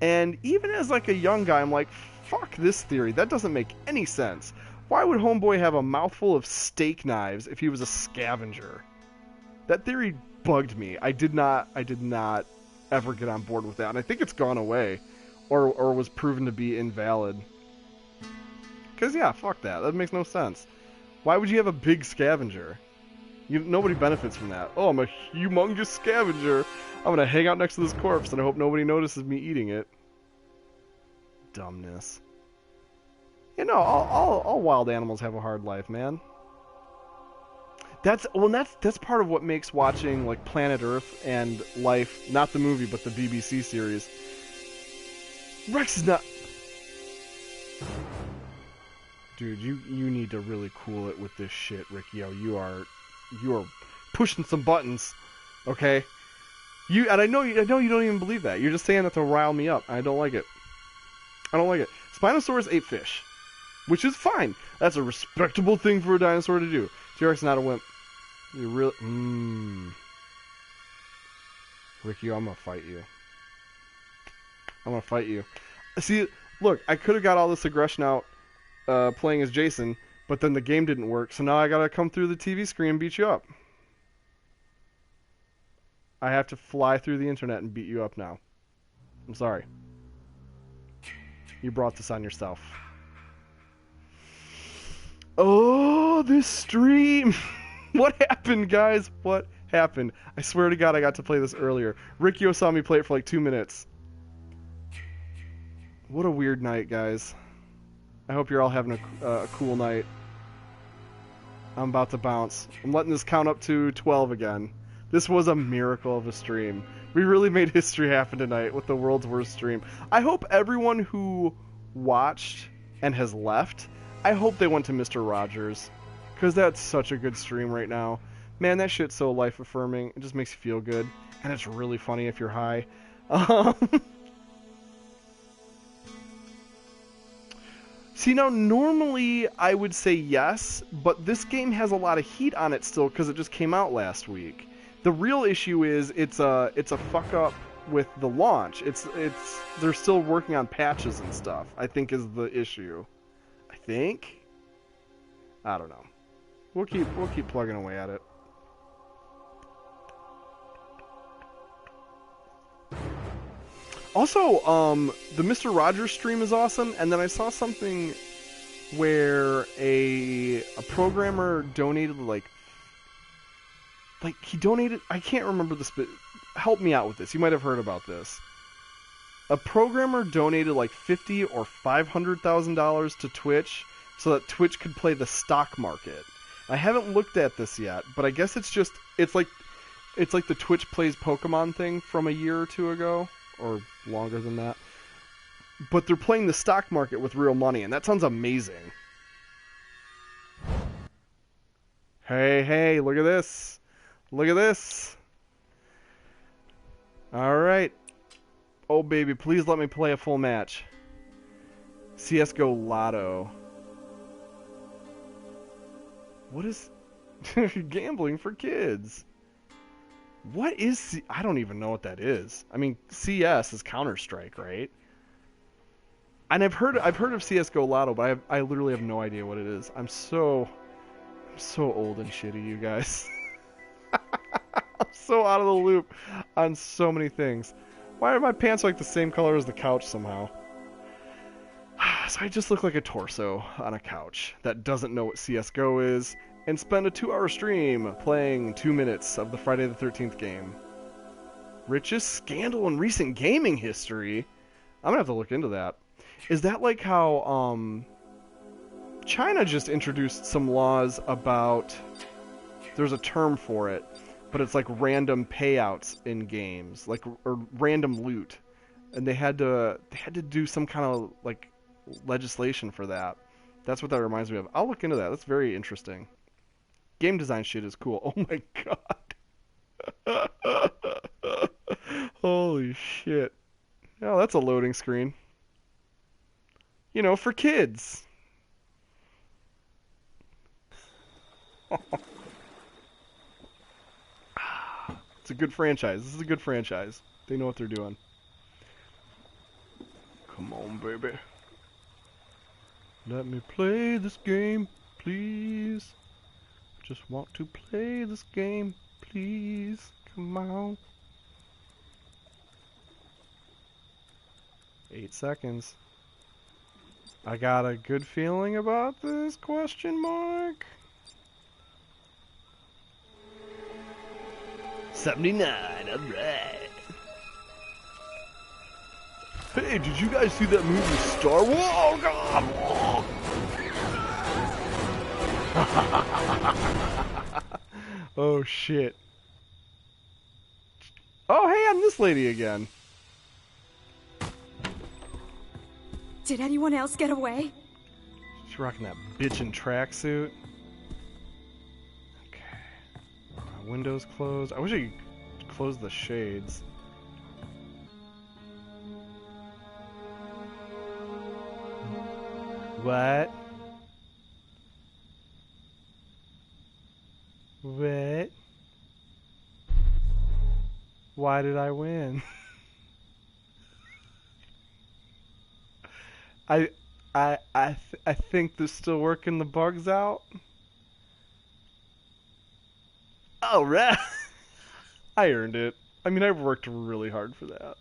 And even as like a young guy, I'm like, fuck this theory. That doesn't make any sense. Why would Homeboy have a mouthful of steak knives if he was a scavenger? That theory bugged me. I did not ever get on board with that, and I think it's gone away, or was proven to be invalid. Cause yeah, fuck that. That makes no sense. Why would you have a big scavenger? Nobody benefits from that. Oh, I'm a humongous scavenger. I'm gonna hang out next to this corpse, and I hope nobody notices me eating it. Dumbness. You know, all wild animals have a hard life, man. That's part of what makes watching like Planet Earth and Life, not the movie but the BBC series. Rex is not. Dude, you need to really cool it with this shit, Ricky. You are pushing some buttons, okay? And I know you don't even believe that. You're just saying that to rile me up. I don't like it. Spinosaurus ate fish, which is fine. That's a respectable thing for a dinosaur to do. T-Rex is not a wimp. You really... Ricky, I'm gonna fight you. See, look, I could have got all this aggression out playing as Jason, but then the game didn't work, so now I gotta come through the TV screen and beat you up. I have to fly through the internet and beat you up now. I'm sorry. You brought this on yourself. Oh, this stream! What happened, guys? What happened? I swear to God I got to play this earlier. Riccio saw me play it for like 2 minutes. What a weird night, guys. I hope you're all having a cool night. I'm about to bounce. I'm letting this count up to 12 again. This was a miracle of a stream. We really made history happen tonight with the world's worst stream. I hope everyone who watched and has left, I hope they went to Mr. Rogers. Because that's such a good stream right now. Man, that shit's so life-affirming. It just makes you feel good. And it's really funny if you're high. See, now, normally I would say yes, but this game has a lot of heat on it still because it just came out last week. The real issue is it's a fuck-up with the launch. They're still working on patches and stuff, I think is the issue. I think? I don't know. We'll keep plugging away at it. Also, the Mr. Rogers stream is awesome, and then I saw something where a programmer donated like he donated, I can't remember this, but help me out with this. You might have heard about this. A programmer donated like $50,000 or $500,000 to Twitch so that Twitch could play the stock market. I haven't looked at this yet, but I guess it's like the Twitch plays Pokemon thing from a year or two ago, or longer than that. But they're playing the stock market with real money, and that sounds amazing. Hey, look at this. Look at this. Alright. Oh, baby, please let me play a full match. CSGO Lotto. What is... gambling for kids. What is... I don't even know what that is. I mean, CS is Counter-Strike, right? And I've heard of CSGO Lotto, but I literally have no idea what it is. I'm so old and shitty, you guys. I'm so out of the loop on so many things. Why are my pants like the same color as the couch somehow? So I just look like a torso on a couch that doesn't know what CSGO is and spend a 2-hour stream playing 2 minutes of the Friday the 13th game. Richest scandal in recent gaming history? I'm gonna have to look into that. Is that like how China just introduced some laws about, there's a term for it, but it's like random payouts in games, like, or random loot, and they had to do some kind of like legislation for that. That's what that reminds me of. I'll look into that. That's very interesting. Game design shit is cool. Oh my god. Holy shit. Oh, that's a loading screen. You know, for kids. It's a good franchise. This is a good franchise. They know what they're doing. Come on, baby. Let me play this game, please. Just want to play this game, please. Come on. 8 seconds. I got a good feeling about this, question mark. 79, alright. Hey, did you guys see that movie Star Wars? Oh, God! Oh, shit. Oh, hey, I'm this lady again. Did anyone else get away? She's rocking that bitchin' tracksuit. Okay. Windows closed. I wish I could close the shades. What? What? Why did I win? I think they're still working the bugs out. All right. I earned it. I mean, I worked really hard for that.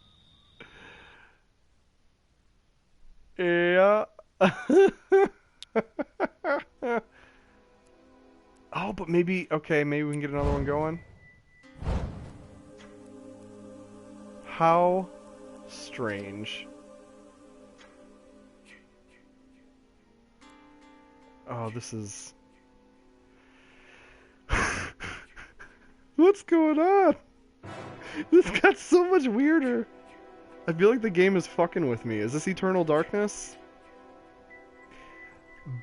Yeah. Oh, but maybe, okay, maybe we can get another one going. How strange. Oh, this is... What's going on? This got so much weirder. I feel like the game is fucking with me. Is this Eternal Darkness?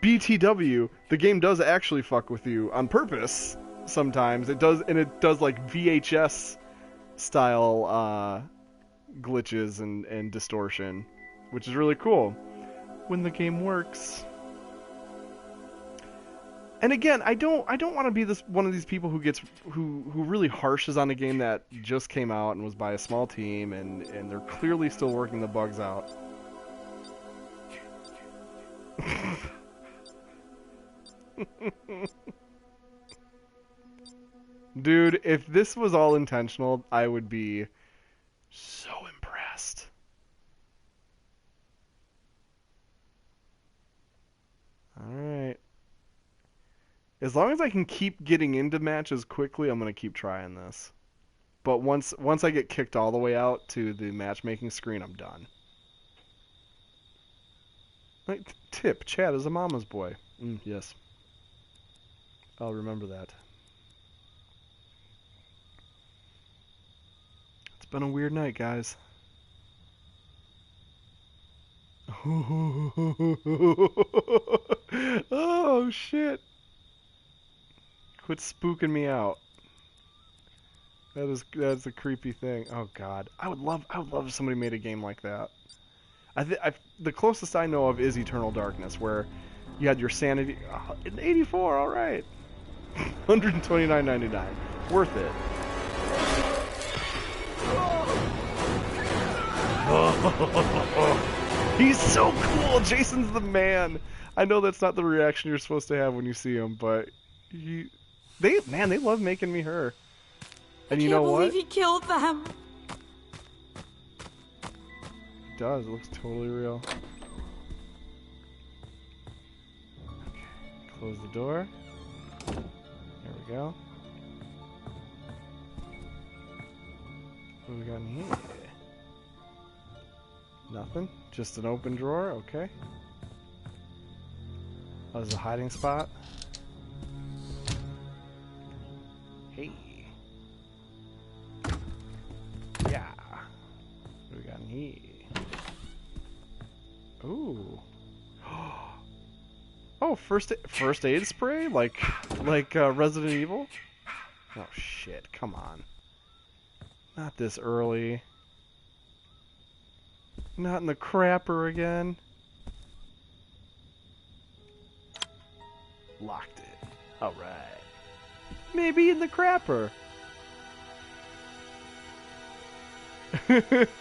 BTW, the game does actually fuck with you on purpose sometimes. It does, and it does like VHS style glitches and distortion, which is really cool when the game works. And again, I don't want to be this one of these people who gets who really harshes on a game that just came out and was by a small team and they're clearly still working the bugs out. Dude, if this was all intentional, I would be so impressed. Alright. As long as I can keep getting into matches quickly, I'm going to keep trying this. But once I get kicked all the way out to the matchmaking screen, I'm done. Like, tip, Chad is a mama's boy. Yes. I'll remember that. It's been a weird night, guys. Oh, shit. Quit spooking me out. That's a creepy thing. Oh God, I would love if somebody made a game like that. The closest I know of is Eternal Darkness, where you had your sanity in '84. All right, $129.99, worth it. He's so cool. Jason's the man. I know that's not the reaction you're supposed to have when you see him, but they love making me her. And you know what? I can't believe he killed them. It does. It looks totally real. Okay. Close the door. There we go. What do we got in here? Nothing. Just an open drawer. Okay. Oh, there's a hiding spot. Hey. Yeah. What do we got in here? Ooh. Oh, first aid spray, like Resident Evil. Oh shit! Come on. Not this early. Not in the crapper again. Locked it. Alright. Maybe in the crapper.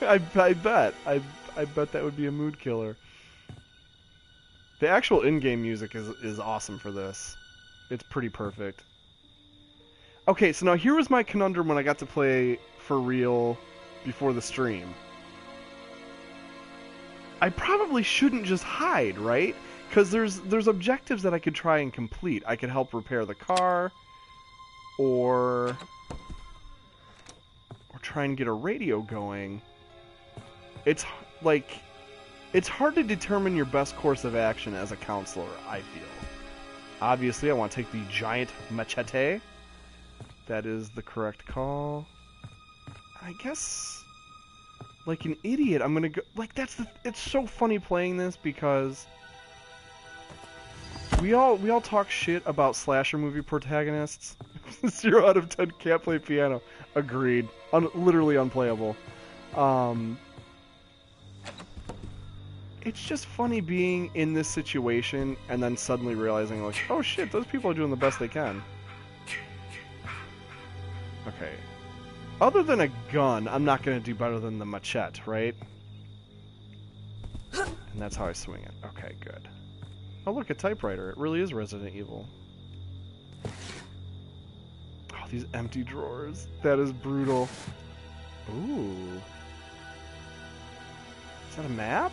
I bet. I bet that would be a mood killer. The actual in-game music is awesome for this. It's pretty perfect. Okay, so now here was my conundrum when I got to play for real before the stream. I probably shouldn't just hide, right? Because there's objectives that I could try and complete. I could help repair the car, or try and get a radio going. It's like, it's hard to determine your best course of action as a counselor, I feel. Obviously, I want to take the giant machete. That is the correct call. I guess, like an idiot, I'm gonna go, like, it's so funny playing this because we all talk shit about slasher movie protagonists. 0 out of 10 can't play piano. Agreed. Literally unplayable. It's just funny being in this situation and then suddenly realizing, like, oh shit, those people are doing the best they can. Okay. Other than a gun, I'm not going to do better than the machete, right? And that's how I swing it. Okay, good. Oh, look, a typewriter. It really is Resident Evil. Oh, these empty drawers. That is brutal. Ooh. Is that a map?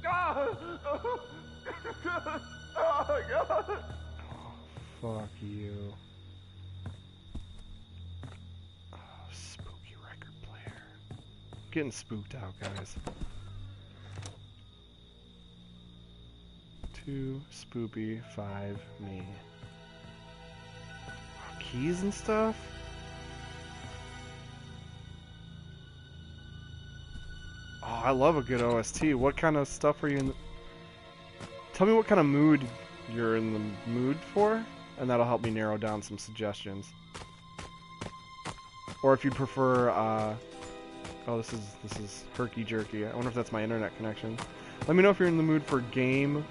Oh, God. Oh, fuck you. Oh, spooky record player. I'm getting spooked out, guys. 2, spoopy, 5, me. Oh, keys and stuff? Oh, I love a good OST. What kind of stuff are you in? Tell me what kind of mood you're in the mood for, and that'll help me narrow down some suggestions. Or if you prefer, oh, this is herky jerky. I wonder if that's my internet connection. Let me know if you're in the mood for game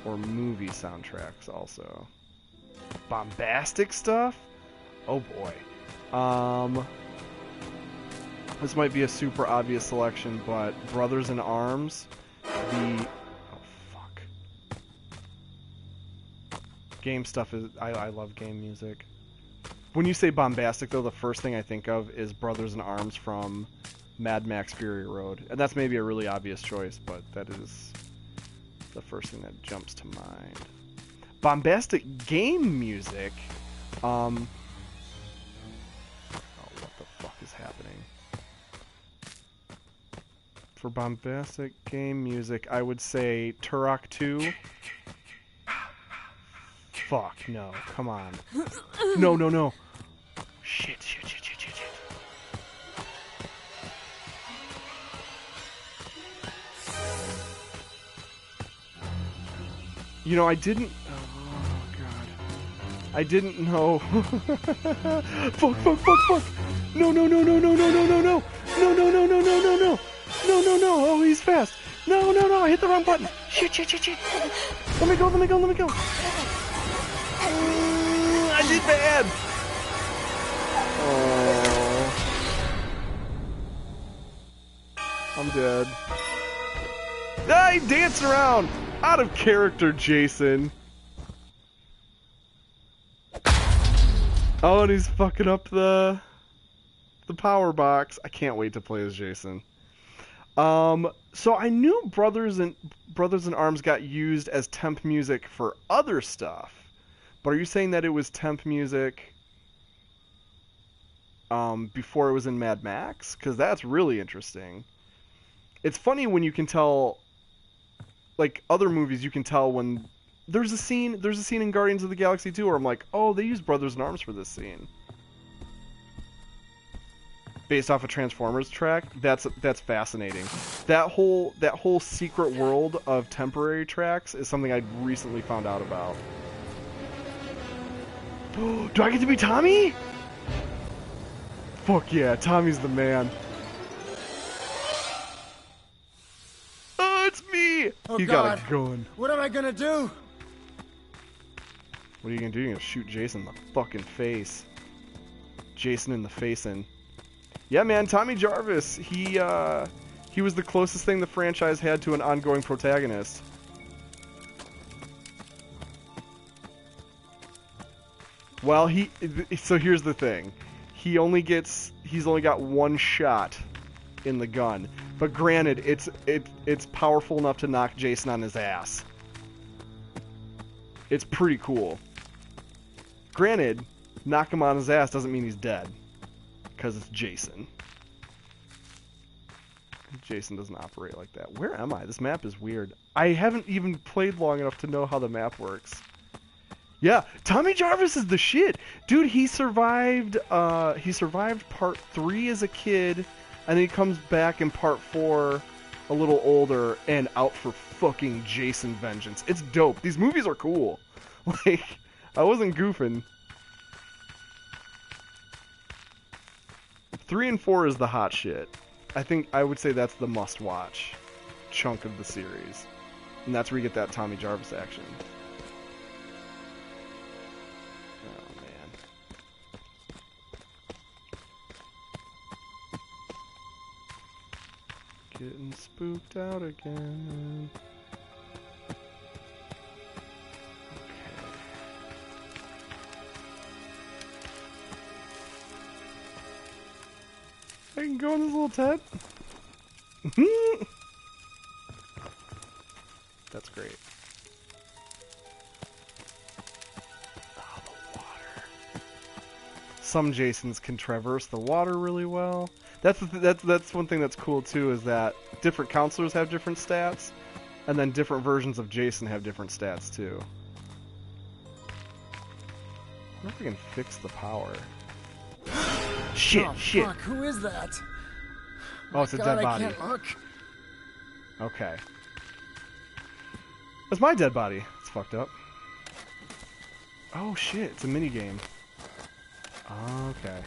or movie soundtracks also. Bombastic stuff? Oh boy. This might be a super obvious selection, but Brothers in Arms, oh fuck. Game stuff is, I love game music. When you say bombastic though, the first thing I think of is Brothers in Arms from Mad Max Fury Road. And that's maybe a really obvious choice, but that is the first thing that jumps to mind. Bombastic game music, oh, what the fuck is happening? For bombastic game music, I would say Turok 2. Fuck, no, come on. No, no, no. Shit. You know, I didn't... Oh, God. I didn't know... Fuck! No! No! Oh, he's fast! No! I hit the wrong button! Shit! Let me go! I did bad! Oh. I'm dead. Ah, he danced around! Out of character, Jason! Oh, and he's fucking up the power box. I can't wait to play as Jason. So I knew Brothers in Arms got used as temp music for other stuff, but are you saying that it was temp music before it was in Mad Max? Because that's really interesting. It's funny when you can tell, like other movies, you can tell when there's a scene in Guardians of the Galaxy 2 where I'm like, oh, they used Brothers in Arms for this scene. Based off a Transformers track, that's fascinating. That whole secret world of temporary tracks is something I recently found out about. Do I get to be Tommy? Fuck yeah, Tommy's the man. Oh, it's me! Oh, He God. got a gun. What am I gonna do? What are you gonna do? You're gonna shoot Jason in the fucking face. Jason in the facin'. Yeah, man, Tommy Jarvis. He was the closest thing the franchise had to an ongoing protagonist. Well, so here's the thing. He's only got one shot in the gun. But granted, it's powerful enough to knock Jason on his ass. It's pretty cool. Granted, knock him on his ass doesn't mean he's dead. Because it's Jason. Jason doesn't operate like that. Where am I? This map is weird. I haven't even played long enough to know how the map works. Yeah, Tommy Jarvis is the shit. Dude, he survived part 3 as a kid, and then he comes back in part 4 a little older and out for fucking Jason vengeance. It's dope. These movies are cool. Like, I wasn't goofing. 3 and 4 is the hot shit. I would say that's the must-watch chunk of the series. And that's where you get that Tommy Jarvis action. Oh, man. Getting spooked out again. I can go in this little tent. That's great. Oh, the water. Some Jasons can traverse the water really well. That's one thing that's cool too, is that different counselors have different stats, and then different versions of Jason have different stats too. I wonder if we can fix the power. Shit, Oh, shit. fuck, who is that? Oh, it's a God, dead body. I can't look. Okay. That's my dead body. It's fucked up. Oh shit, it's a mini game. Okay.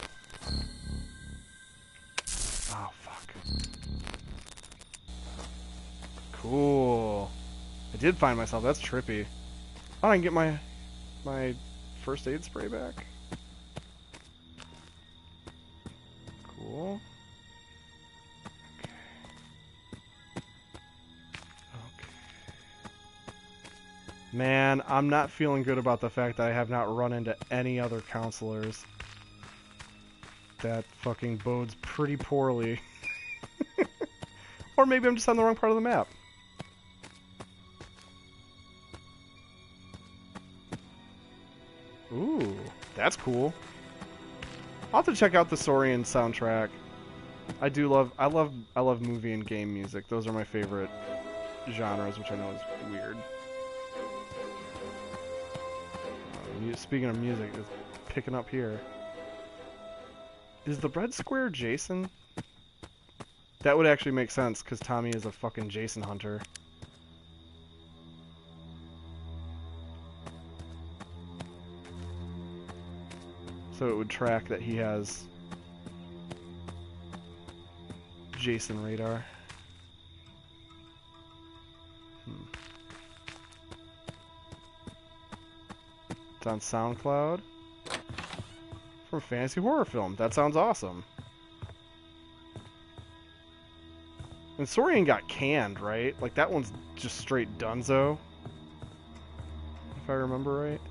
Oh fuck. Cool. I did find myself. That's trippy. Oh, I can get my first aid spray back. Cool. Okay. Man, I'm not feeling good about the fact that I have not run into any other counselors. That fucking bodes pretty poorly. Or maybe I'm just on the wrong part of the map. Ooh, that's cool. I'll have to check out the Saurian soundtrack. I love movie and game music. Those are my favorite genres, which I know is weird. Speaking of music, it's picking up here. Is the red square Jason? That would actually make sense, because Tommy is a fucking Jason hunter. So it would track that he has Jason radar. It's on SoundCloud. From Fantasy Horror Film. That sounds awesome. And Saurian got canned, right? Like, that one's just straight dunzo. If I remember right.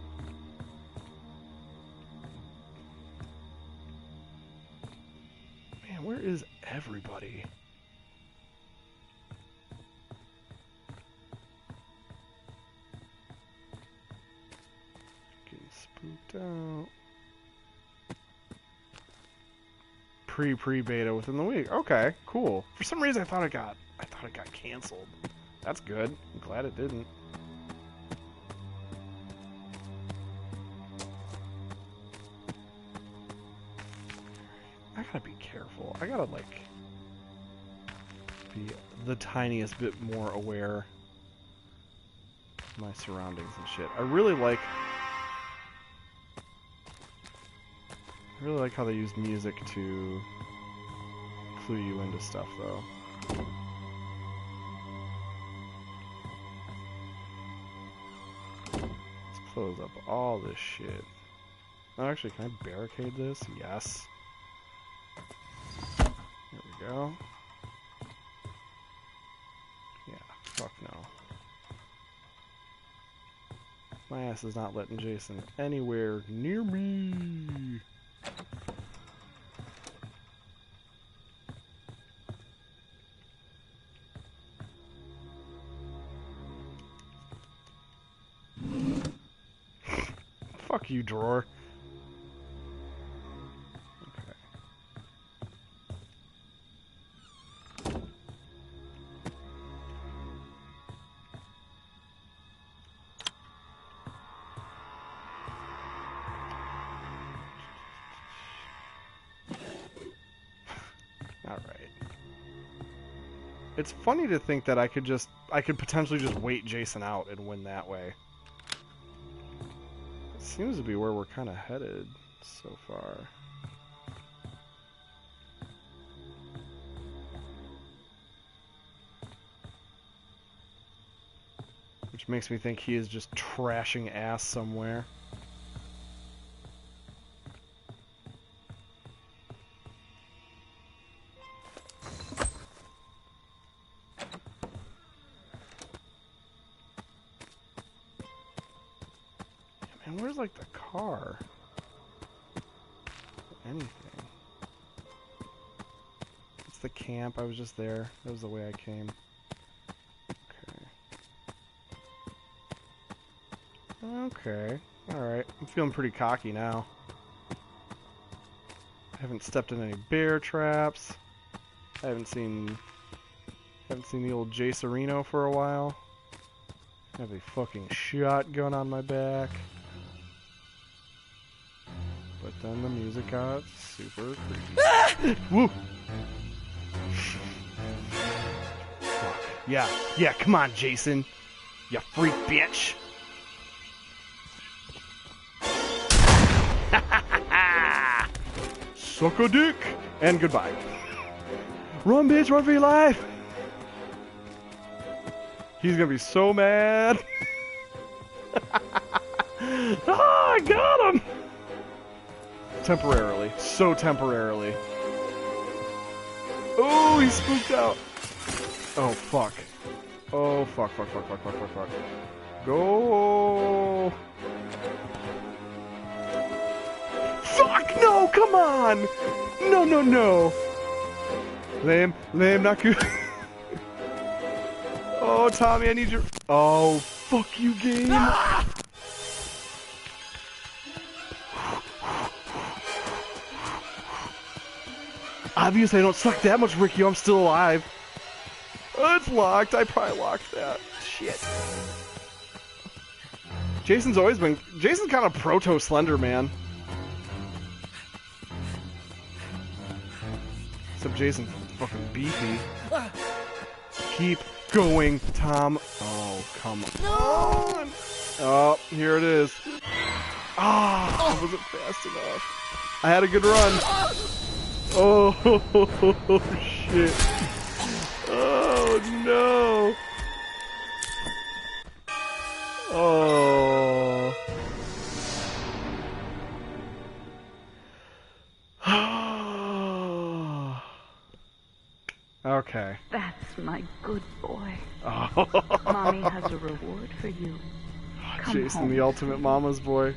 Man, where is everybody? Getting spooked out. Pre-beta within the week. Okay, cool. For some reason I thought it got canceled. That's good. I'm glad it didn't. I gotta be careful. I gotta like be the tiniest bit more aware of my surroundings and shit. I really like I really like how they use music to clue you into stuff, though. Let's close up all this shit. Oh, actually, can I barricade this? Yes. There we go. Yeah, fuck no. My ass is not letting Jason anywhere near me. Fuck you, drawer. Okay. All right. It's funny to think that I could potentially just wait Jason out and win that way. Seems to be where we're kind of headed so far. Which makes me think he is just trashing ass somewhere. Man, where's like the car? Anything. It's the camp. I was just there. That was the way I came. Okay. Alright. I'm feeling pretty cocky now. I haven't stepped in any bear traps. I haven't seen the old Jay Sereno for a while. I have a fucking shotgun on my back. But then the music got super creepy. Woo! Fuck. Yeah, come on, Jason. You freak bitch. Suck a dick! And goodbye. Run, bitch, run for your life! He's gonna be so mad. Ah, I got him! Temporarily. So temporarily. Oh, he's spooked out. Oh, fuck. Oh, fuck. Go! Fuck, no, come on! No. Lame, not good. Oh, Tommy, I need your... Oh, fuck you, game. Ah! Obviously, I don't suck that much, Ricky. I'm still alive. Oh, it's locked. I probably locked that. Shit. Jason's kind of proto-Slender Man. Except Jason's fucking beefy. Keep going, Tom. Oh, come on. Oh, here it is. Ah, I wasn't fast enough. I had a good run. Oh, shit. Oh, no. Oh. Okay. That's my good boy. Oh. Mommy has a reward for you. Come Jason, home. the ultimate mama's boy.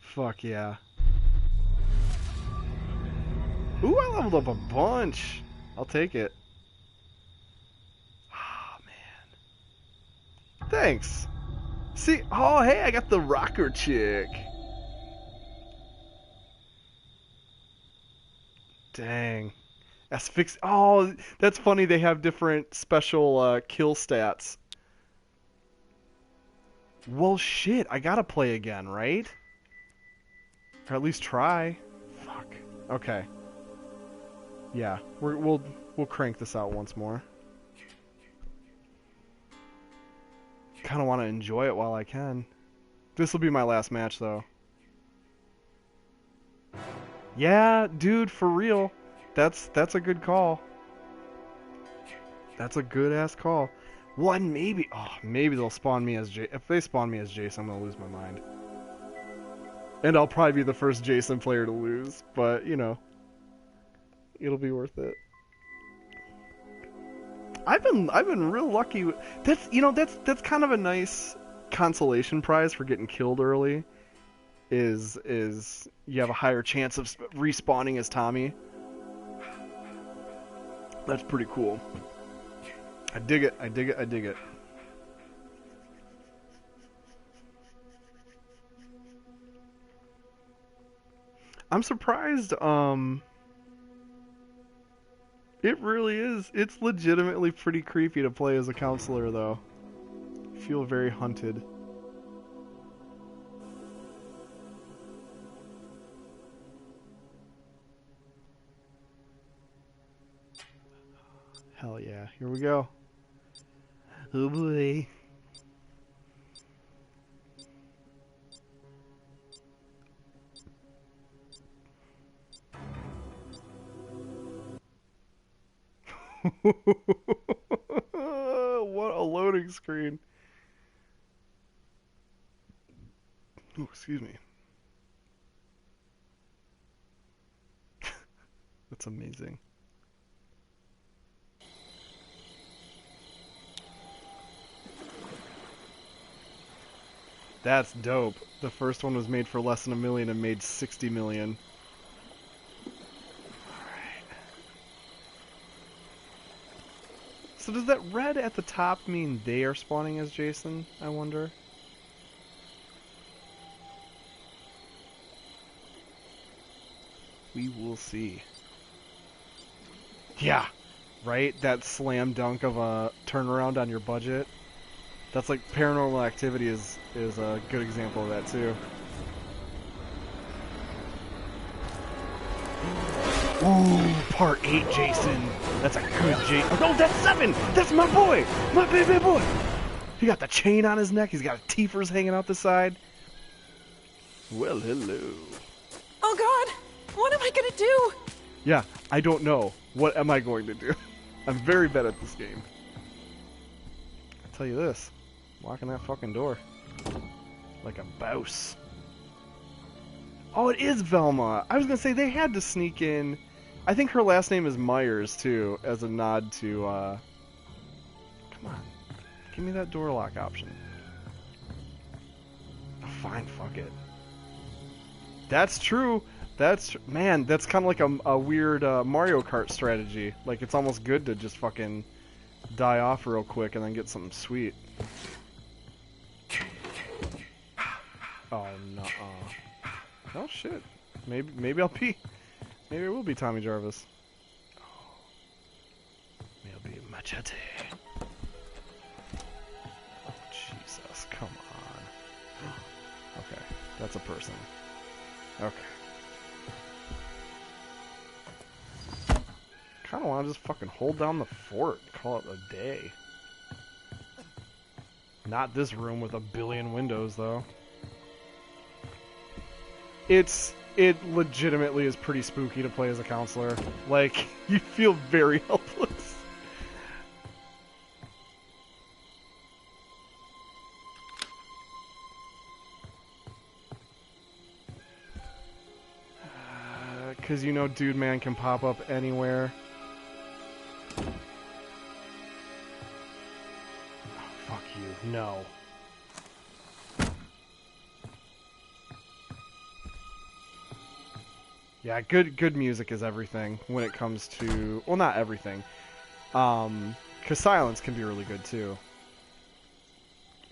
Fuck yeah. Ooh, I leveled up a bunch. I'll take it. Oh, man. Thanks. See, oh, hey, I got the rocker chick. Dang. Asphyx. Oh, that's funny. They have different special kill stats. Well, shit. I gotta play again, right? Or at least try. Fuck. Okay. Yeah, we'll crank this out once more. kind of want to enjoy it while I can. This will be my last match, though. Yeah, dude, for real. That's a good call. That's a good ass call. One maybe. Oh, maybe they'll spawn me as Jason. If they spawn me as Jason, I'm gonna lose my mind. And I'll probably be the first Jason player to lose, but you know, it'll be worth it. I've been real lucky. That's kind of a nice consolation prize for getting killed early. Is you have a higher chance of respawning as Tommy. That's pretty cool. I dig it. I dig it. I dig it. I'm surprised. It really is. It's legitimately pretty creepy to play as a counselor, though. I feel very hunted. Hell yeah. Here we go. Oh boy. What a loading screen. Oh, excuse me. That's amazing. That's dope. The first one was made for less than $1 million and made 60 million. Alright. So does that red at the top mean they are spawning as Jason, I wonder? We will see. Yeah, right? That slam dunk of a turnaround on your budget. That's like Paranormal Activity is a good example of that too. Ooh, part 8 Jason. That's a good Jason. Oh, no, that's 7! That's my boy! My baby boy! He got the chain on his neck. He's got teethers hanging out the side. Well, hello. Oh God! What am I gonna do? Yeah, I don't know. What am I going to do? I'm very bad at this game. I'll tell you this. Locking that fucking door. Like a bouse. Oh, it is Velma. I was gonna say they had to sneak in. I think her last name is Myers too, as a nod to come on. Give me that door lock option. Oh, fine, fuck it. That's true. Man, that's kind of like a weird Mario Kart strategy. Like, it's almost good to just fucking die off real quick and then get something sweet. Oh, no. Oh, shit. Maybe I'll be... Maybe it will be Tommy Jarvis. Oh. Maybe I'll be Machete. Oh, Jesus. Come on. Okay. That's a person. Okay. Kind of want to just fucking hold down the fort and call it a day. Not this room with a billion windows, though. It legitimately is pretty spooky to play as a counselor. Like, you feel very helpless. Because you know Dude Man can pop up anywhere. Oh, fuck you. No. Yeah, good music is everything when it comes to... Well, not everything. Because silence can be really good, too.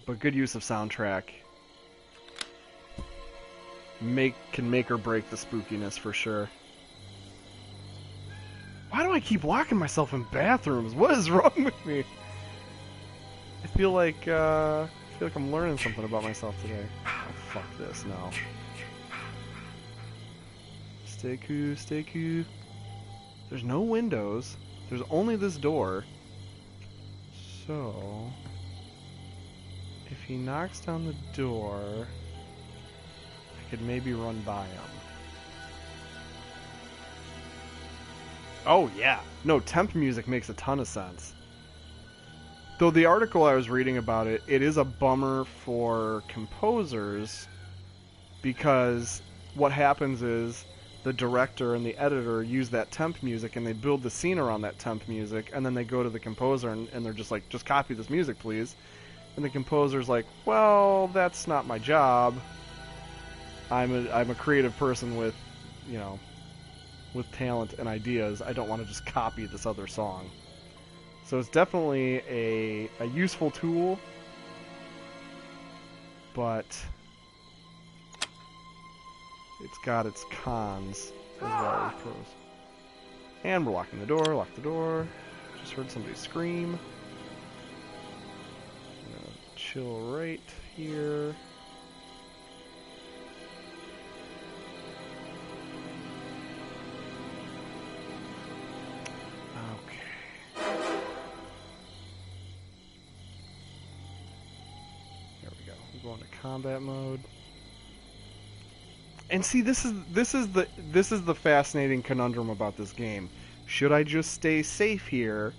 But good use of soundtrack can make or break the spookiness for sure. Why do I keep locking myself in bathrooms? What is wrong with me? I feel like I'm learning something about myself today. Oh, fuck this, no. Stay cool, stay cool. There's no windows. There's only this door. So... If he knocks down the door, I could maybe run by him. Oh, yeah. No, temp music makes a ton of sense. Though the article I was reading about it, it is a bummer for composers because what happens is the director and the editor use that temp music and they build the scene around that temp music, and then they go to the composer and they're just like, just copy this music, please. And the composer's like, well, that's not my job. I'm a creative person with, you know, with talent and ideas. I don't want to just copy this other song. So it's definitely a useful tool, but it's got its cons as well as pros. And we're locking the door, lock the door. Just heard somebody scream. I'm gonna chill right here. Go into combat mode. And see, this is the fascinating conundrum about this game. Should I just stay safe here,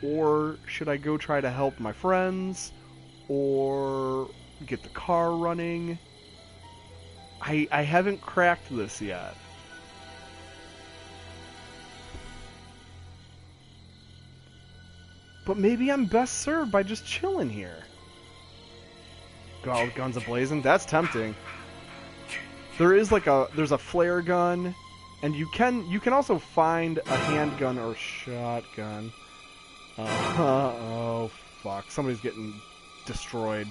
or should I go try to help my friends, or get the car running? I haven't cracked this yet. But maybe I'm best served by just chilling here. Go out with guns a-blazing? That's tempting. There's a flare gun, and you can also find a handgun or shotgun. Oh fuck! Somebody's getting destroyed.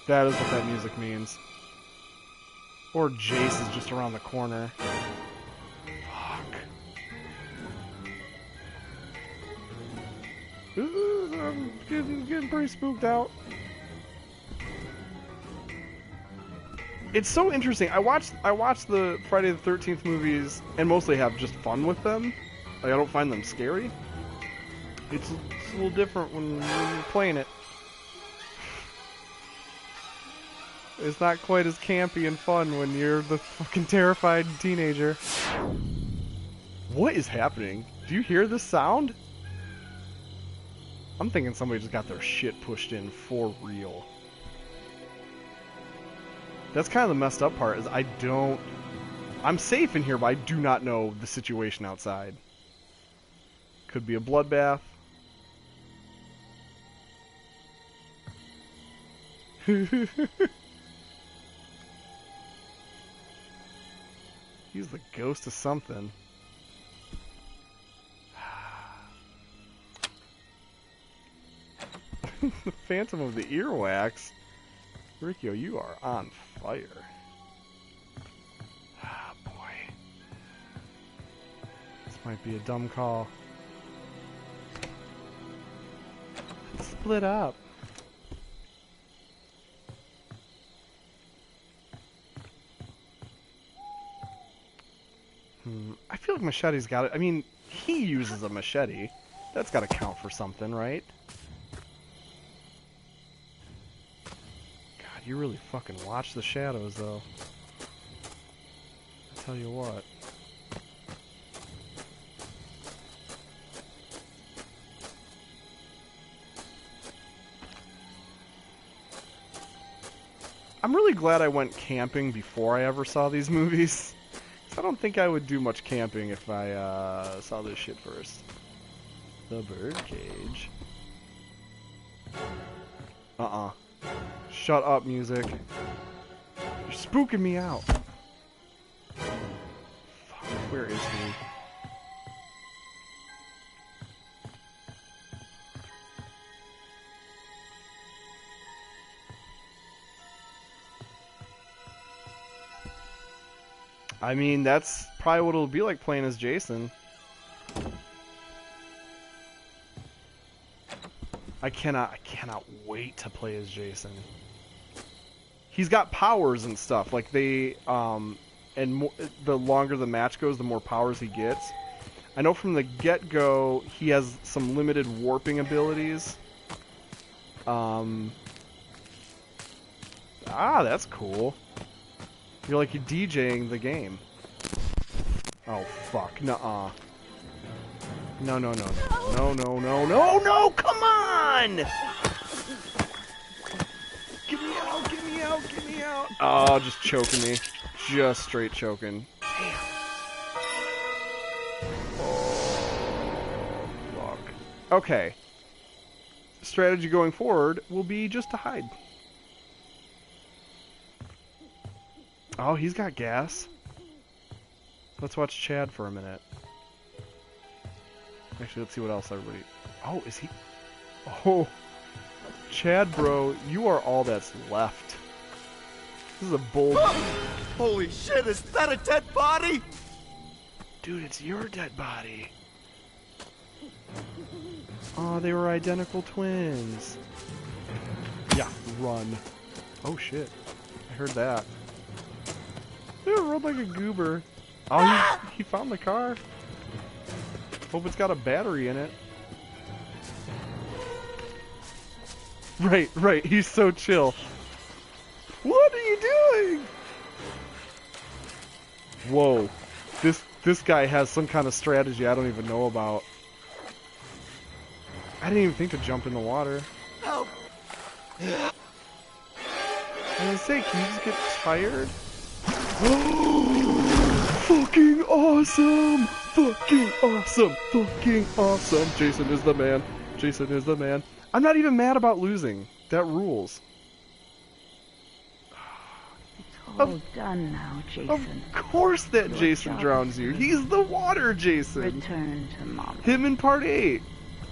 That is what that music means. Or Jace is just around the corner. Fuck. Ooh, I'm getting pretty spooked out. It's so interesting. I watched the Friday the 13th movies and mostly have just fun with them. Like, I don't find them scary. It's a little different when you're playing it. It's not quite as campy and fun when you're the fucking terrified teenager. What is happening? Do you hear this sound? I'm thinking somebody just got their shit pushed in for real. That's kind of the messed up part, is I'm safe in here, but I do not know the situation outside. Could be a bloodbath. He's the ghost of something. The Phantom of the Earwax. Rikyo, you are on fire. Ah, boy. This might be a dumb call. Let's split up. I feel like Machete's got it. I mean, he uses a machete. That's got to count for something, right? You really fucking watch the shadows, though. I'll tell you what. I'm really glad I went camping before I ever saw these movies. I don't think I would do much camping if I saw this shit first. The birdcage. Shut up, music. You're spooking me out. Fuck, where is he? I mean, that's probably what it'll be like playing as Jason. I cannot wait to play as Jason. He's got powers and stuff. Like the longer the match goes, the more powers he gets. I know from the get-go he has some limited warping abilities. Ah, that's cool. You're like you're DJing the game. Oh, fuck. Nuh-uh. No, no, no, no, no, no, no, no, no, come on! Get me out, get me out, get me out! Oh, just choking me. Just straight choking. Damn. Oh, fuck. Okay. Strategy going forward will be just to hide. Oh, he's got gas. Let's watch Chad for a minute. Actually, let's see what else everybody... Oh, is he... Oh, Chad, bro, you are all that's left. This is a bold... Holy shit, is that a dead body? Dude, it's your dead body. Oh, they were identical twins. Yeah, run. Oh, shit. I heard that. Dude, it rolled like a goober. Oh, he found the car. Hope it's got a battery in it. Right, right. He's so chill. What are you doing? Whoa. This guy has some kind of strategy I don't even know about. I didn't even think to jump in the water. Help! I was gonna say, can you just get tired? Fucking awesome! Fucking awesome! Fucking awesome! Jason is the man. Jason is the man. I'm not even mad about losing. That rules. It's all done now, Jason. Of course that Your Jason job drowns is you. done. He's the water Jason. Return to Mama. Him in part 8.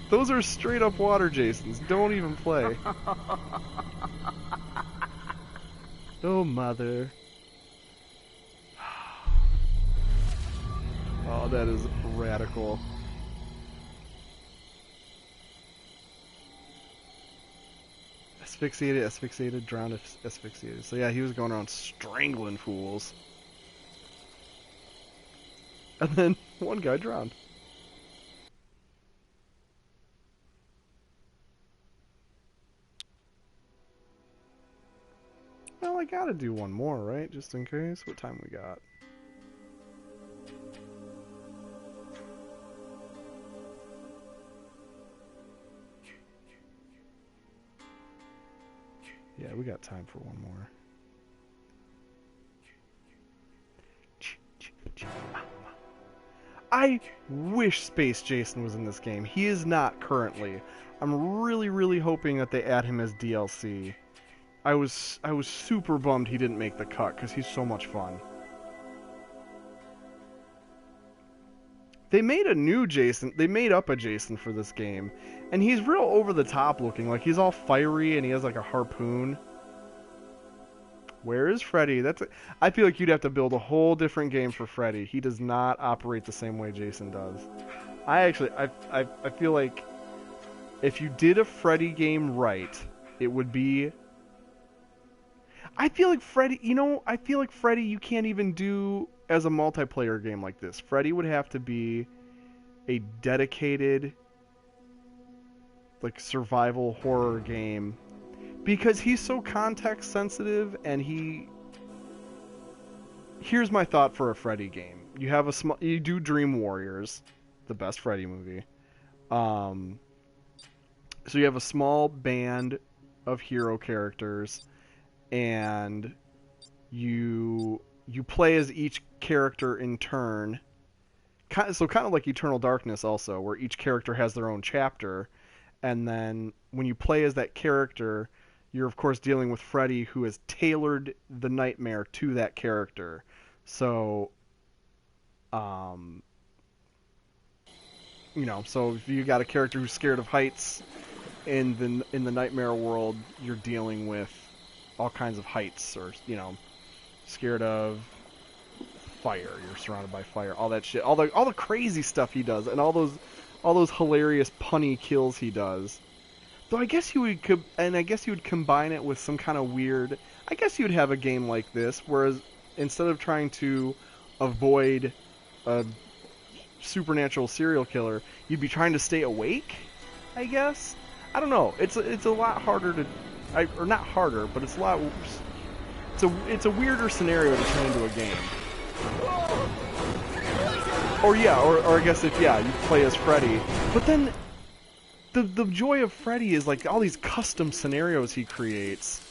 Those are straight up water Jasons. Don't even play. Oh, mother. Oh, that is radical. Asphyxiated, asphyxiated, drowned, asphyxiated. So yeah, he was going around strangling fools. And then one guy drowned. Well, I gotta do one more, right? Just in case. What time we got? Yeah, we got time for one more. I wish Space Jason was in this game. He is not currently. I'm really, really hoping that they add him as DLC. I was super bummed he didn't make the cut because he's so much fun. They made a new Jason. They made up a Jason for this game, and he's real over the top looking. Like he's all fiery and he has like a harpoon. Where is Freddy? I feel like you'd have to build a whole different game for Freddy. He does not operate the same way Jason does. I feel like if you did a Freddy game right, it would be... I feel like Freddy you can't even do as a multiplayer game like this. Freddy would have to be a dedicated like survival horror game. Because he's so context sensitive, and here's my thought for a Freddy game. You do Dream Warriors, the best Freddy movie. So you have a small band of hero characters, and you play as each character in turn. So kind of like Eternal Darkness also, where each character has their own chapter, and then when you play as that character, you're of course dealing with Freddy, who has tailored the nightmare to that character. So, so if you got a character who's scared of heights in the nightmare world, you're dealing with all kinds of heights, or scared of fire. You're surrounded by fire, all that shit, all the crazy stuff he does, and all those hilarious punny kills he does. Though I guess you would combine it with some kind of weird... I guess you'd have a game like this, whereas instead of trying to avoid a supernatural serial killer, you'd be trying to stay awake, I guess? I don't know. It's a lot harder to... or not harder, but it's a lot it's a weirder scenario to turn into a game. Or yeah, or I guess if you play as Freddy, but then the joy of Freddy is like all these custom scenarios he creates.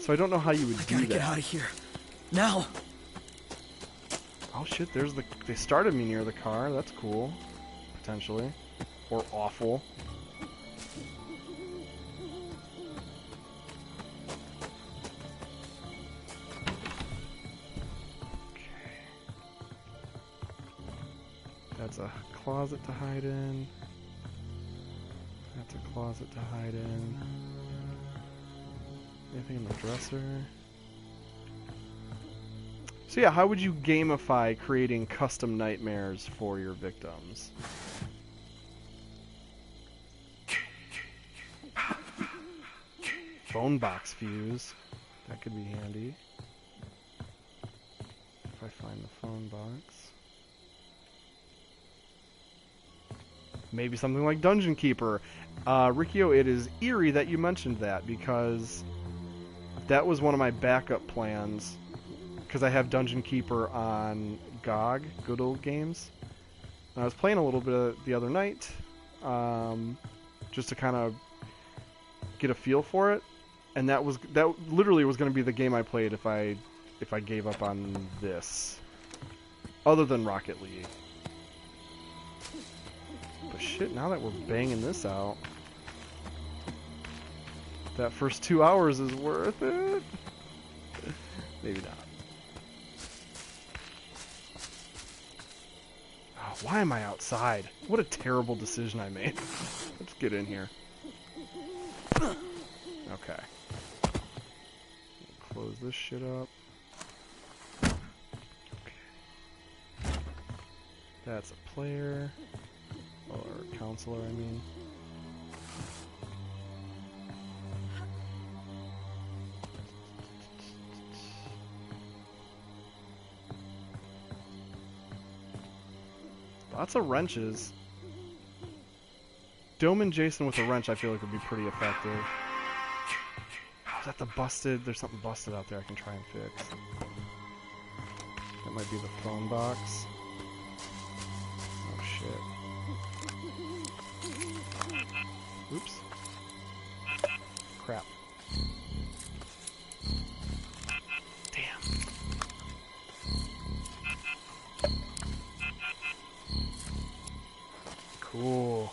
So I don't know how you would do that. Gotta get out of here now. Oh shit! They started me near the car. That's cool, potentially, or awful. That's a closet to hide in. That's a closet to hide in. Anything in the dresser? So yeah, how would you gamify creating custom nightmares for your victims? Phone box fuse. That could be handy. If I find the phone box. Maybe something like Dungeon Keeper. Rikio, it is eerie that you mentioned that, because that was one of my backup plans, because I have Dungeon Keeper on GOG, Good Old Games. And I was playing a little bit the other night, just to kind of get a feel for it, and that literally was going to be the game I played if I gave up on this, other than Rocket League. But shit, now that we're banging this out, that first 2 hours is worth it. Maybe not. Oh, why am I outside? What a terrible decision I made. Let's get in here. Okay. Close this shit up. Okay. That's a player. Or counselor, I mean. Lots of wrenches. Dome and Jason with a wrench I feel like would be pretty effective. Oh, is that the busted? There's something busted out there I can try and fix. That might be the phone box. Oh shit. Oops. Crap. Damn. Cool.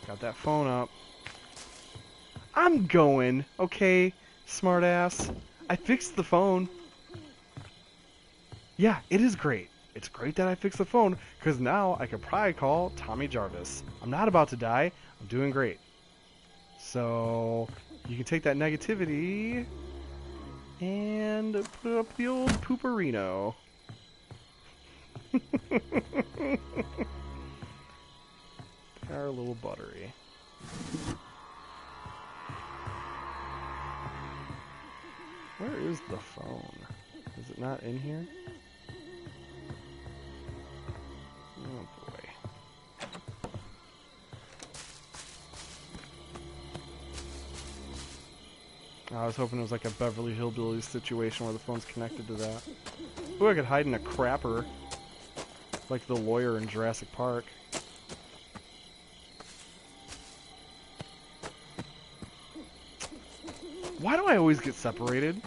Got that phone up. I'm going, okay, smartass. I fixed the phone. Yeah, it is great. It's great that I fixed the phone, because now I could probably call Tommy Jarvis. I'm not about to die. I'm doing great. So, you can take that negativity and put up the old pooperino. They are a little buttery. Where is the phone? Is it not in here? Oh boy. I was hoping it was like a Beverly Hillbillies situation where the phone's connected to that. Ooh, I could hide in a crapper. Like the lawyer in Jurassic Park. Why do I always get separated?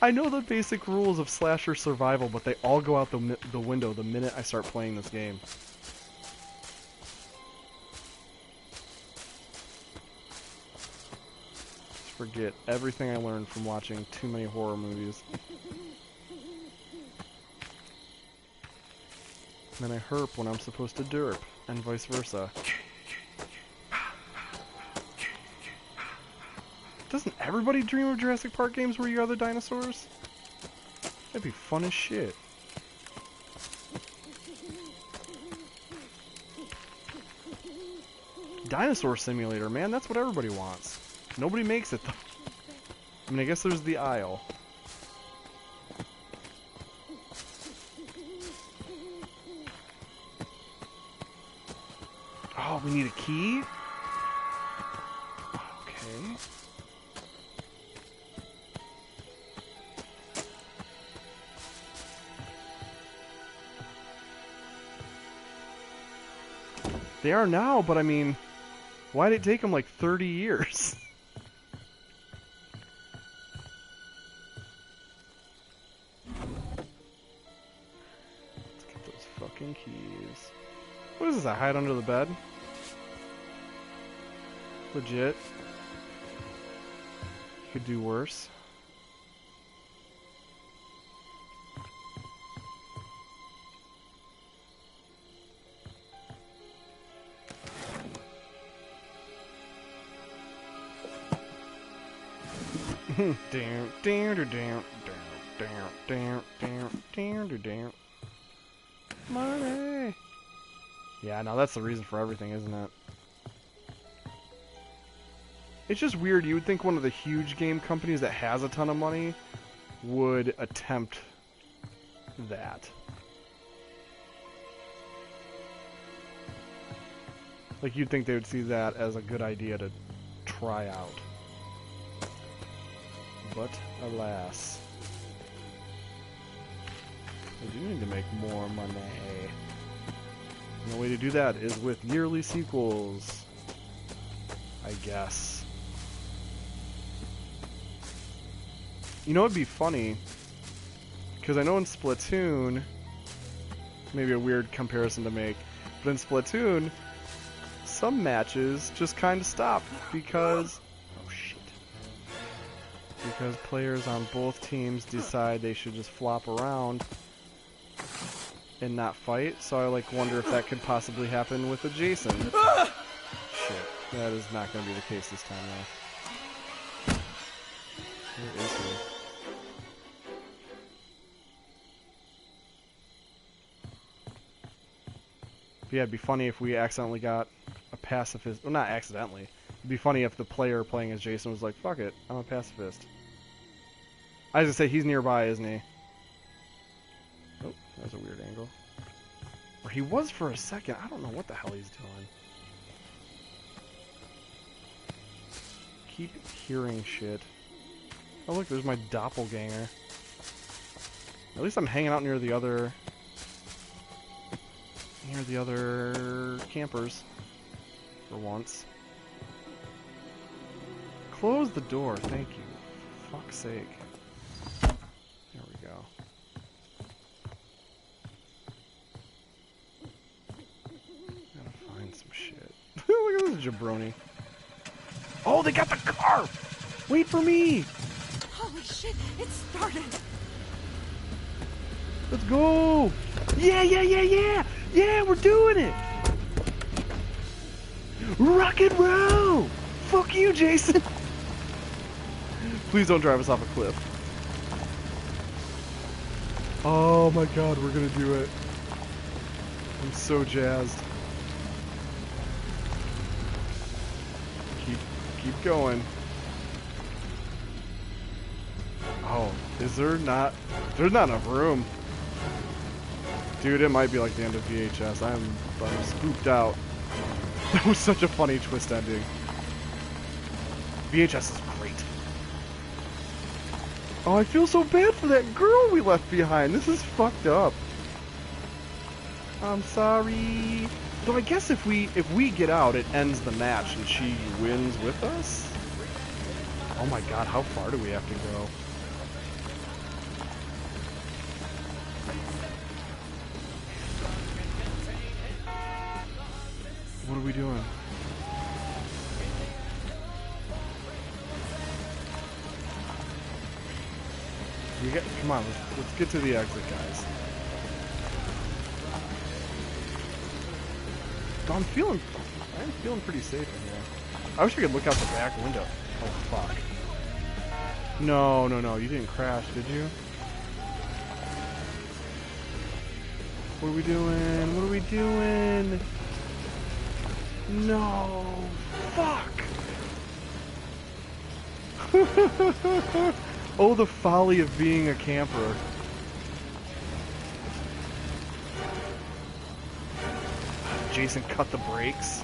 I know the basic rules of slasher survival, but they all go out the window the minute I start playing this game. Just forget everything I learned from watching too many horror movies. And then I herp when I'm supposed to derp, and vice versa. Doesn't everybody dream of Jurassic Park games where you are the dinosaurs? That'd be fun as shit. Dinosaur Simulator, man, that's what everybody wants. Nobody makes it though. I mean, I guess there's the aisle. Oh, we need a key? Okay. They are now, but I mean, why did it take them like 30 years? Let's get those fucking keys. What is this, I hide under the bed? Legit. Could do worse. Money. Yeah, no, that's the reason for everything, isn't it? It's just weird. You would think one of the huge game companies that has a ton of money would attempt that. Like, you'd think they would see that as a good idea to try out. But, alas. They do need to make more money. And the way to do that is with yearly sequels. I guess. You know, it'd be funny, because I know in Splatoon, maybe a weird comparison to make, but in Splatoon, some matches just kind of stop because, oh shit, because players on both teams decide they should just flop around and not fight. So I like wonder if that could possibly happen with a Jason. Shit, that is not going to be the case this time though. Where is he? But yeah, it'd be funny if we accidentally got a pacifist. Well, not accidentally. It'd be funny if the player playing as Jason was like, fuck it, I'm a pacifist. I was gonna say, he's nearby, isn't he? Oh, that was a weird angle. Or he was for a second. I don't know what the hell he's doing. Keep hearing shit. Oh look, there's my doppelganger. At least I'm hanging out near the other campers for once. Close the door, thank you. For fuck's sake. There we go. Gotta find some shit. Look at this jabroni. Oh, they got the car! Wait for me! Holy shit, it started! Let's go! Yeah, yeah, yeah, yeah! Yeah, we're doing it! Rock and roll! Fuck you, Jason! Please don't drive us off a cliff. Oh my god, we're gonna do it. I'm so jazzed. Keep going. Oh, is there not? There's not enough room. Dude, it might be like the end of VHS. I'm spooked out. That was such a funny twist ending. VHS is great. Oh, I feel so bad for that girl we left behind. This is fucked up. I'm sorry. So I guess if we get out, it ends the match and she wins with us? Oh my god, how far do we have to go? What are we doing? Come on, let's get to the exit, guys. Oh, I'm feeling pretty safe in here. I wish I could look out the back window. Oh fuck. No, you didn't crash, did you? What are we doing? No! Fuck! Oh, the folly of being a camper. Jason cut the brakes.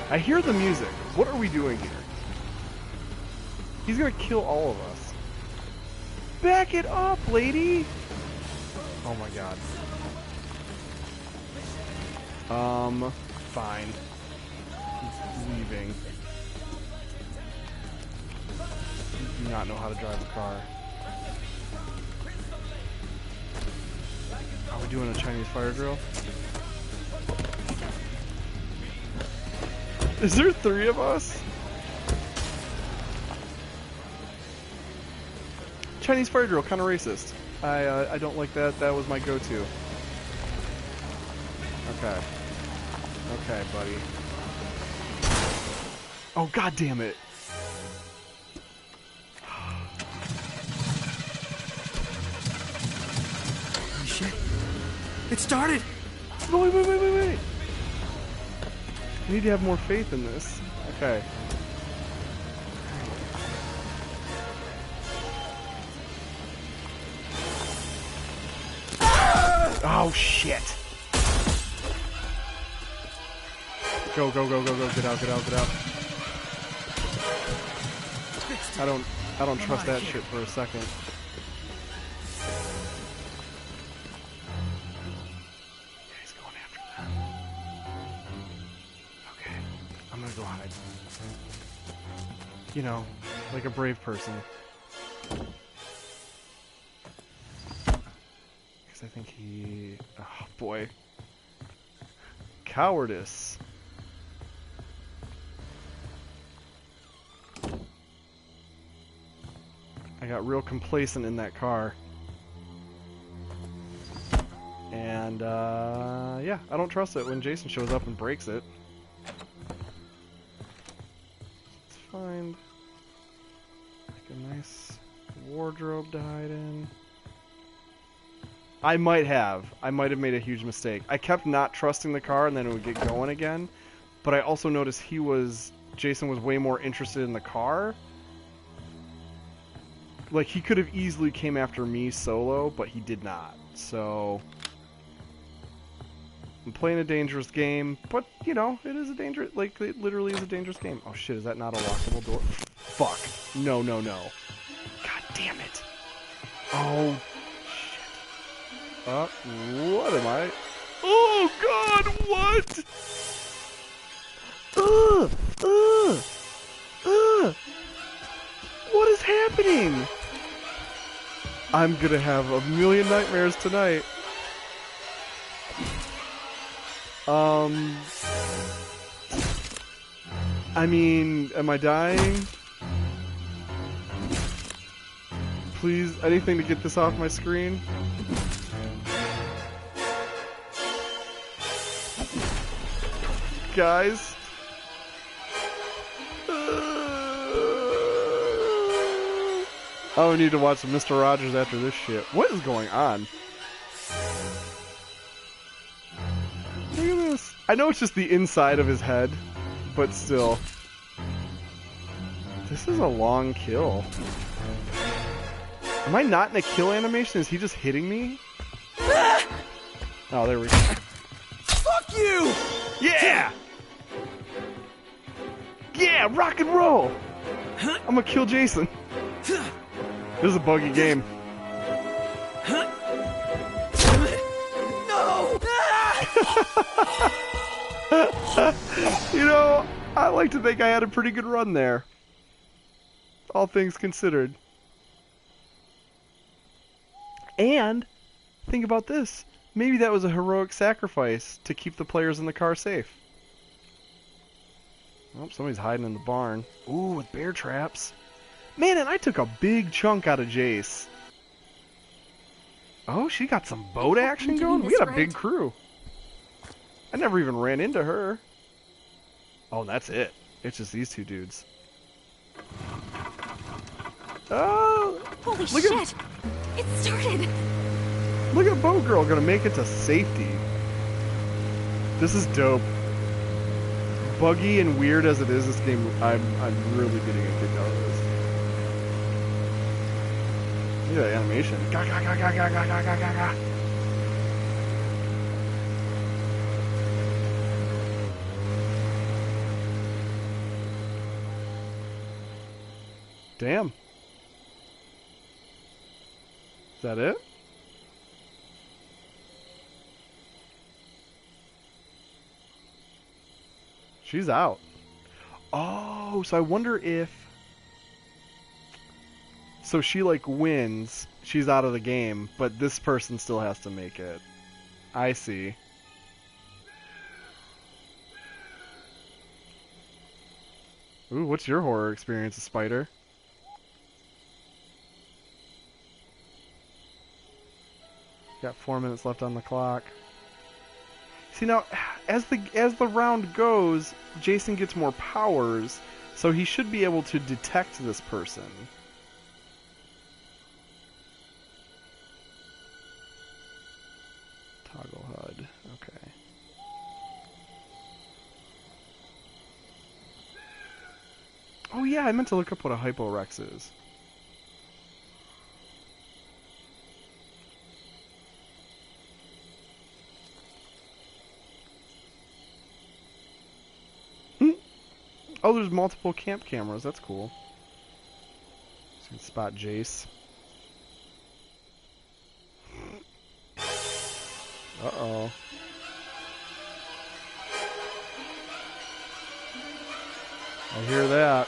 I hear the music. What are we doing here? He's gonna kill all of us. Back it up, lady! Oh my god. fine. He's leaving. He do not know how to drive a car. Are we doing a Chinese fire drill? Is there 3 of us? Chinese fire drill, kind of racist. I don't like that. That was my go-to. Okay. Okay, buddy. Oh, god damn it. Holy shit. It started! No, wait. I need to have more faith in this. Okay. Oh, shit. Go. Get out. I don't trust that shit for a second. Yeah, he's going after that. Okay. I'm gonna go hide. You know, like a brave person. I think he... Oh, boy. Cowardice. I got real complacent in that car. And, yeah, I don't trust it when Jason shows up and breaks it. Let's find, like, a nice wardrobe to hide in. I might have made a huge mistake. I kept not trusting the car and then it would get going again. But I also noticed Jason was way more interested in the car. Like, he could have easily came after me solo, but he did not. So, I'm playing a dangerous game, but, you know, it is a dangerous, like, it literally is a dangerous game. Oh shit, is that not a lockable door? Fuck. No. God damn it. Oh, what am I? Oh god, what? What is happening? I'm gonna have a million nightmares tonight. I mean, am I dying? Please, anything to get this off my screen? Guys. I need to watch some Mr. Rogers after this shit. What is going on? Look at this. I know it's just the inside of his head, but still. This is a long kill. Am I not in a kill animation? Is he just hitting me? Oh, there we go. Fuck you! Yeah! Yeah, rock and roll! I'm gonna kill Jason. This is a buggy game. No! You know, I like to think I had a pretty good run there. All things considered. And, think about this. Maybe that was a heroic sacrifice to keep the players in the car safe. Oh, somebody's hiding in the barn. Ooh, with bear traps. Man, and I took a big chunk out of Jace. Oh, she got some boat action going? We got a big crew. I never even ran into her. Oh, that's it. It's just these two dudes. Oh! Holy shit! It started! Look at Boat Girl gonna make it to safety. This is dope. Buggy and weird as it is, this game, I'm really getting a kick out of this. Look at that animation. Ga ga ga ga ga ga ga ga ga ga. Damn. Is that it? She's out. Oh, so I wonder if... So she, like, wins. She's out of the game, but this person still has to make it. I see. Ooh, what's your horror experience, Spider? Got 4 minutes left on the clock. See, now, as the round goes, Jason gets more powers, so he should be able to detect this person. Toggle HUD. Okay. Oh yeah, I meant to look up what a Hyporex is. Oh, there's multiple camp cameras. That's cool. So you can spot Jace. Uh-oh. I hear that.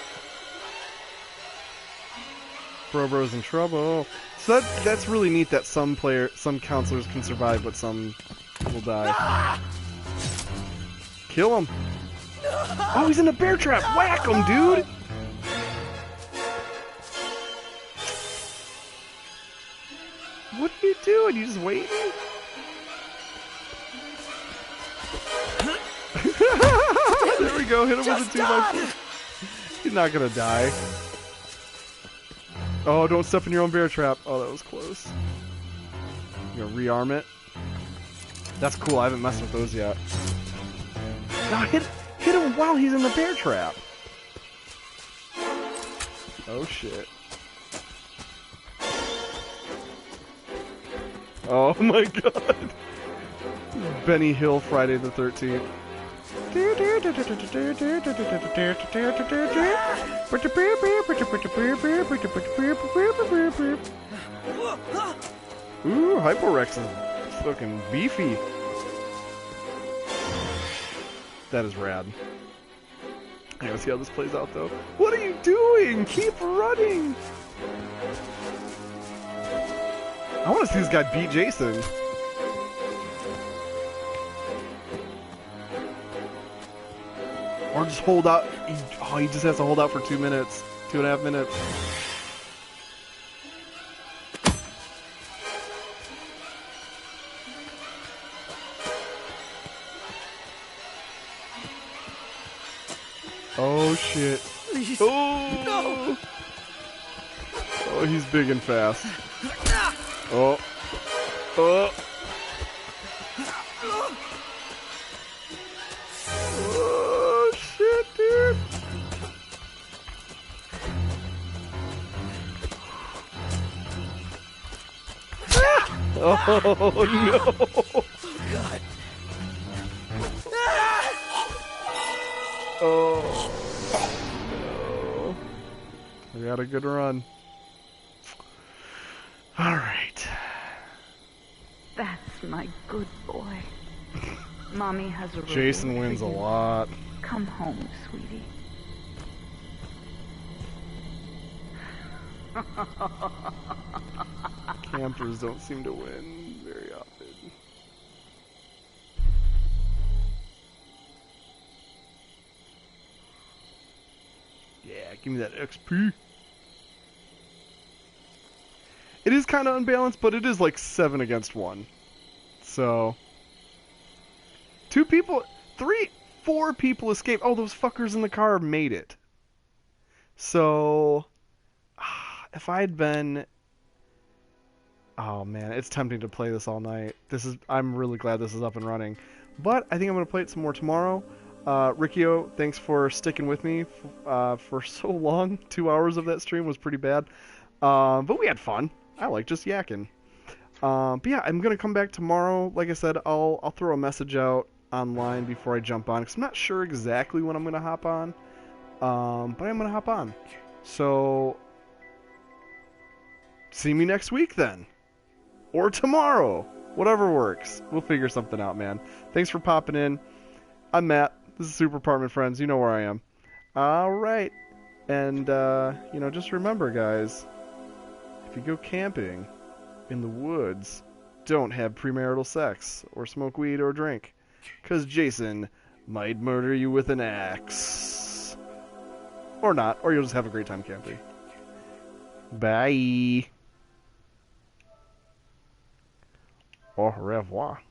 Bro's in trouble. So that's really neat that some counselors can survive, but some will die. Kill him. Oh, he's in a bear trap! Whack him, dude! What are you doing? You just waiting? There we go, hit him with a 2x4. He's not gonna die. Oh, don't step in your own bear trap. Oh, that was close. You gonna rearm it? That's cool, I haven't messed with those yet. Now hit him while he's in the bear trap. Oh shit. Oh my god. Benny Hill Friday the 13th. Ooh, Hyporex is looking beefy. That is rad. I gotta see how this plays out, though. What are you doing? Keep running! I want to see this guy beat Jason. Or just hold out. He just has to hold out for 2 minutes. 2.5 minutes. Oh shit. Please. Oh No. Oh, he's big and fast. Oh. Oh. Oh shit, dude. Oh no. God. Oh no. We got a good run. Alright. That's my good boy. Mommy has a reward Jason wins for a you. lot. Come home, sweetie. Campers don't seem to win very often. Yeah, give me that XP. It is kind of unbalanced, but it is like 7 against 1. So, 4 people escaped. Oh, those fuckers in the car made it. So, if I had been... Oh man, it's tempting to play this all night. I'm really glad this is up and running. But I think I'm going to play it some more tomorrow. Riccio, thanks for sticking with me for so long. 2 hours of that stream was pretty bad. But we had fun. I like just yakking. But yeah, I'm going to come back tomorrow. Like I said, I'll throw a message out online before I jump on, because I'm not sure exactly when I'm going to hop on. But I'm going to hop on. So, see me next week then. Or tomorrow. Whatever works. We'll figure something out, man. Thanks for popping in. I'm Matt. This is Super Apartment Friends. You know where I am. All right. And, just remember, guys, if you go camping in the woods, don't have premarital sex or smoke weed or drink, because Jason might murder you with an axe. Or not, or you'll just have a great time camping. Bye. Au revoir.